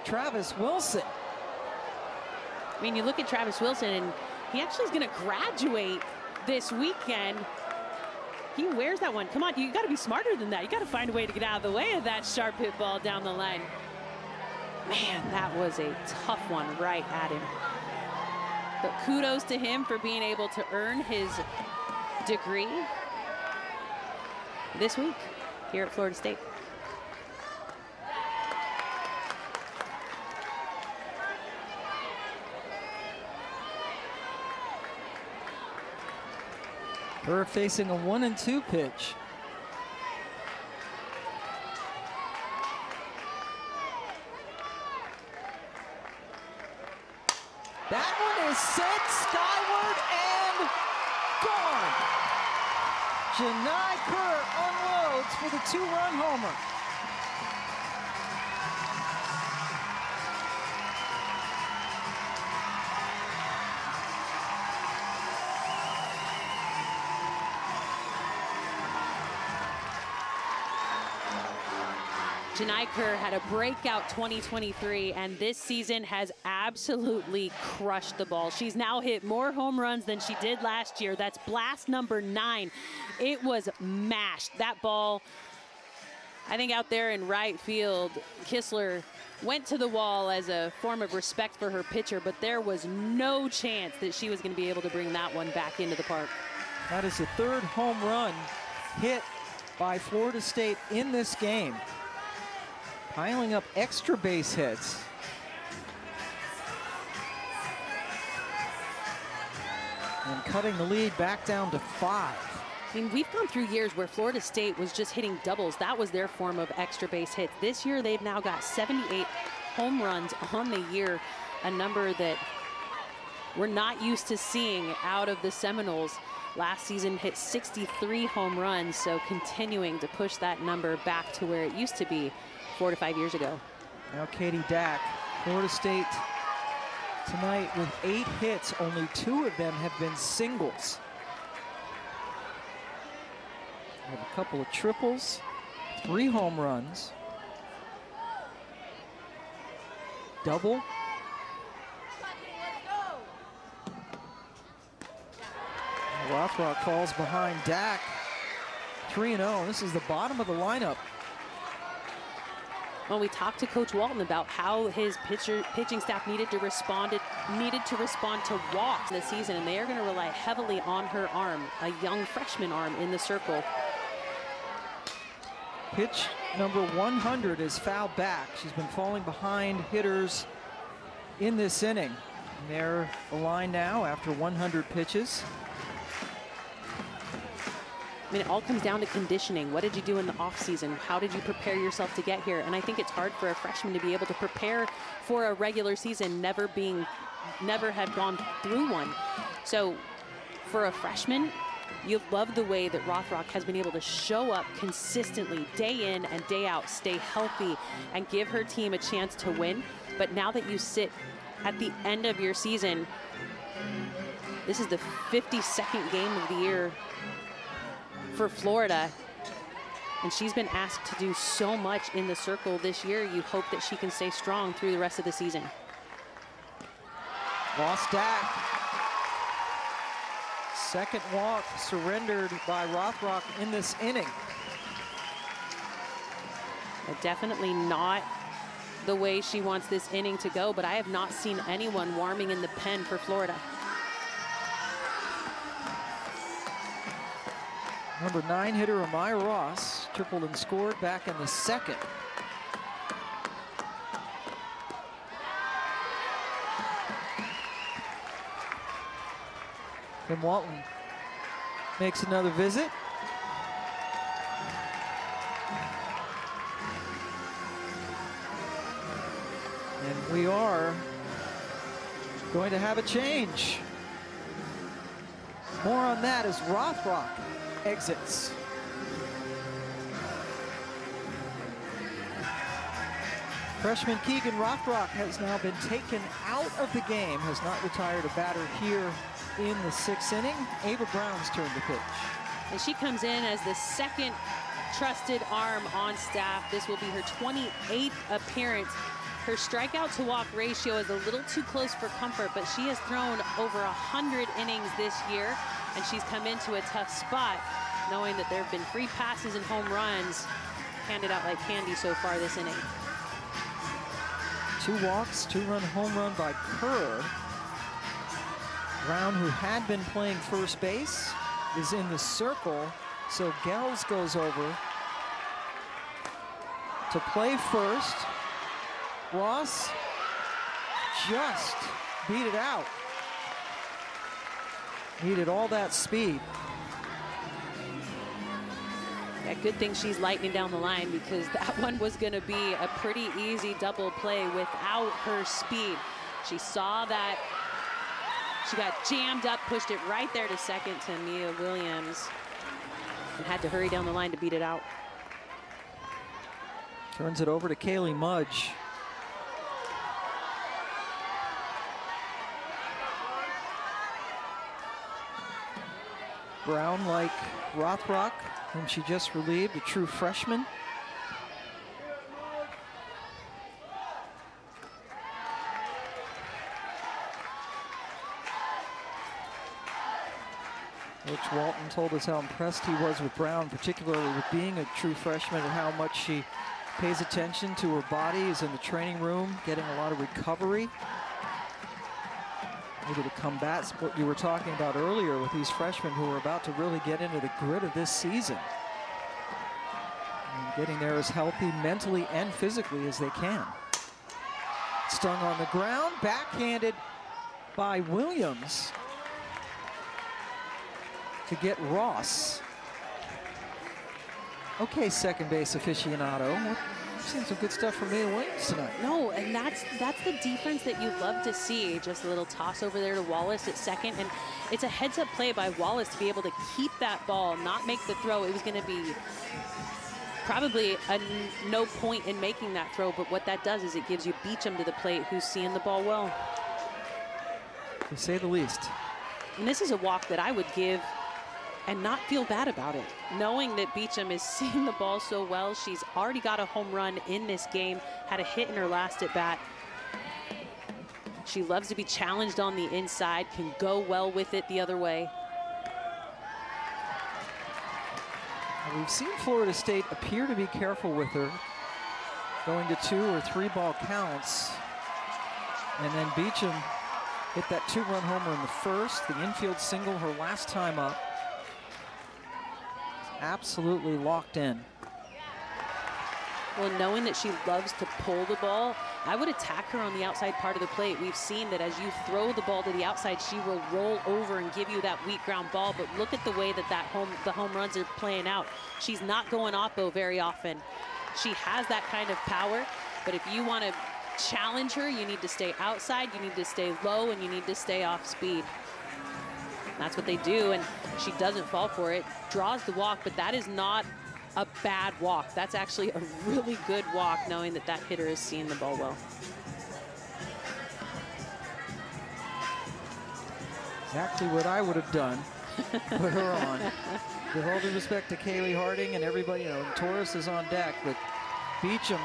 Travis Wilson. I mean, you look at Travis Wilson, and he actually is going to graduate this weekend. He wears that one. Come on, you got to be smarter than that. You got to find a way to get out of the way of that sharp hit ball down the line. Man, that was a tough one right at him. But kudos to him for being able to earn his degree this week here at Florida State. Kerr facing a 1-2 pitch. That one is sent skyward and gone. Janai Kerr unloads for the 2-run homer. Janai Kerr had a breakout 2023, and this season has absolutely crushed the ball. She's now hit more home runs than she did last year. That's blast number 9. It was mashed. That ball, I think out there in right field, Kistler went to the wall as a form of respect for her pitcher, but there was no chance that she was going to be able to bring that one back into the park. That is the 3rd home run hit by Florida State in this game, piling up extra base hits. And cutting the lead back down to 5. I mean, we've gone through years where Florida State was just hitting doubles. That was their form of extra base hits. This year, they've now got 78 home runs on the year, a number that we're not used to seeing out of the Seminoles. Last season hit 63 home runs, so continuing to push that number back to where it used to be 4 to 5 years ago. Now Katie Dack, Florida State tonight with 8 hits, only 2 of them have been singles. Have a couple of triples, 3 home runs, double. Rothrock falls behind Dack. 3-0. This is the bottom of the lineup. Well, we talked to Coach Walton about how his pitching staff needed to respond to walks this season, and they are going to rely heavily on her arm, a young freshman arm in the circle. Pitch number 100 is fouled back. She's been falling behind hitters in this inning. And they're the line now after 100 pitches. I mean, it all comes down to conditioning. What did you do in the offseason? How did you prepare yourself to get here? And I think it's hard for a freshman to be able to prepare for a regular season, never had gone through one. So for a freshman, you love the way that Rothrock has been able to show up consistently, day in and day out, stay healthy, and give her team a chance to win. But now that you sit at the end of your season, this is the 52nd game of the year for Florida, and she's been asked to do so much in the circle this year. You hope that she can stay strong through the rest of the season. Lost Dack. Second walk surrendered by Rothrock in this inning. Definitely not the way she wants this inning to go, but I have not seen anyone warming in the pen for Florida. Number 9 hitter Amaya Ross tripled and scored back in the 2nd. Tim Walton makes another visit. And we are going to have a change. More on that as Rothrock exits. Freshman Keegan Rothrock has now been taken out of the game, has not retired a batter here in the 6th inning. Ava Brown's turn to pitch. And she comes in as the 2nd trusted arm on staff. This will be her 28th appearance. Her strikeout to walk ratio is a little too close for comfort, but she has thrown over 100 innings this year, and she's come into a tough spot, knowing that there have been free passes and home runs handed out like candy so far this inning. 2 walks, 2-run home run by Kerr. Brown, who had been playing first base, is in the circle, so Gels goes over to play first. Ross just beat it out. Needed all that speed. Yeah, good thing she's lightning down the line, because that one was going to be a pretty easy double play without her speed. She saw that. She got jammed up, pushed it right there to second to Mia Williams, and had to hurry down the line to beat it out. Turns it over to Kaylee Mudge. Brown, like Rothrock, whom she just relieved, a true freshman. Coach Walton told us how impressed he was with Brown, particularly with being a true freshman, and how much she pays attention to her body, is in the training room, getting a lot of recovery. Able to combat what you were talking about earlier with these freshmen who are about to really get into the grit of this season. And getting there as healthy mentally and physically as they can. Stung on the ground, backhanded by Williams to get Ross. Okay, second base aficionado. We've seen some good stuff from Mia Williams tonight. No, and that's the defense that you love to see. Just a little toss over there to Wallace at second, and it's a heads-up play by Wallace to be able to keep that ball, not make the throw. It was going to be probably no point in making that throw, but what that does is it gives you Beecham to the plate, who's seeing the ball well. To say the least. And this is a walk that I would give and not feel bad about it, knowing that Beecham is seeing the ball so well. She's already got a home run in this game, had a hit in her last at bat. She loves to be challenged on the inside, can go well with it the other way. We've seen Florida State appear to be careful with her, going to 2 or 3 ball counts. And then Beecham hit that 2-run homer in the first, the infield single her last time up. Absolutely locked in. Well, knowing that she loves to pull the ball, I would attack her on the outside part of the plate. We've seen that as you throw the ball to the outside, she will roll over and give you that weak ground ball. But look at the way that the home runs are playing out. She's not going oppo very often. She has that kind of power, but if you want to challenge her, you need to stay outside, you need to stay low, and you need to stay off speed. That's what they do, and she doesn't fall for it. Draws the walk, but that is not a bad walk. That's actually a really good walk, knowing that that hitter is seeing the ball well. Exactly what I would have done. Put her on. With all due respect to Kaylee Harding and everybody, you know, Torres is on deck, but Beecham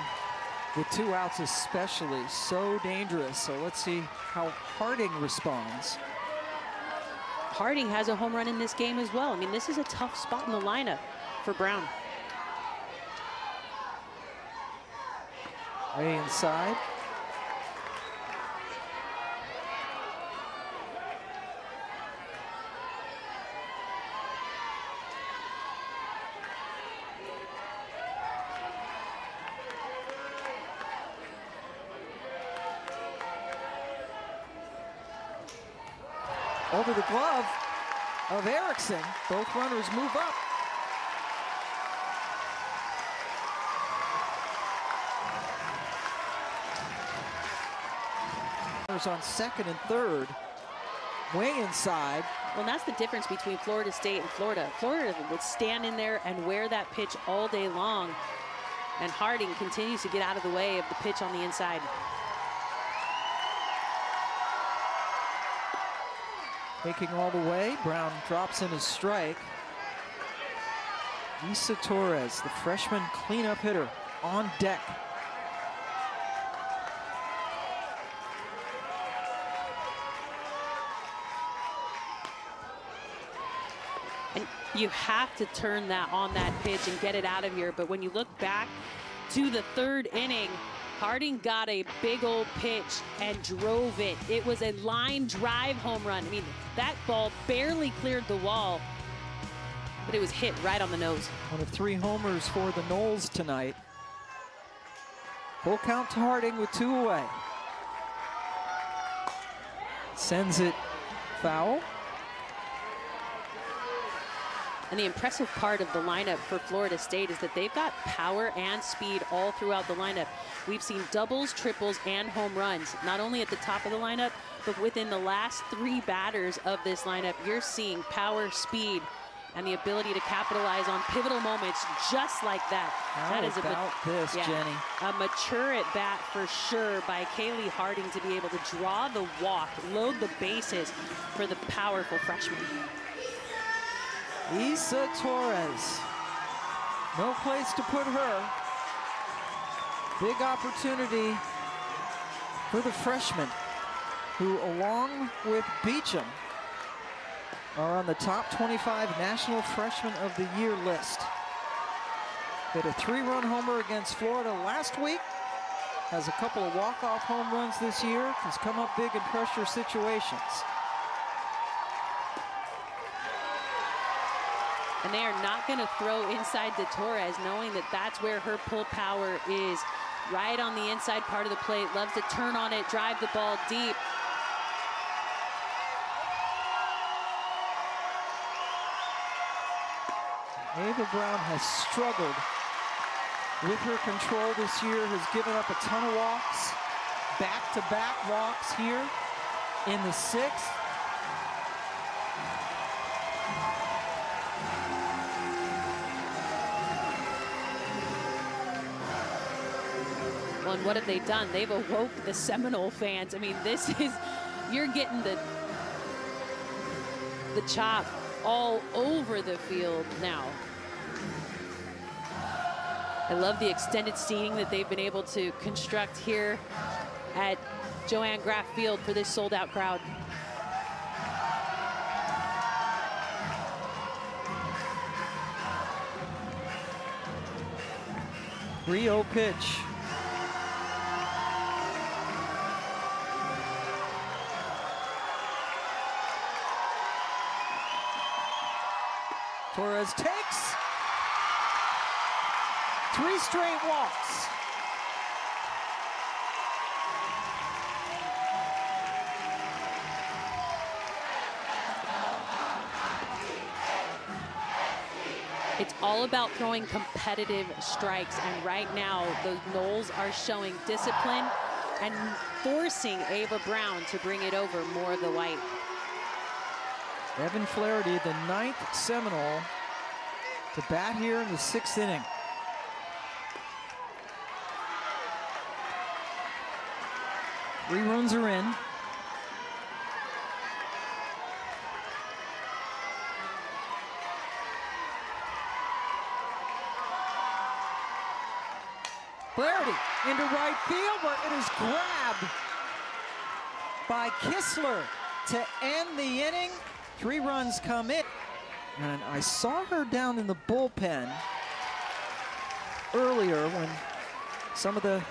with 2 outs especially, so dangerous. So let's see how Harding responds. Harding has a home run in this game as well. I mean, this is a tough spot in the lineup for Brown. Way inside. Over the glove of Erickson. Both runners move up. On second and third, way inside. Well, that's the difference between Florida State and Florida. Florida would stand in there and wear that pitch all day long, and Harding continues to get out of the way of the pitch on the inside. Taking all the way, Brown drops in his strike. Issa Torres, the freshman cleanup hitter, on deck. And you have to turn that on that pitch and get it out of here. But when you look back to the 3rd inning, Harding got a big old pitch and drove it. It was a line drive home run. I mean, that ball barely cleared the wall, but it was hit right on the nose. One of 3 homers for the Noles tonight. Full count to Harding with 2 away. Sends it foul. And the impressive part of the lineup for Florida State is that they've got power and speed all throughout the lineup. We've seen doubles, triples, and home runs, not only at the top of the lineup, but within the last 3 batters of this lineup, you're seeing power, speed, and the ability to capitalize on pivotal moments just like that. How that is about this, Jenny? A mature at bat for sure by Kaylee Harding to be able to draw the walk, load the bases for the powerful freshman. Issa Torres, no place to put her. Big opportunity for the freshman, who along with Beecham are on the top 25 National Freshman of the Year list. Hit a 3-run homer against Florida last week. Has a couple of walk-off home runs this year. Has come up big in pressure situations. And they are not going to throw inside to Torres, knowing that that's where her pull power is, right on the inside part of the plate. Loves to turn on it, drive the ball deep. Ava Brown has struggled with her control this year, has given up a ton of walks, back-to-back walks here in the 6th. Well, and what have they done? They've awoke the Seminole fans. I mean, this is, you're getting the chop all over the field now. I love the extended seating that they've been able to construct here at Joanne Graff Field for this sold-out crowd. Rio pitch. Torres takes 3 straight walks. It's all about throwing competitive strikes, and right now the Noles are showing discipline and forcing Ava Brown to bring it over more of the white. Evan Flaherty, the 9th Seminole to bat here in the 6th inning. Three runs are in. Flaherty into right field, where it is grabbed by Kistler to end the inning. 3 runs come in. And I saw her down in the bullpen earlier when some of the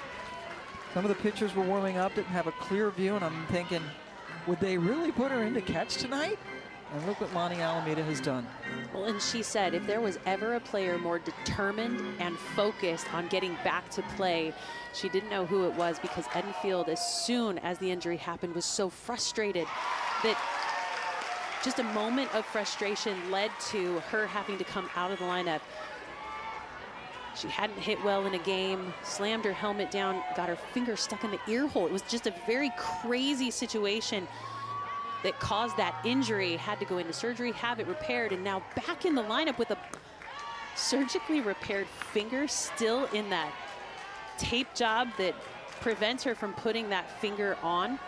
pitchers were warming up, didn't have a clear view, and I'm thinking, would they really put her in to catch tonight? And look what Lonnie Alameda has done. Well, and she said if there was ever a player more determined and focused on getting back to play, she didn't know who it was, because Enfield, as soon as the injury happened, was so frustrated that just a moment of frustration led to her having to come out of the lineup. She hadn't hit well in a game, slammed her helmet down, got her finger stuck in the ear hole. It was just a very crazy situation that caused that injury. Had to go into surgery, have it repaired, and now back in the lineup with a surgically repaired finger still in that tape job that prevents her from putting that finger on.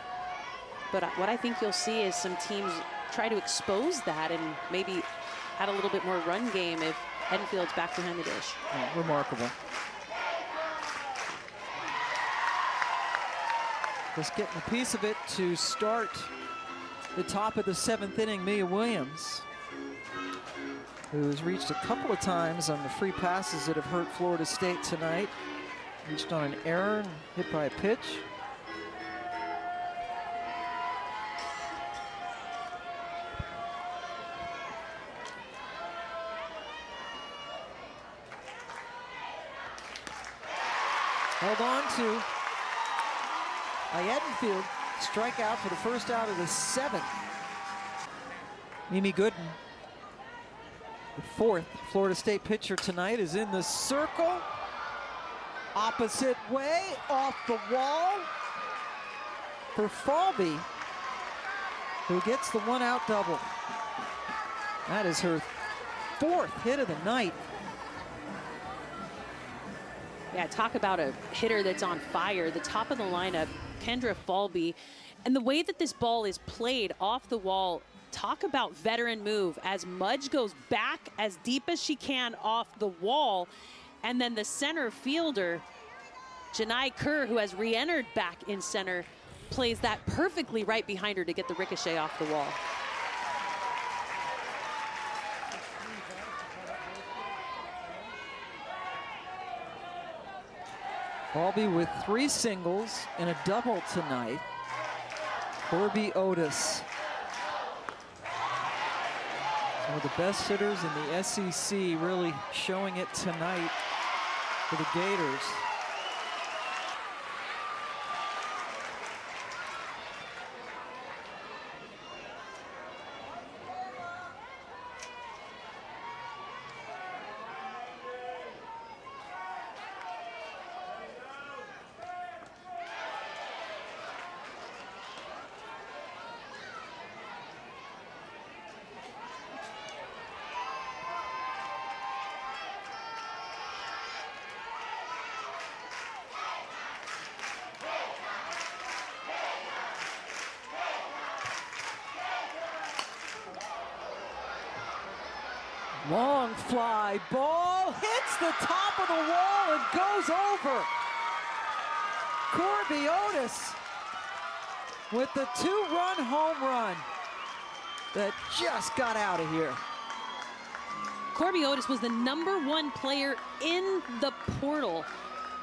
But what I think you'll see is some teams try to expose that and maybe add a little bit more run game if Enfield's back behind the dish. Oh, remarkable. Just getting a piece of it to start the top of the 7th inning. Mia Williams, who has reached a couple of times on the free passes that have hurt Florida State tonight. Reached on an error and hit by a pitch. Held on to by Edenfield. Strikeout for the first out of the 7th. Mimi Gooden, the 4th Florida State pitcher tonight, is in the circle. Opposite way, off the wall for Falby, who gets the 1-out double. That is her 4th hit of the night. Yeah, talk about a hitter that's on fire. The top of the lineup, Kendra Falby. And the way that this ball is played off the wall, talk about veteran move, as Mudge goes back as deep as she can off the wall. And then the center fielder, Janai Kerr, who has re-entered back in center, plays that perfectly right behind her to get the ricochet off the wall. Albee with 3 singles and a double tonight. Corby Otis, one of the best hitters in the SEC, really showing it tonight for the Gators. Long fly ball hits the top of the wall and goes over. Corby Otis with the 2-run home run that just got out of here. Corby Otis was the #1 player in the portal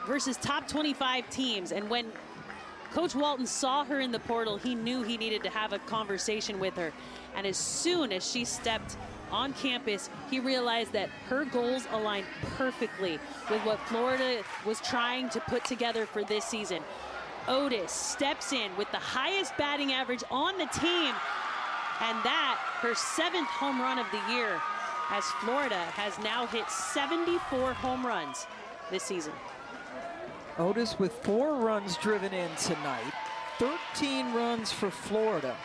versus top 25 teams. And when Coach Walton saw her in the portal, he knew he needed to have a conversation with her. And as soon as she stepped on campus, he realized that her goals aligned perfectly with what Florida was trying to put together for this season. Otis steps in with the highest batting average on the team, and that her 7th home run of the year, as Florida has now hit 74 home runs this season. Otis with 4 runs driven in tonight, 13 runs for Florida.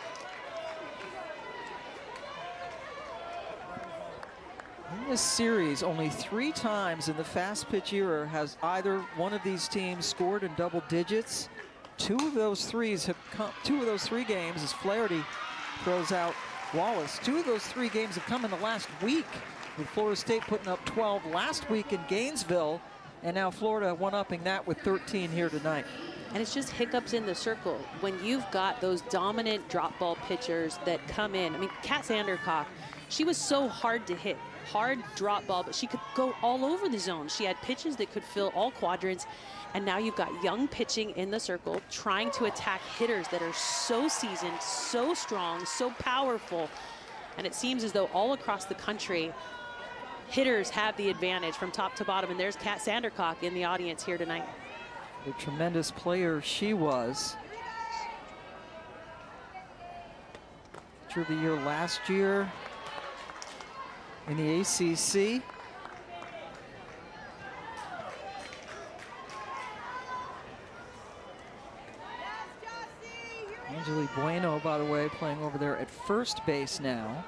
In this series, only 3 times in the fast pitch era has either one of these teams scored in double digits. 2 of those 3s have come. 2 of those 3 games as Flaherty throws out Wallace. 2 of those 3 games have come in the last week, with Florida State putting up 12 last week in Gainesville, and now Florida one-upping that with 13 here tonight. And it's just hiccups in the circle when you've got those dominant drop ball pitchers that come in. I mean, Kat Sandercock, she was so hard to hit. Hard drop ball, but she could go all over the zone. She had pitches that could fill all quadrants, and now you've got young pitching in the circle trying to attack hitters that are so seasoned, so strong, so powerful. And it seems as though all across the country, hitters have the advantage from top to bottom, and there's Kat Sandercock in the audience here tonight. The tremendous player she was. Pitcher of the year last year in the ACC. Angeli Bueno, by the way, playing over there at first base now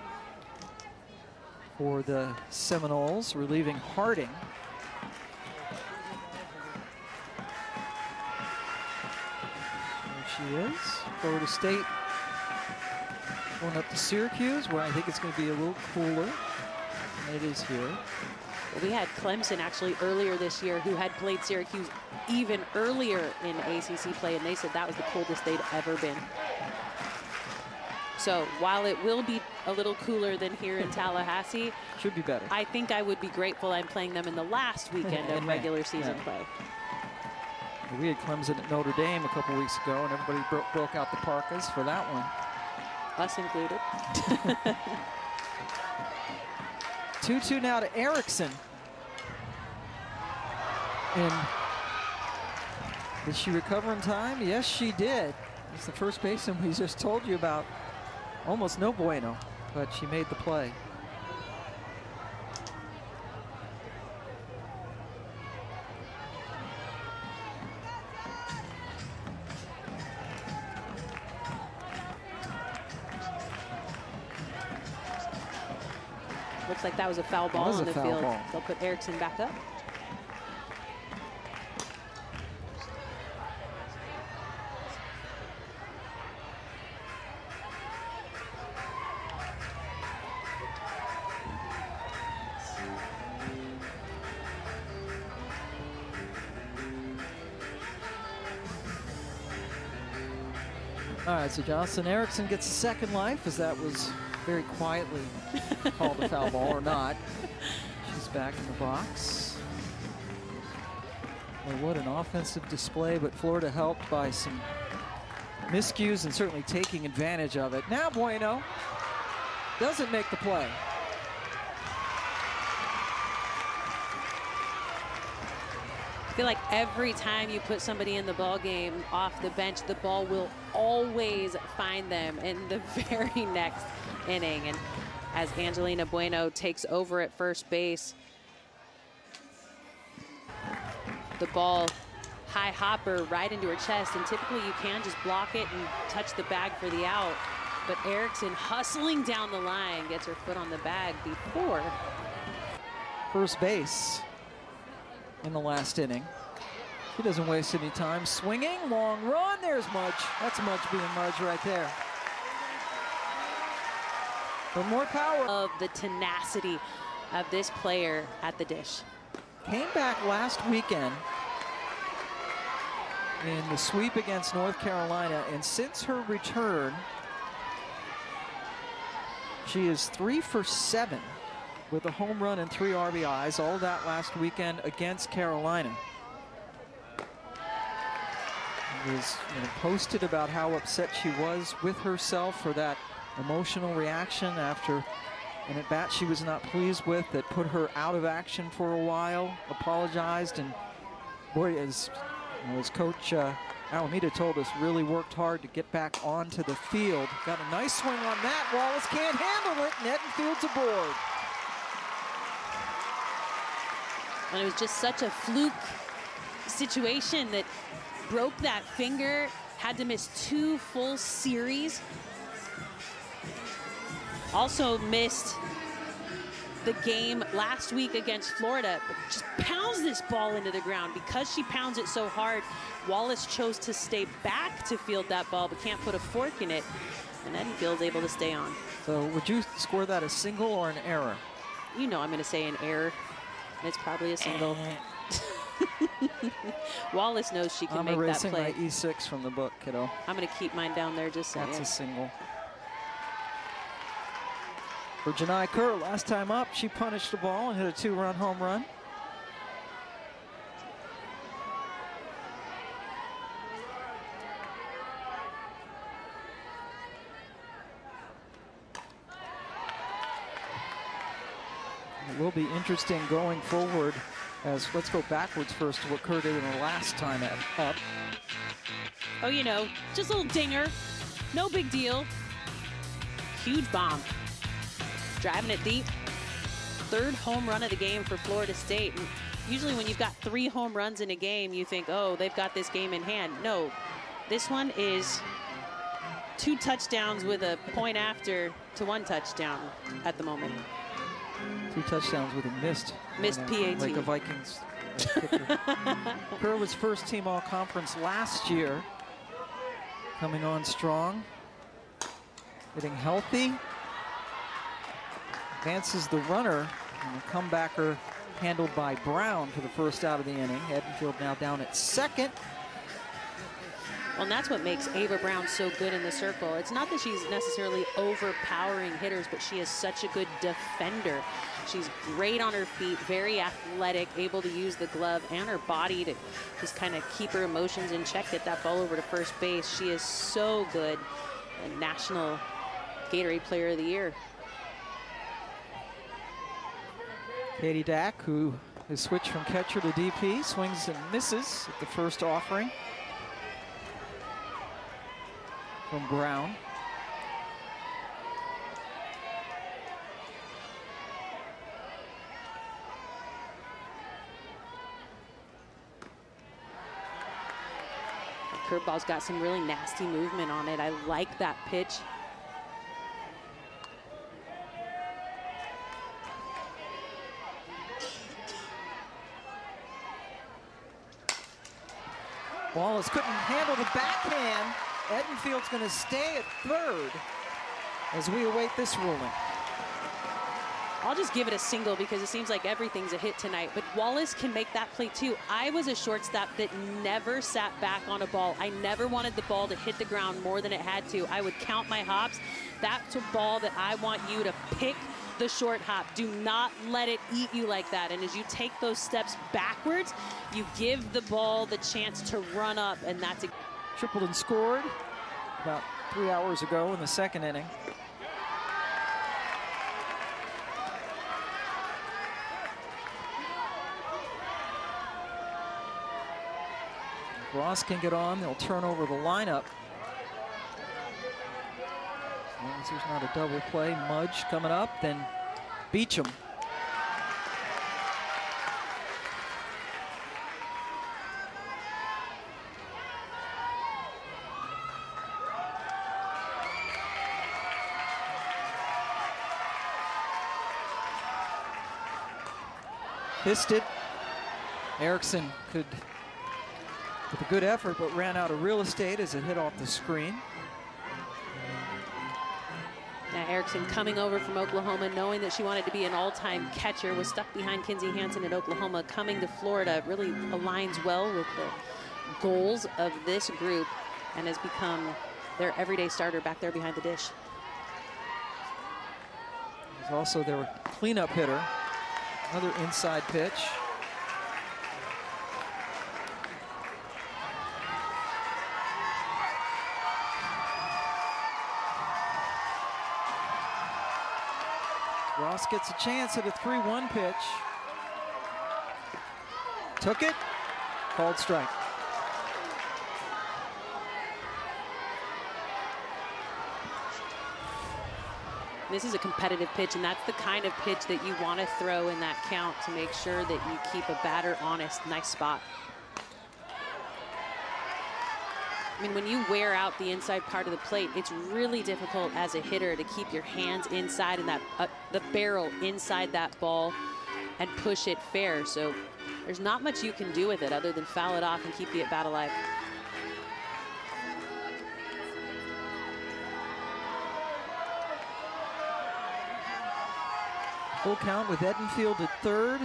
for the Seminoles, relieving Harding. There she is. Florida State going up to Syracuse, where I think it's going to be a little cooler. It is here. We had Clemson actually earlier this year who had played Syracuse even earlier in ACC play, and they said that was the coldest they'd ever been. So while it will be a little cooler than here in Tallahassee, should be better. I think I would be grateful I'm playing them in the last weekend of regular season play. We had Clemson at Notre Dame a couple weeks ago, and everybody broke out the parkas for that one. Us included. 2-2 now to Erickson. And did she recover in time? Yes, she did. It's the first baseman we just told you about. Almost no bueno, but she made the play. Looks like that was a foul ball on the field. They'll put Erickson back up. All right, so Johnson Erickson gets a second life, as that was very quietly called a foul ball or not. She's back in the box. Well, what an offensive display, but Florida helped by some miscues and certainly taking advantage of it. Now Bueno doesn't make the play. I feel like every time you put somebody in the ball game off the bench, the ball will always find them in the very next inning. And as Angelina Bueno takes over at first base, the ball high hopper right into her chest, and typically you can just block it and touch the bag for the out. But Erickson hustling down the line gets her foot on the bag before. First base in the last inning. She doesn't waste any time. Swinging, long run, there's Mudge. That's Mudge being Mudge right there. For more power. Of the tenacity of this player at the dish. Came back last weekend in the sweep against North Carolina, and since her return, she is 3 for 7 with a home run and 3 RBIs, all that last weekend against Carolina. Was posted about how upset she was with herself for that emotional reaction after an at-bat she was not pleased with that put her out of action for a while, apologized, and boy, as Coach Alameda told us, really worked hard to get back onto the field. Got a nice swing on that. Wallace can't handle it, and Edenfield's aboard. And it was just such a fluke situation that broke that finger, had to miss 2 full series. Also missed the game last week against Florida, but just pounds this ball into the ground. Because she pounds it so hard, Wallace chose to stay back to field that ball, but can't put a fork in it. And Edenfield's able to stay on. So would you score that a single or an error? You know I'm going to say an error. It's probably a single. Wallace knows she can make that play. I'm erasing my E6 from the book, kiddo. I'm going to keep mine down there just saying. That's a single. For Janai Kerr, last time up, she punished the ball and hit a 2-run home run. It will be interesting going forward, as let's go backwards first to what Kerr did in the last time up. Oh, you know, just a little dinger. No big deal. Huge bomb. Driving it deep. 3rd home run of the game for Florida State. And usually when you've got 3 home runs in a game, you think, oh, they've got this game in hand. No, this one is 2 touchdowns with a point after to 1 touchdown at the moment. 2 touchdowns with a missed PAT. Like a Vikings kicker. Kerr was first team all-conference last year. Coming on strong. Getting healthy. Advances the runner, and the comebacker handled by Brown for the first out of the inning. Edenfield now down at 2nd. Well, and that's what makes Ava Brown so good in the circle. It's not that she's necessarily overpowering hitters, but she is such a good defender. She's great on her feet, very athletic, able to use the glove and her body to just kind of keep her emotions in check, get that ball over to first base. She is so good. A National Gatorade Player of the Year. Katie Dack, who has switched from catcher to DP, swings and misses at the first offering from Brown. Curveball's got some really nasty movement on it. I like that pitch. Wallace couldn't handle the backhand. Edenfield's going to stay at 3rd as we await this ruling. I'll just give it a single because it seems like everything's a hit tonight, but Wallace can make that play too. I was a shortstop that never sat back on a ball. I never wanted the ball to hit the ground more than it had to. I would count my hops. That's a ball that I want you to pick the short hop. Do not let it eat you like that. And as you take those steps backwards, you give the ball the chance to run up, and that's tripled and scored about 3 hours ago in the second inning. If Ross can get on, they'll turn over the lineup. As long as there's not a double play. Mudge coming up, then Beecham. Fisted. Erickson could, with a good effort, but ran out of real estate as it hit off the screen. Now Erickson coming over from Oklahoma, knowing that she wanted to be an all-time catcher, was stuck behind Kinsey Hansen at Oklahoma. Coming to Florida really aligns well with the goals of this group and has become their everyday starter back there behind the dish. He's also their cleanup hitter. Another inside pitch. Ross gets a chance at a 3-1 pitch. Took it, called strike. This is a competitive pitch, and that's the kind of pitch that you want to throw in that count to make sure that you keep a batter honest. Nice spot. I mean, when you wear out the inside part of the plate, it's really difficult as a hitter to keep your hands inside and that the barrel inside that ball and push it fair. So there's not much you can do with it other than foul it off and keep the at-bat alive. Full count with Edenfield at third,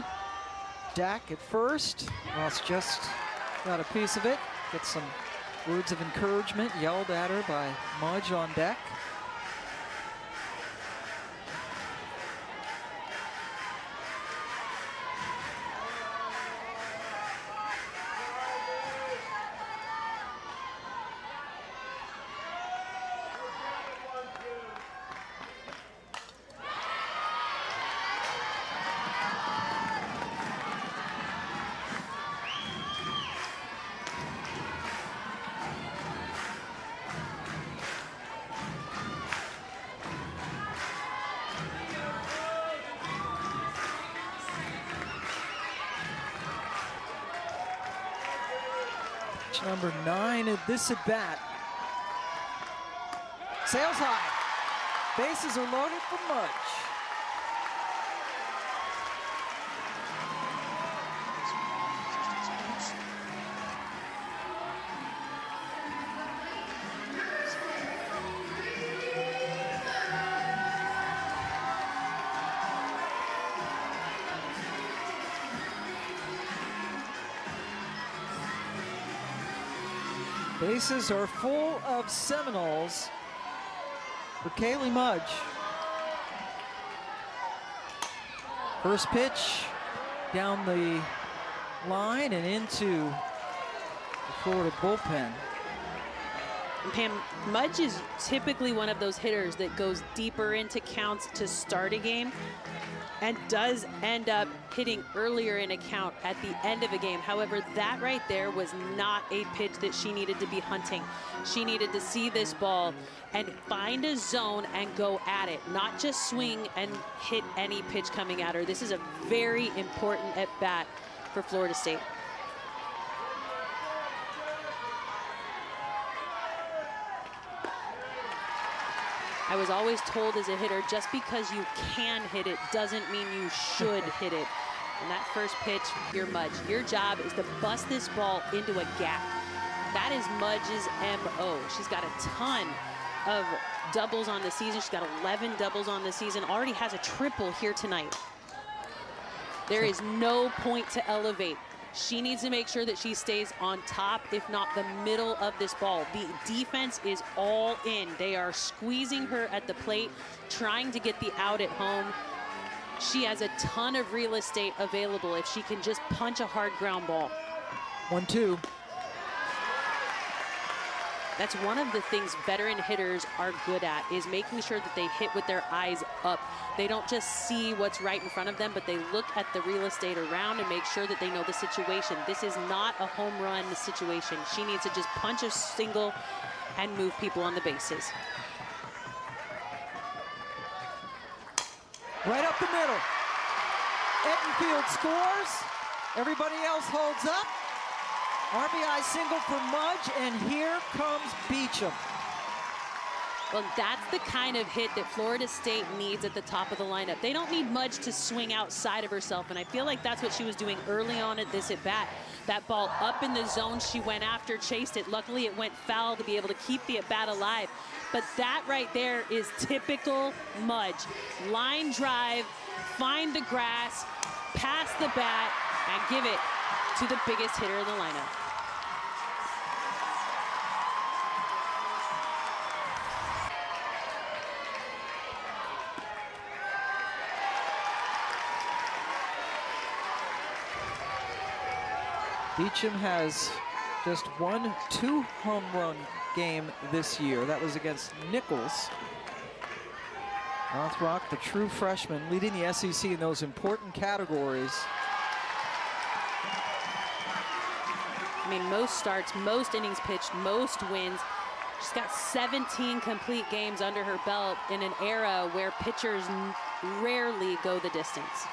Dak at first. Ross just got a piece of it. Gets some words of encouragement yelled at her by Mudge on deck. Number 9 at this at bat. Sails high. Bases are loaded for Mudge. Bases are full of Seminoles for Kaylee Mudge. First pitch down the line and into the Florida bullpen. And Pam, Mudge is typically one of those hitters that goes deeper into counts to start a game and does end up hitting earlier in a count at the end of a game. However, that right there was not a pitch that she needed to be hunting. She needed to see this ball and find a zone and go at it, not just swing and hit any pitch coming at her. This is a very important at bat for Florida State. I was always told as a hitter, just because you can hit it doesn't mean you should hit it. And that first pitch, your Mudge, your job is to bust this ball into a gap. That is Mudge's MO. She's got a ton of doubles on the season. She's got 11 doubles on the season, already has a triple here tonight. There is no point to elevate. She needs to make sure that she stays on top, if not the middle of this ball. The defense is all in. They are squeezing her at the plate, trying to get the out at home. she has a ton of real estate available if she can just punch a hard ground ball. 1-2. That's one of the things veteran hitters are good at, is making sure that they hit with their eyes up. They don't just see what's right in front of them, but they look at the real estate around and make sure that they know the situation. This is not a home run situation. She needs to just punch a single and move people on the bases. Right up the middle. Ettenfield scores. Everybody else holds up. RBI single for Mudge, and here comes Beecham. Well, that's the kind of hit that Florida State needs at the top of the lineup. They don't need Mudge to swing outside of herself, and I feel like that's what she was doing early on at this at-bat. That ball up in the zone, she went after, chased it. Luckily, it went foul to be able to keep the at-bat alive. But that right there is typical Mudge. Line drive, find the grass, pass the bat, and give it to the biggest hitter in the lineup. Beecham has just won 2 home run game this year. That was against Nichols. Rothrock, the true freshman, leading the SEC in those important categories. I mean, most starts, most innings pitched, most wins. She's got 17 complete games under her belt in an era where pitchers rarely go the distance.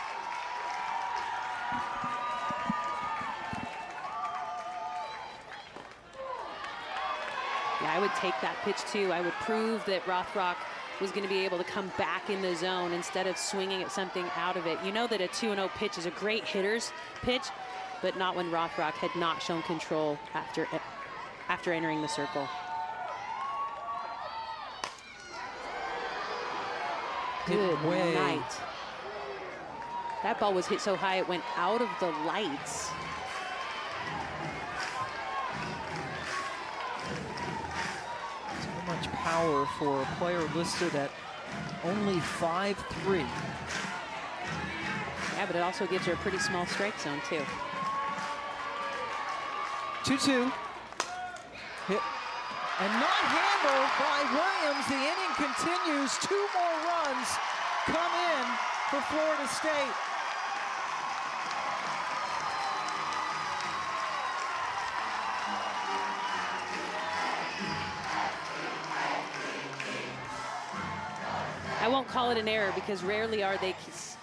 Yeah, I would take that pitch too. I would prove that Rothrock was going to be able to come back in the zone instead of swinging at something out of it. You know that a 2-0 pitch is a great hitter's pitch, but not when Rothrock had not shown control after entering the circle. Good night. That ball was hit so high it went out of the lights. So much power for a player listed at only 5'3". Yeah, but it also gives her a pretty small strike zone too. 2-2. Hit and not handled by Williams. The inning continues. 2 more runs come in for Florida State. I won't call it an error because rarely are they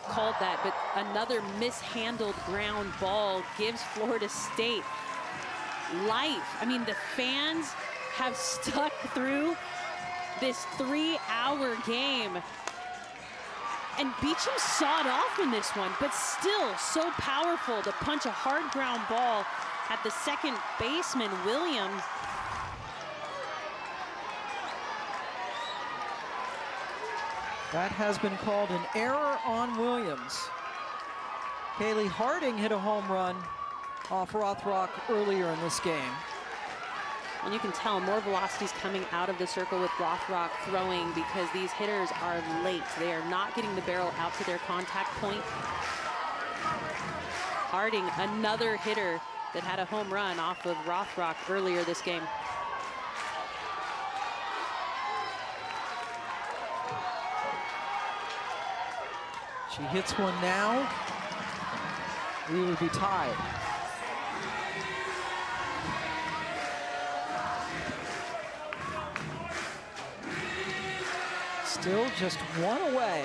called that, but another mishandled ground ball gives Florida State life. I mean, the fans have stuck through this 3-hour game. And Beecham sawed off in this one, but still so powerful to punch a hard ground ball at the second baseman, Williams. That has been called an error on Williams. Kaylee Harding hit a home run off Rothrock earlier in this game. And you can tell more velocity's coming out of the circle with Rothrock throwing because these hitters are late. They are not getting the barrel out to their contact point. Harding, another hitter that had a home run off of Rothrock earlier this game. She hits one now. We would be tied. Still just one away.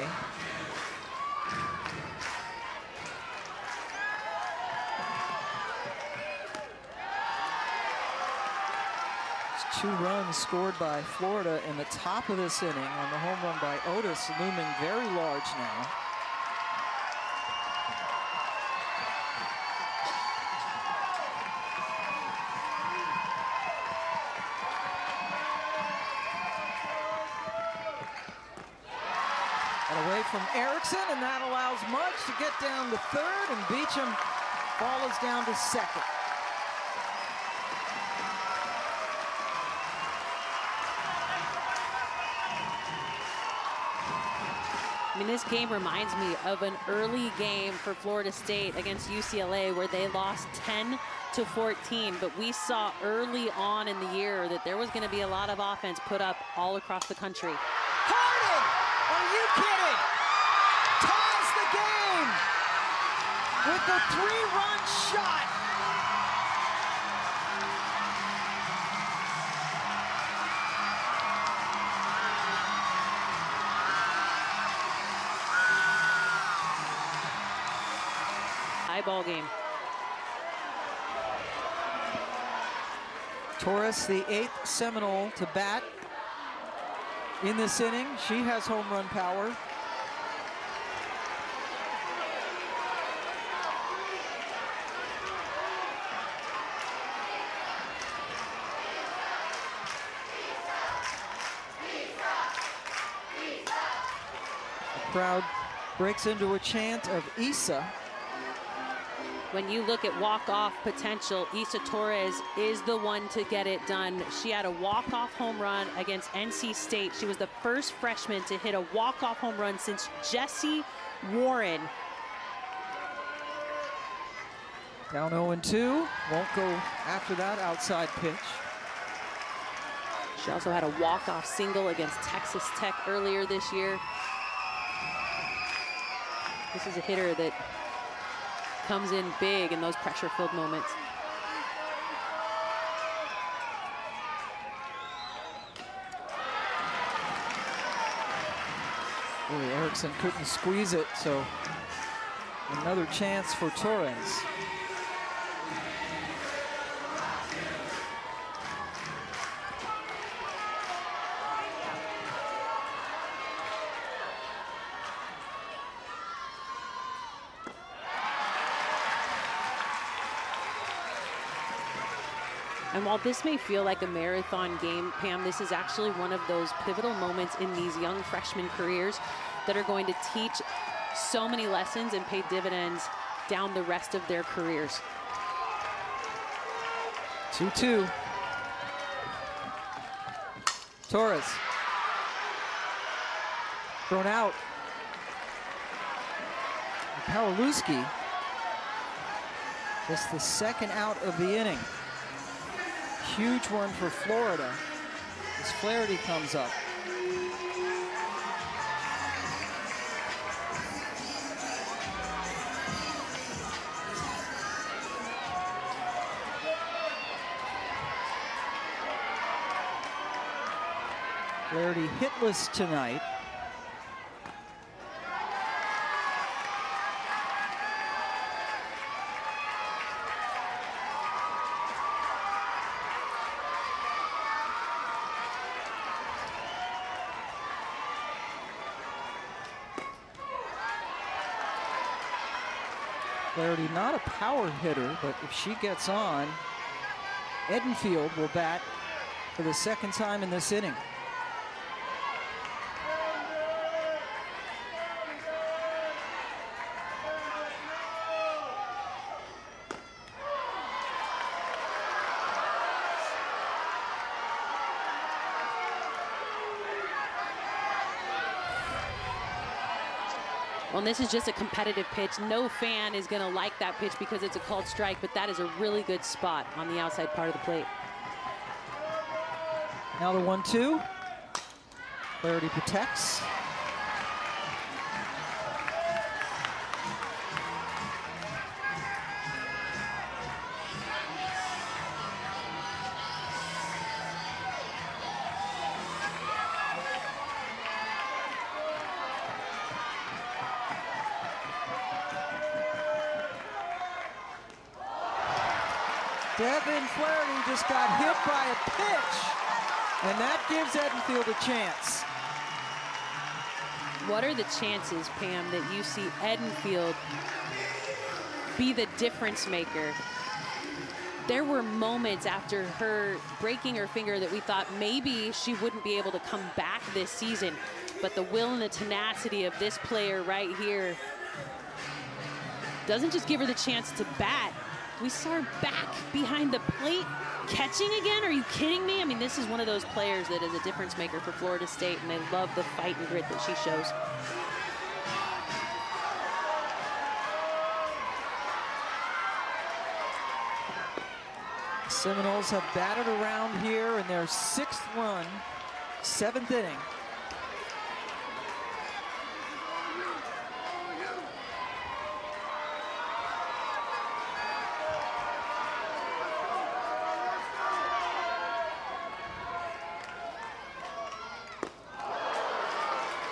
It's 2 runs scored by Florida in the top of this inning on the home run by Otis, looming very large now. Away from Erickson, and that allows Mudge to get down to third, and Beecham ball is down to second. I mean, this game reminds me of an early game for Florida State against UCLA where they lost 10-14, but we saw early on in the year that there was going to be a lot of offense put up all across the country. Harding! Are you kidding? Ties the game with the 3-run shot. Ball game. Torres, the 8th Seminole to bat in this inning. She has home run power. The crowd breaks into a chant of Isa. When you look at walk-off potential, Isa Torres is the one to get it done. She had a walk-off home run against NC State. She was the first freshman to hit a walk-off home run since Jessie Warren. Down 0-2, won't go after that outside pitch. She also had a walk-off single against Texas Tech earlier this year. This is a hitter that comes in big in those pressure-filled moments. Boy, Erickson couldn't squeeze it, so another chance for Torres. And while this may feel like a marathon game, Pam, this is actually one of those pivotal moments in these young freshman careers that are going to teach so many lessons and pay dividends down the rest of their careers. 2-2. Torres. Thrown out. Pawlowski. Just the second out of the inning. Huge one for Florida as Flaherty comes up. Flaherty hitless tonight. Flaherty not a power hitter, but if she gets on, Edenfield will bat for the second time in this inning. Well, this is just a competitive pitch. No fan is going to like that pitch because it's a called strike, but that is a really good spot on the outside part of the plate. Now the 1-2. Flaherty protects. Devin Flaherty just got hit by a pitch, and that gives Edenfield a chance. What are the chances, Pam, that you see Edenfield be the difference maker? There were moments after her breaking her finger that we thought maybe she wouldn't be able to come back this season, but the will and the tenacity of this player right here doesn't just give her the chance to bat. We saw her back behind the plate, catching again. Are you kidding me? I mean, this is one of those players that is a difference maker for Florida State, and they love the fight and grit that she shows. Seminoles have batted around here in their 6th run, 7th inning.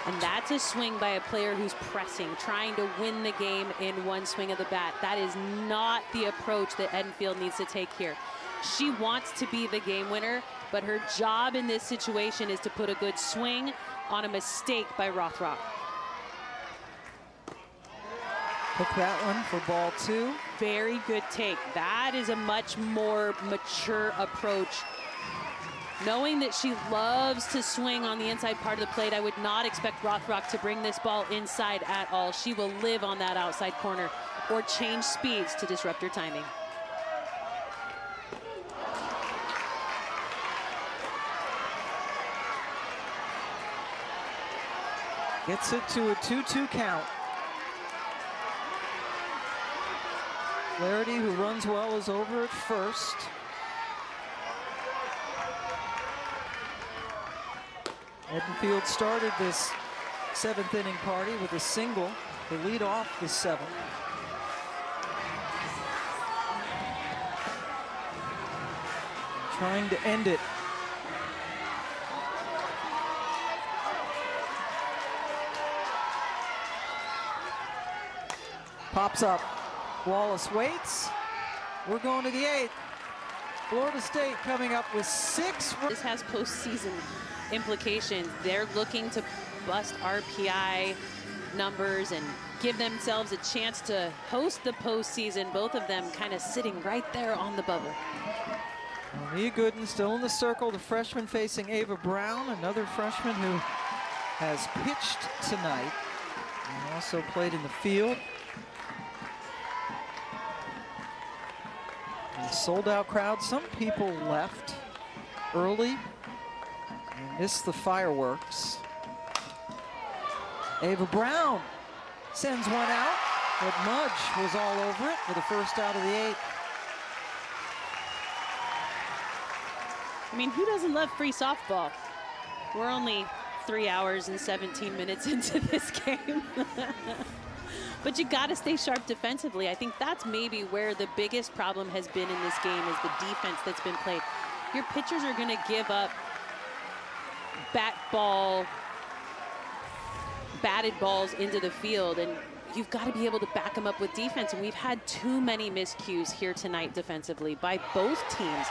And that's a swing by a player who's pressing, trying to win the game in one swing of the bat. That is not the approach that Enfield needs to take here. She wants to be the game winner, but her job in this situation is to put a good swing on a mistake by Rothrock. Took that one for ball 2. Very good take. That is a much more mature approach. Knowing that she loves to swing on the inside part of the plate, I would not expect Rothrock to bring this ball inside at all. She will live on that outside corner or change speeds to disrupt her timing. Gets it to a 2-2 count. Flaherty, who runs well, is over at first. Enfield started this 7th inning party with a single to lead off the 7th. Trying to end it. Pops up. Wallace waits. We're going to the 8th. Florida State coming up with 6. This has postseason implications. They're looking to bust RPI numbers and give themselves a chance to host the postseason. Both of them kind of sitting right there on the bubble. Mia Gooden still in the circle, the freshman facing Ava Brown, another freshman who has pitched tonight and also played in the field. A sold-out crowd. Some people left early and missed the fireworks. Ava Brown sends one out, but Mudge was all over it for the first out of the 8th. I mean, who doesn't love free softball? We're only 3 hours and 17 minutes into this game. But you got to stay sharp defensively. I think that's maybe where the biggest problem has been in this game, is the defense that's been played. Your pitchers are going to give up batted balls into the field, and you've got to be able to back them up with defense. And we've had too many miscues here tonight defensively by both teams.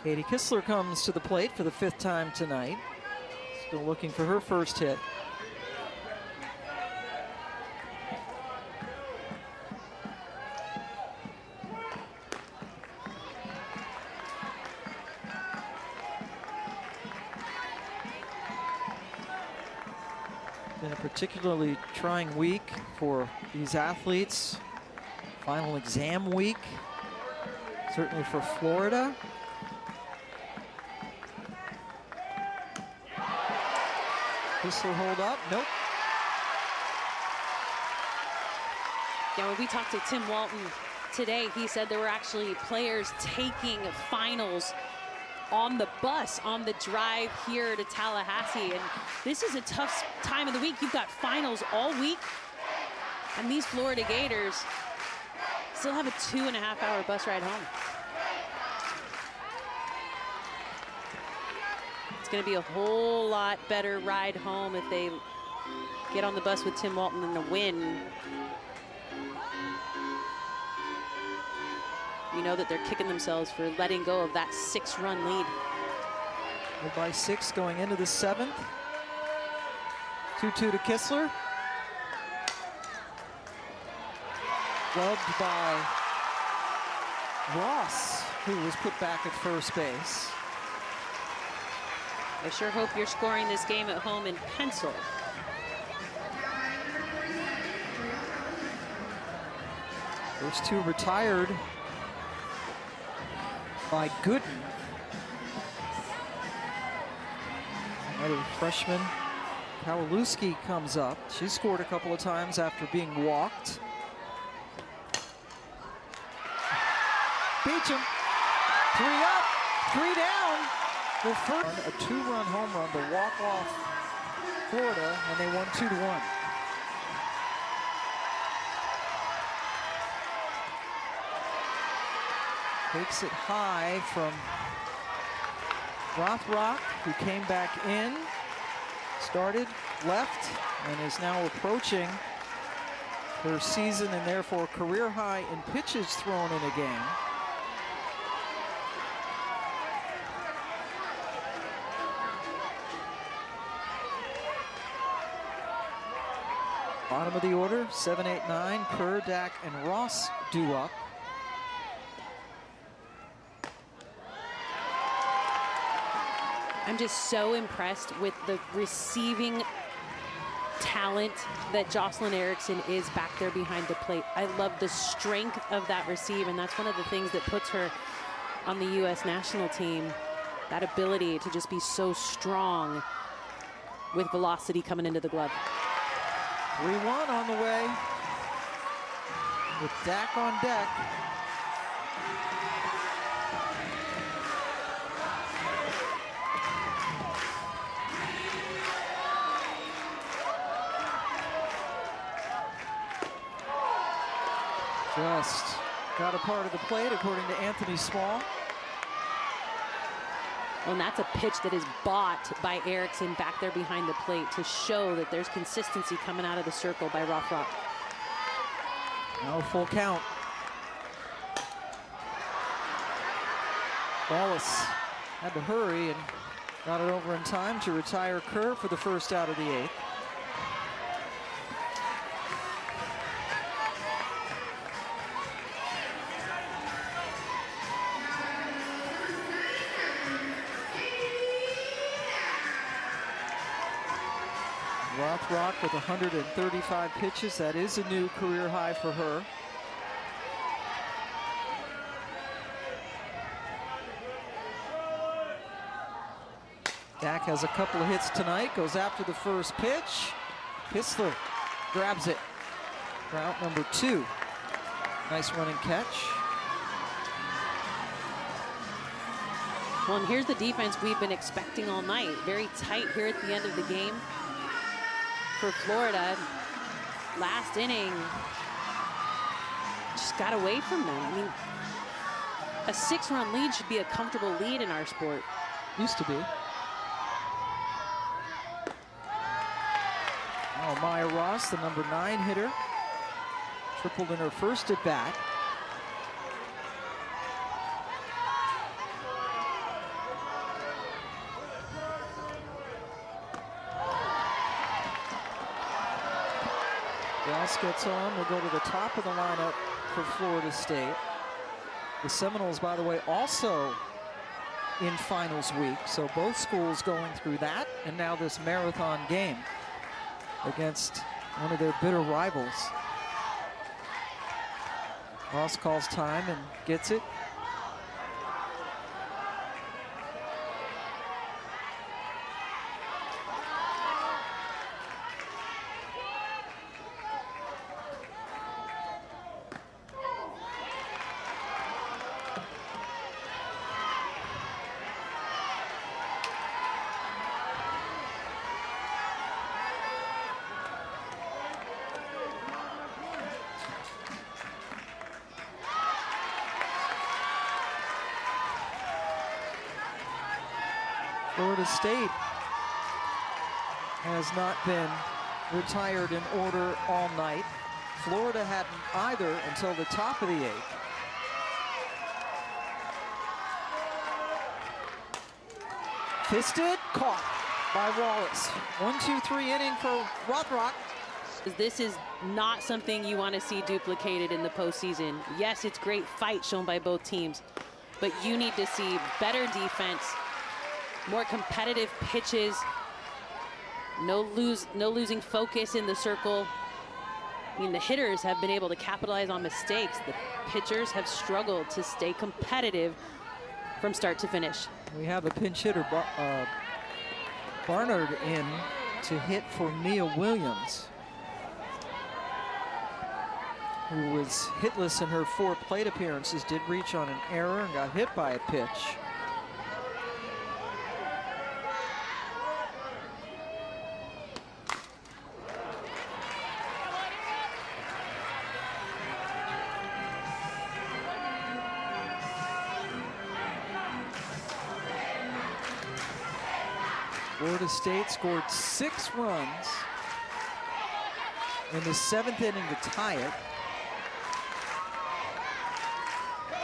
Katie Kistler comes to the plate for the 5th time tonight. Still looking for her first hit. Been a particularly trying week for these athletes. Final exam week, certainly for Florida. Kistler hold up, nope. Yeah, when we talked to Tim Walton today, he said there were actually players taking finals on the bus on the drive here to Tallahassee. And this is a tough time of the week. You've got finals all week, and these Florida Gators still have a 2.5-hour bus ride home. It's going to be a whole lot better ride home if they get on the bus with Tim Walton and a win. You know that they're kicking themselves for letting go of that 6-run lead. Led by 6 going into the 7th. 2-2 to Kistler. Gloved by Ross, who was put back at first base. I sure hope you're scoring this game at home in pencil. First 2 retired by Gooden. Another freshman Pawlowski comes up. She scored a couple of times after being walked. Beecham, 3 up, 3 down. The first, a 2-run home run to walk off Florida, and they won 2-1. Takes it high from Rothrock, who came back in, started left, and is now approaching her season and therefore career high in pitches thrown in a game. Bottom of the order, 7, 8, 9, Kerr, Dack, and Ross due up. I'm just so impressed with the receiving talent that Jocelyn Erickson is back there behind the plate. I love the strength of that receive, and that's one of the things that puts her on the U.S. national team. That ability to just be so strong with velocity coming into the glove. 3-1 on the way with Dack on deck. Just got a part of the plate, according to Anthony Small. Well, and that's a pitch that is bought by Erickson back there behind the plate to show that there's consistency coming out of the circle by Rothrock. Now full count. Wallace had to hurry and got it over in time to retire Kerr for the first out of the 8th. Rothrock with 135 pitches. That is a new career high for her. Dack has a couple of hits tonight, goes after the first pitch. Pistler grabs it for out number 2. Nice running catch. Well, and here's the defense we've been expecting all night. Very tight here at the end of the game for Florida. Last inning just got away from them. I mean, a 6-run lead should be a comfortable lead in our sport. Used to be. Oh, Maya Ross, the number 9 hitter, tripled in her first at bat. Ross gets on. We'll go to the top of the lineup for Florida State. The Seminoles, by the way, also in finals week. So both schools going through that, and now this marathon game against one of their bitter rivals. Ross calls time and gets it. Florida State has not been retired in order all night. Florida hadn't either until the top of the 8th. Fisted, caught by Wallace. 1-2-3 inning for Rothrock. This is not something you want to see duplicated in the postseason. Yes, it's great fight shown by both teams, but you need to see better defense, more competitive pitches, no losing focus in the circle. I mean, the hitters have been able to capitalize on mistakes. The pitchers have struggled to stay competitive from start to finish. We have a pinch hitter, Barnard, in to hit for Mia Williams, who was hitless in her 4 plate appearances, did reach on an error and got hit by a pitch. Florida State scored 6 runs in the 7th inning to tie it.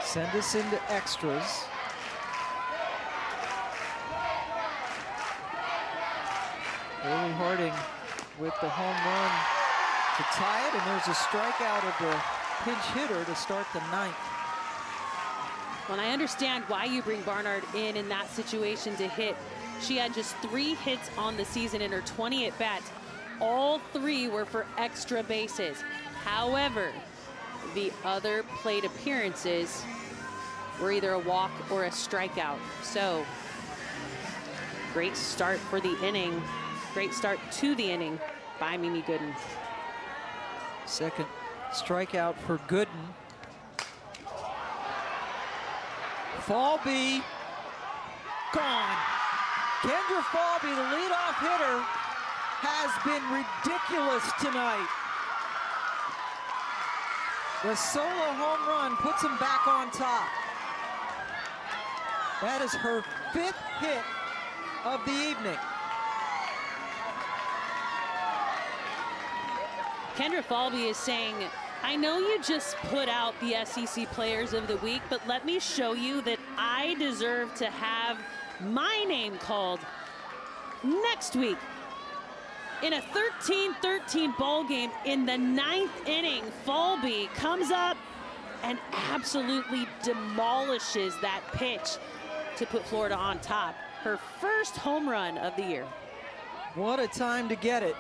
Send us into extras. Bailey Harding with the home run to tie it, and there's a strikeout of the pinch hitter to start the 9th. Well, I understand why you bring Barnard in that situation to hit. She had just 3 hits on the season in her 20 at-bats. All 3 were for extra bases. However, the other plate appearances were either a walk or a strikeout. So, great start for the inning. Great start to the inning by Mimi Gooden. Second strikeout for Gooden. Falby, gone. Kendra Falby, the leadoff hitter, has been ridiculous tonight. The solo home run puts him back on top. That is her 5th hit of the evening. Kendra Falby is saying, I know you just put out the SEC Players of the Week, but let me show you that I deserve to have my name called next week. In a 13-13 ball game in the 9th inning, Falby comes up and absolutely demolishes that pitch to put Florida on top. Her first home run of the year. What a time to get it.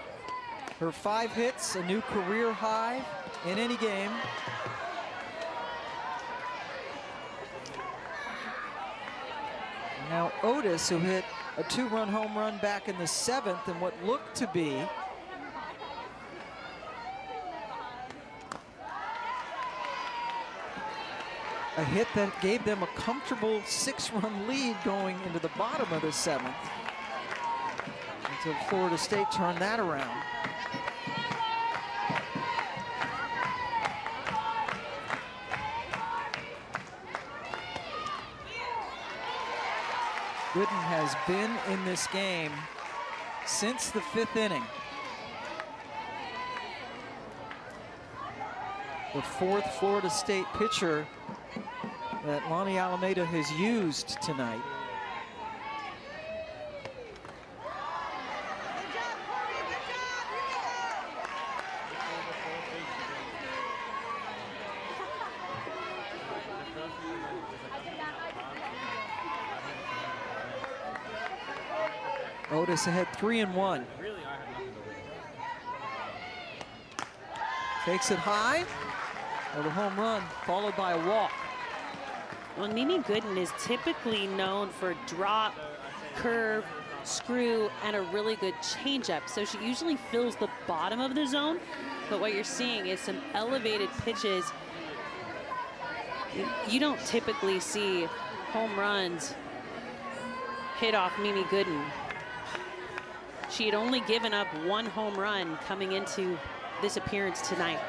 Her 5 hits, a new career high in any game. Now Otis, who hit a 2-run home run back in the 7th in what looked to be a hit that gave them a comfortable 6-run lead going into the bottom of the 7th, until Florida State turned that around. Gooden has been in this game since the 5th inning. The 4th Florida State pitcher that Lonnie Alameda has used tonight. Otis ahead 3-1. Takes it high. With a home run followed by a walk. Well, Mimi Gooden is typically known for drop, curve, screw, and a really good changeup. So she usually fills the bottom of the zone. But what you're seeing is some elevated pitches. You don't typically see home runs hit off Mimi Gooden. She had only given up 1 home run coming into this appearance tonight.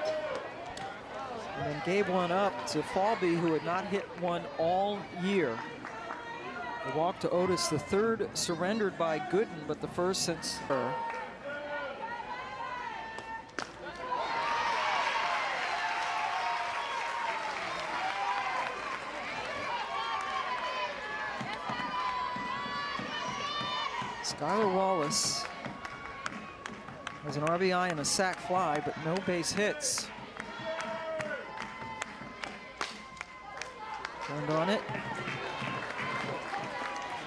And then gave one up to Falby, who had not hit one all year. The walk to Otis, the 3rd surrendered by Gooden, but the 1st since her. Skylar Wallace has an RBI and a sac fly, but no base hits. Turned on it.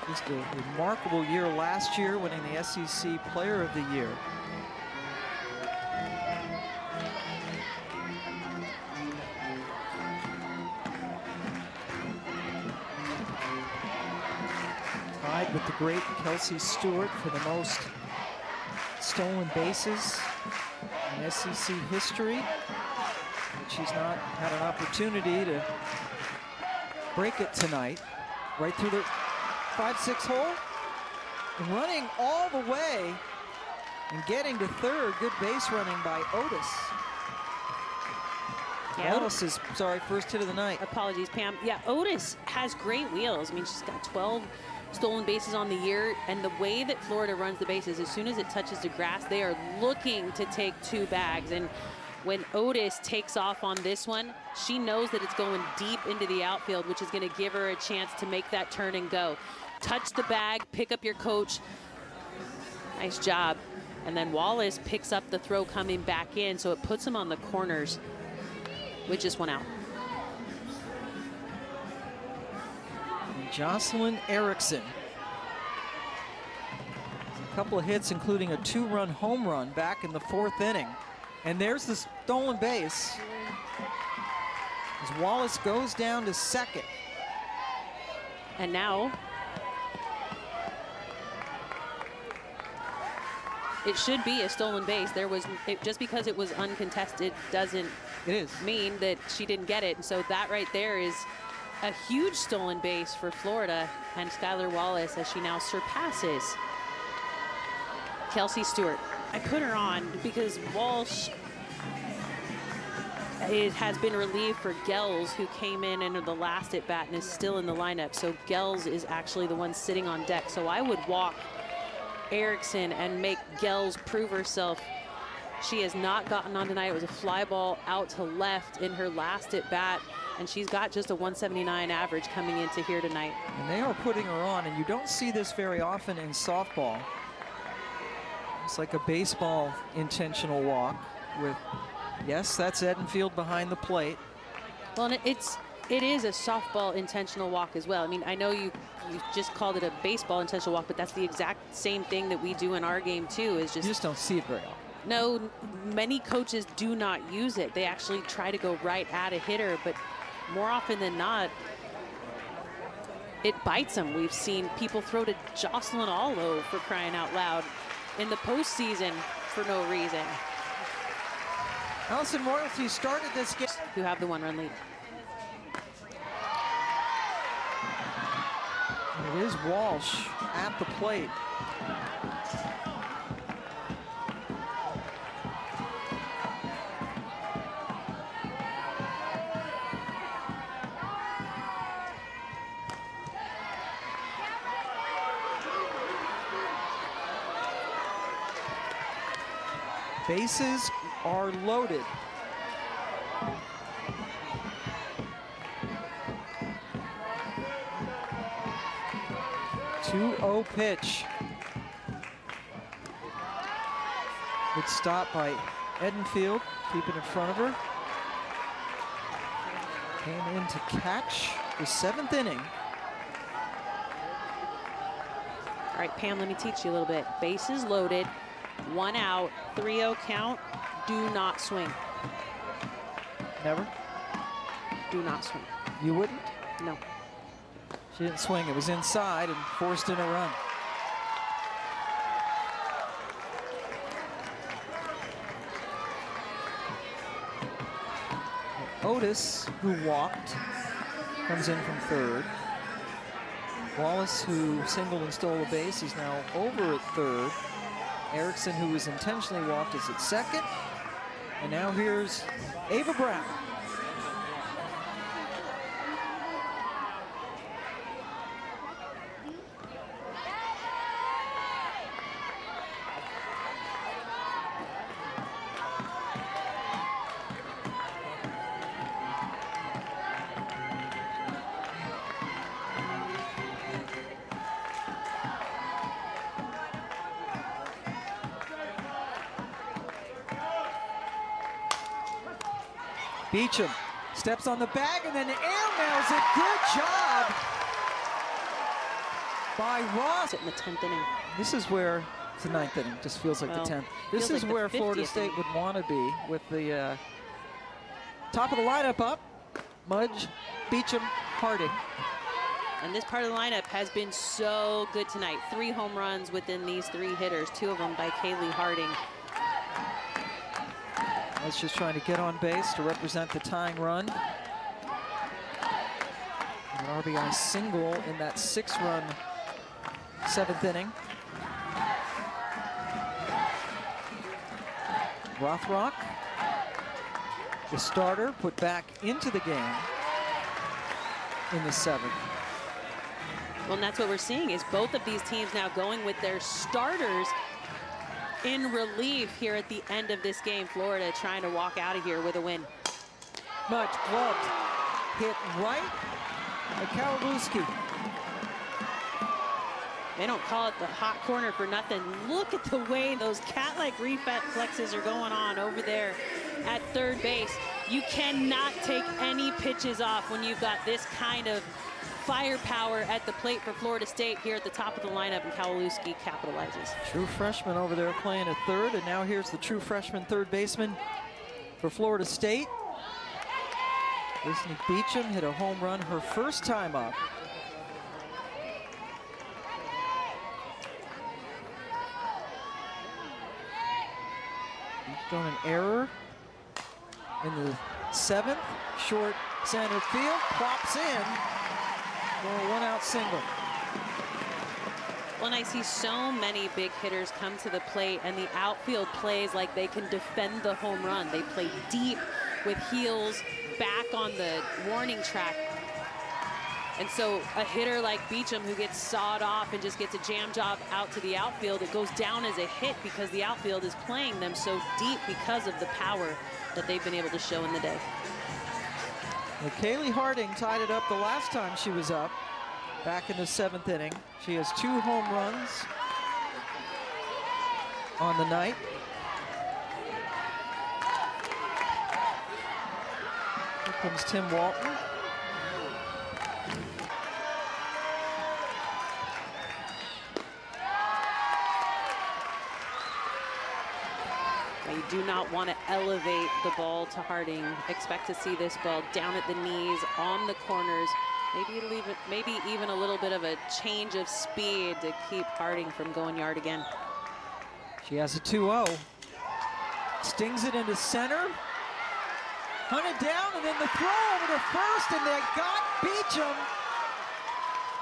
Just a remarkable year last year, winning the SEC Player of the Year. Tied with the great Kelsey Stewart for the most stolen bases in SEC history, but she's not had an opportunity to break it tonight. Right through the 5-6 hole, and running all the way and getting to third. Good base running by Otis. Yeah. Otis is, sorry, first hit of the night. Apologies, Pam. Yeah, Otis has great wheels. I mean, she's got 12 stolen bases on the year, and the way that Florida runs the bases, as soon as it touches the grass, they are looking to take 2 bags. And when Otis takes off on this one, she knows that it's going deep into the outfield, which is going to give her a chance to make that turn and go. Touch the bag, pick up your coach. Nice job. And then Wallace picks up the throw coming back in, so it puts him on the corners with just 1 out. And Jocelyn Erickson. A couple of hits, including a 2-run home run back in the 4th inning. And there's the stolen base as Wallace goes down to second. And now it should be a stolen base. There was, just because it was uncontested doesn't mean that she didn't get it. And so that right there is a huge stolen base for Florida and Skylar Wallace as she now surpasses Kelsey Stewart. I put her on because Walsh has been relieved for Gels, who came in under the last at bat and is still in the lineup. So Gels is actually the one sitting on deck. So I would walk Erickson and make Gels prove herself. She has not gotten on tonight. It was a fly ball out to left in her last at bat, and she's got just a 179 average coming into here tonight. And they are putting her on, and you don't see this very often in softball. It's like a baseball intentional walk with, yes, that's Edenfield behind the plate. Well, and it is a softball intentional walk as well. I mean, I know you just called it a baseball intentional walk, but that's the exact same thing that we do in our game too. Is just, you just don't see it very often. No, many coaches do not use it. They actually try to go right at a hitter, but more often than not, it bites them. We've seen people throw to Jocelyn Allo, for crying out loud, in the postseason for no reason. Allison Royalty started this game. Who have the 1-run lead. It is Walsh at the plate. Bases are loaded. Two-0 pitch. Good stop by Edenfield, keep it in front of her. Came in to catch the 7th inning. All right, Pam, let me teach you a little bit. Bases loaded, 1 out, 3-0 count. Do not swing. Never? Do not swing. You wouldn't? No. She didn't swing. It was inside and forced in a run. Otis, who walked, comes in from third. Wallace, who singled and stole a base, is now over at third. Erickson, who was intentionally walked, is at second. And now here's Ava Brown. Beecham steps on the bag and then air mails it. Good job by Ross. In the 10th inning. This is where, it's the 9th inning, just feels like the 10th. This is like where Florida State would want to be with the top of the lineup up. Mudge, Beecham, Harding. And this part of the lineup has been so good tonight. 3 home runs within these 3 hitters, 2 of them by Kaylee Harding. That's just trying to get on base to represent the tying run. An RBI single in that 6-run 7th inning. Rothrock, the starter, put back into the game in the 7th. Well, and that's what we're seeing is both of these teams now going with their starters in relief here at the end of this game. Florida trying to walk out of here with a win. Much gloved hit right at Kowalewski. They don't call it the hot corner for nothing. Look at the way those cat-like reflexes are going on over there at third base. You cannot take any pitches off when you've got this kind of firepower at the plate for Florida State here at the top of the lineup, and Kowalewski capitalizes. True freshman over there playing at third, and now here's the true freshman third baseman for Florida State. Disney Beecham hit a home run her first time up. Done an error in the 7th, short center field, pops in for a 1-out single. Well, and I see so many big hitters come to the plate, and the outfield plays like they can defend the home run. They play deep with heels back on the warning track. And so a hitter like Beecham, who gets sawed off and just gets a jam job out to the outfield, it goes down as a hit because the outfield is playing them so deep because of the power that they've been able to show in the day. Well, Kaylee Harding tied it up the last time she was up, back in the 7th inning. She has 2 home runs on the night. Here comes Tim Walton. You do not want to elevate the ball to Harding. Expect to see this ball down at the knees, on the corners. Maybe even a little bit of a change of speed to keep Harding from going yard again. She has a 2-0. Stings it into center. Hunted down, and then the throw over to first, and they got Beecham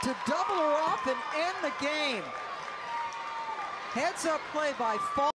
to double her up and end the game. Heads up play by Fall.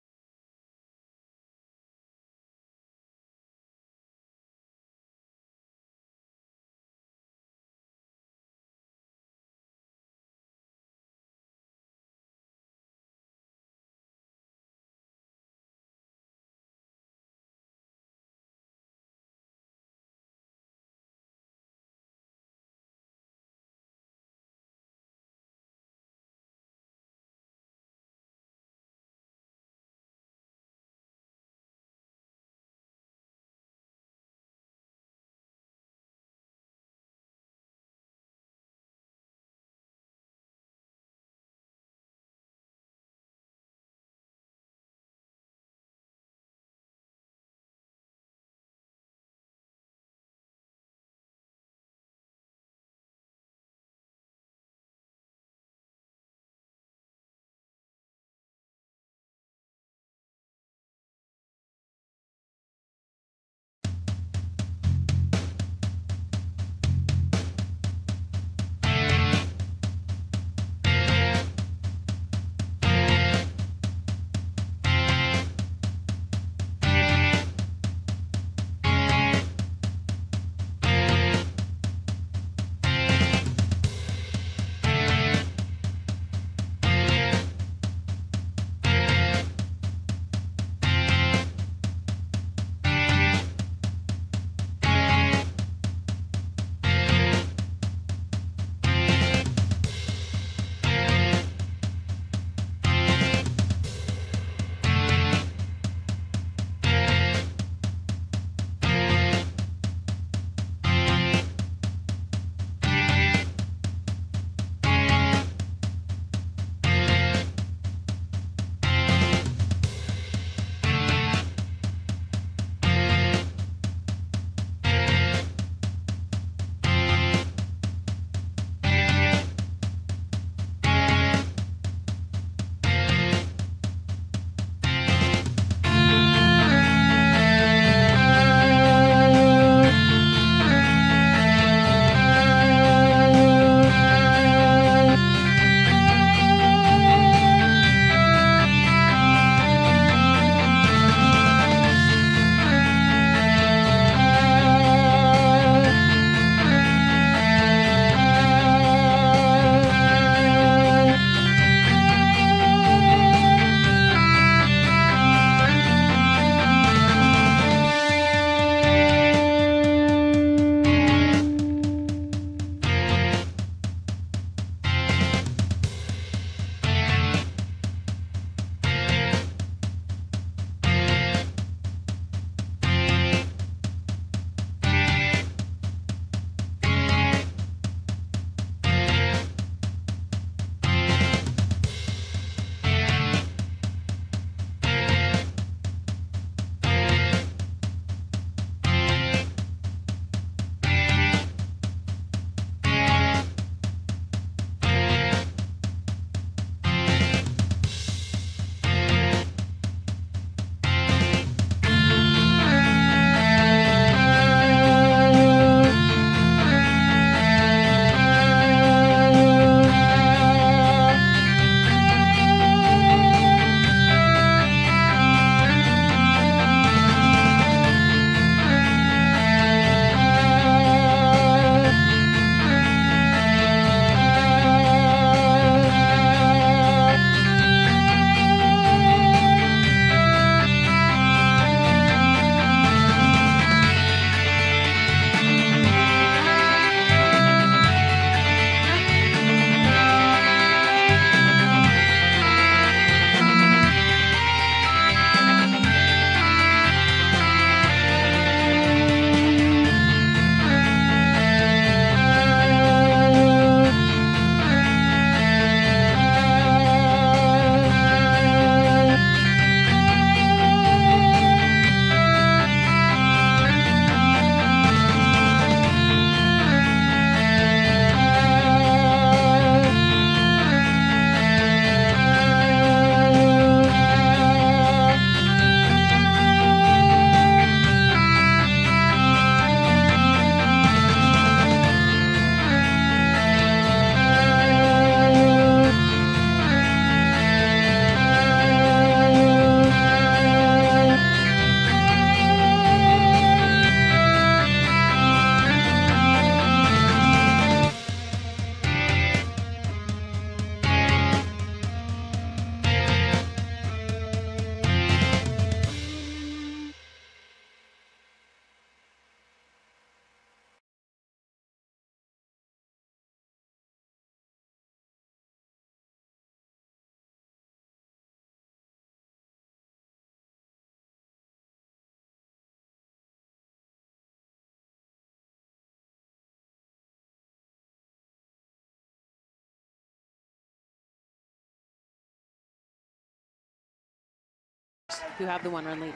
who have the 1-run lead.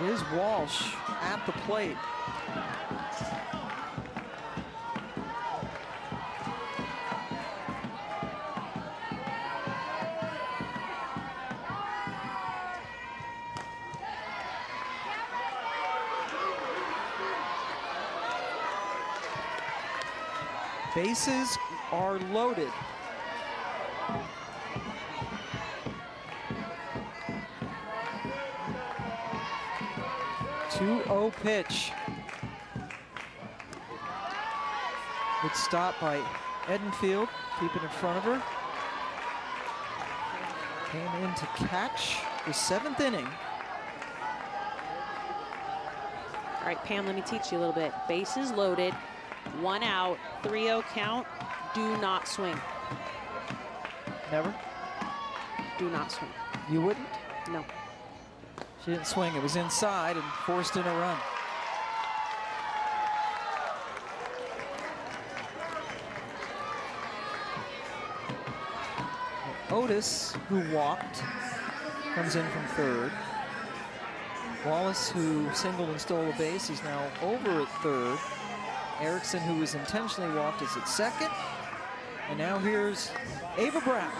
It is Walsh at the plate. Bases are loaded. Two-0 pitch. Good stop by Edenfield, keep it in front of her. Came in to catch the 7th inning. All right, Pam, let me teach you a little bit. Bases loaded, 1 out, 3-0 count. Do not swing. Never? Do not swing. You wouldn't? No. She didn't swing. It was inside and forced in a run. Otis, who walked, comes in from third. Wallace, who singled and stole a base, he's now over at third. Erickson, who was intentionally walked, is at second. And now here's Ava Brown.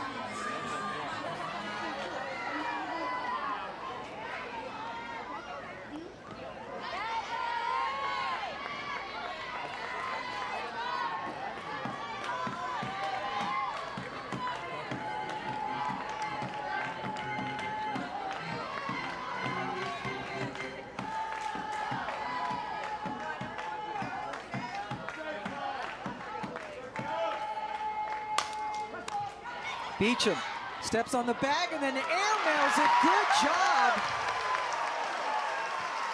Beecham steps on the bag and then air mails it. Good job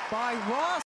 by Ross.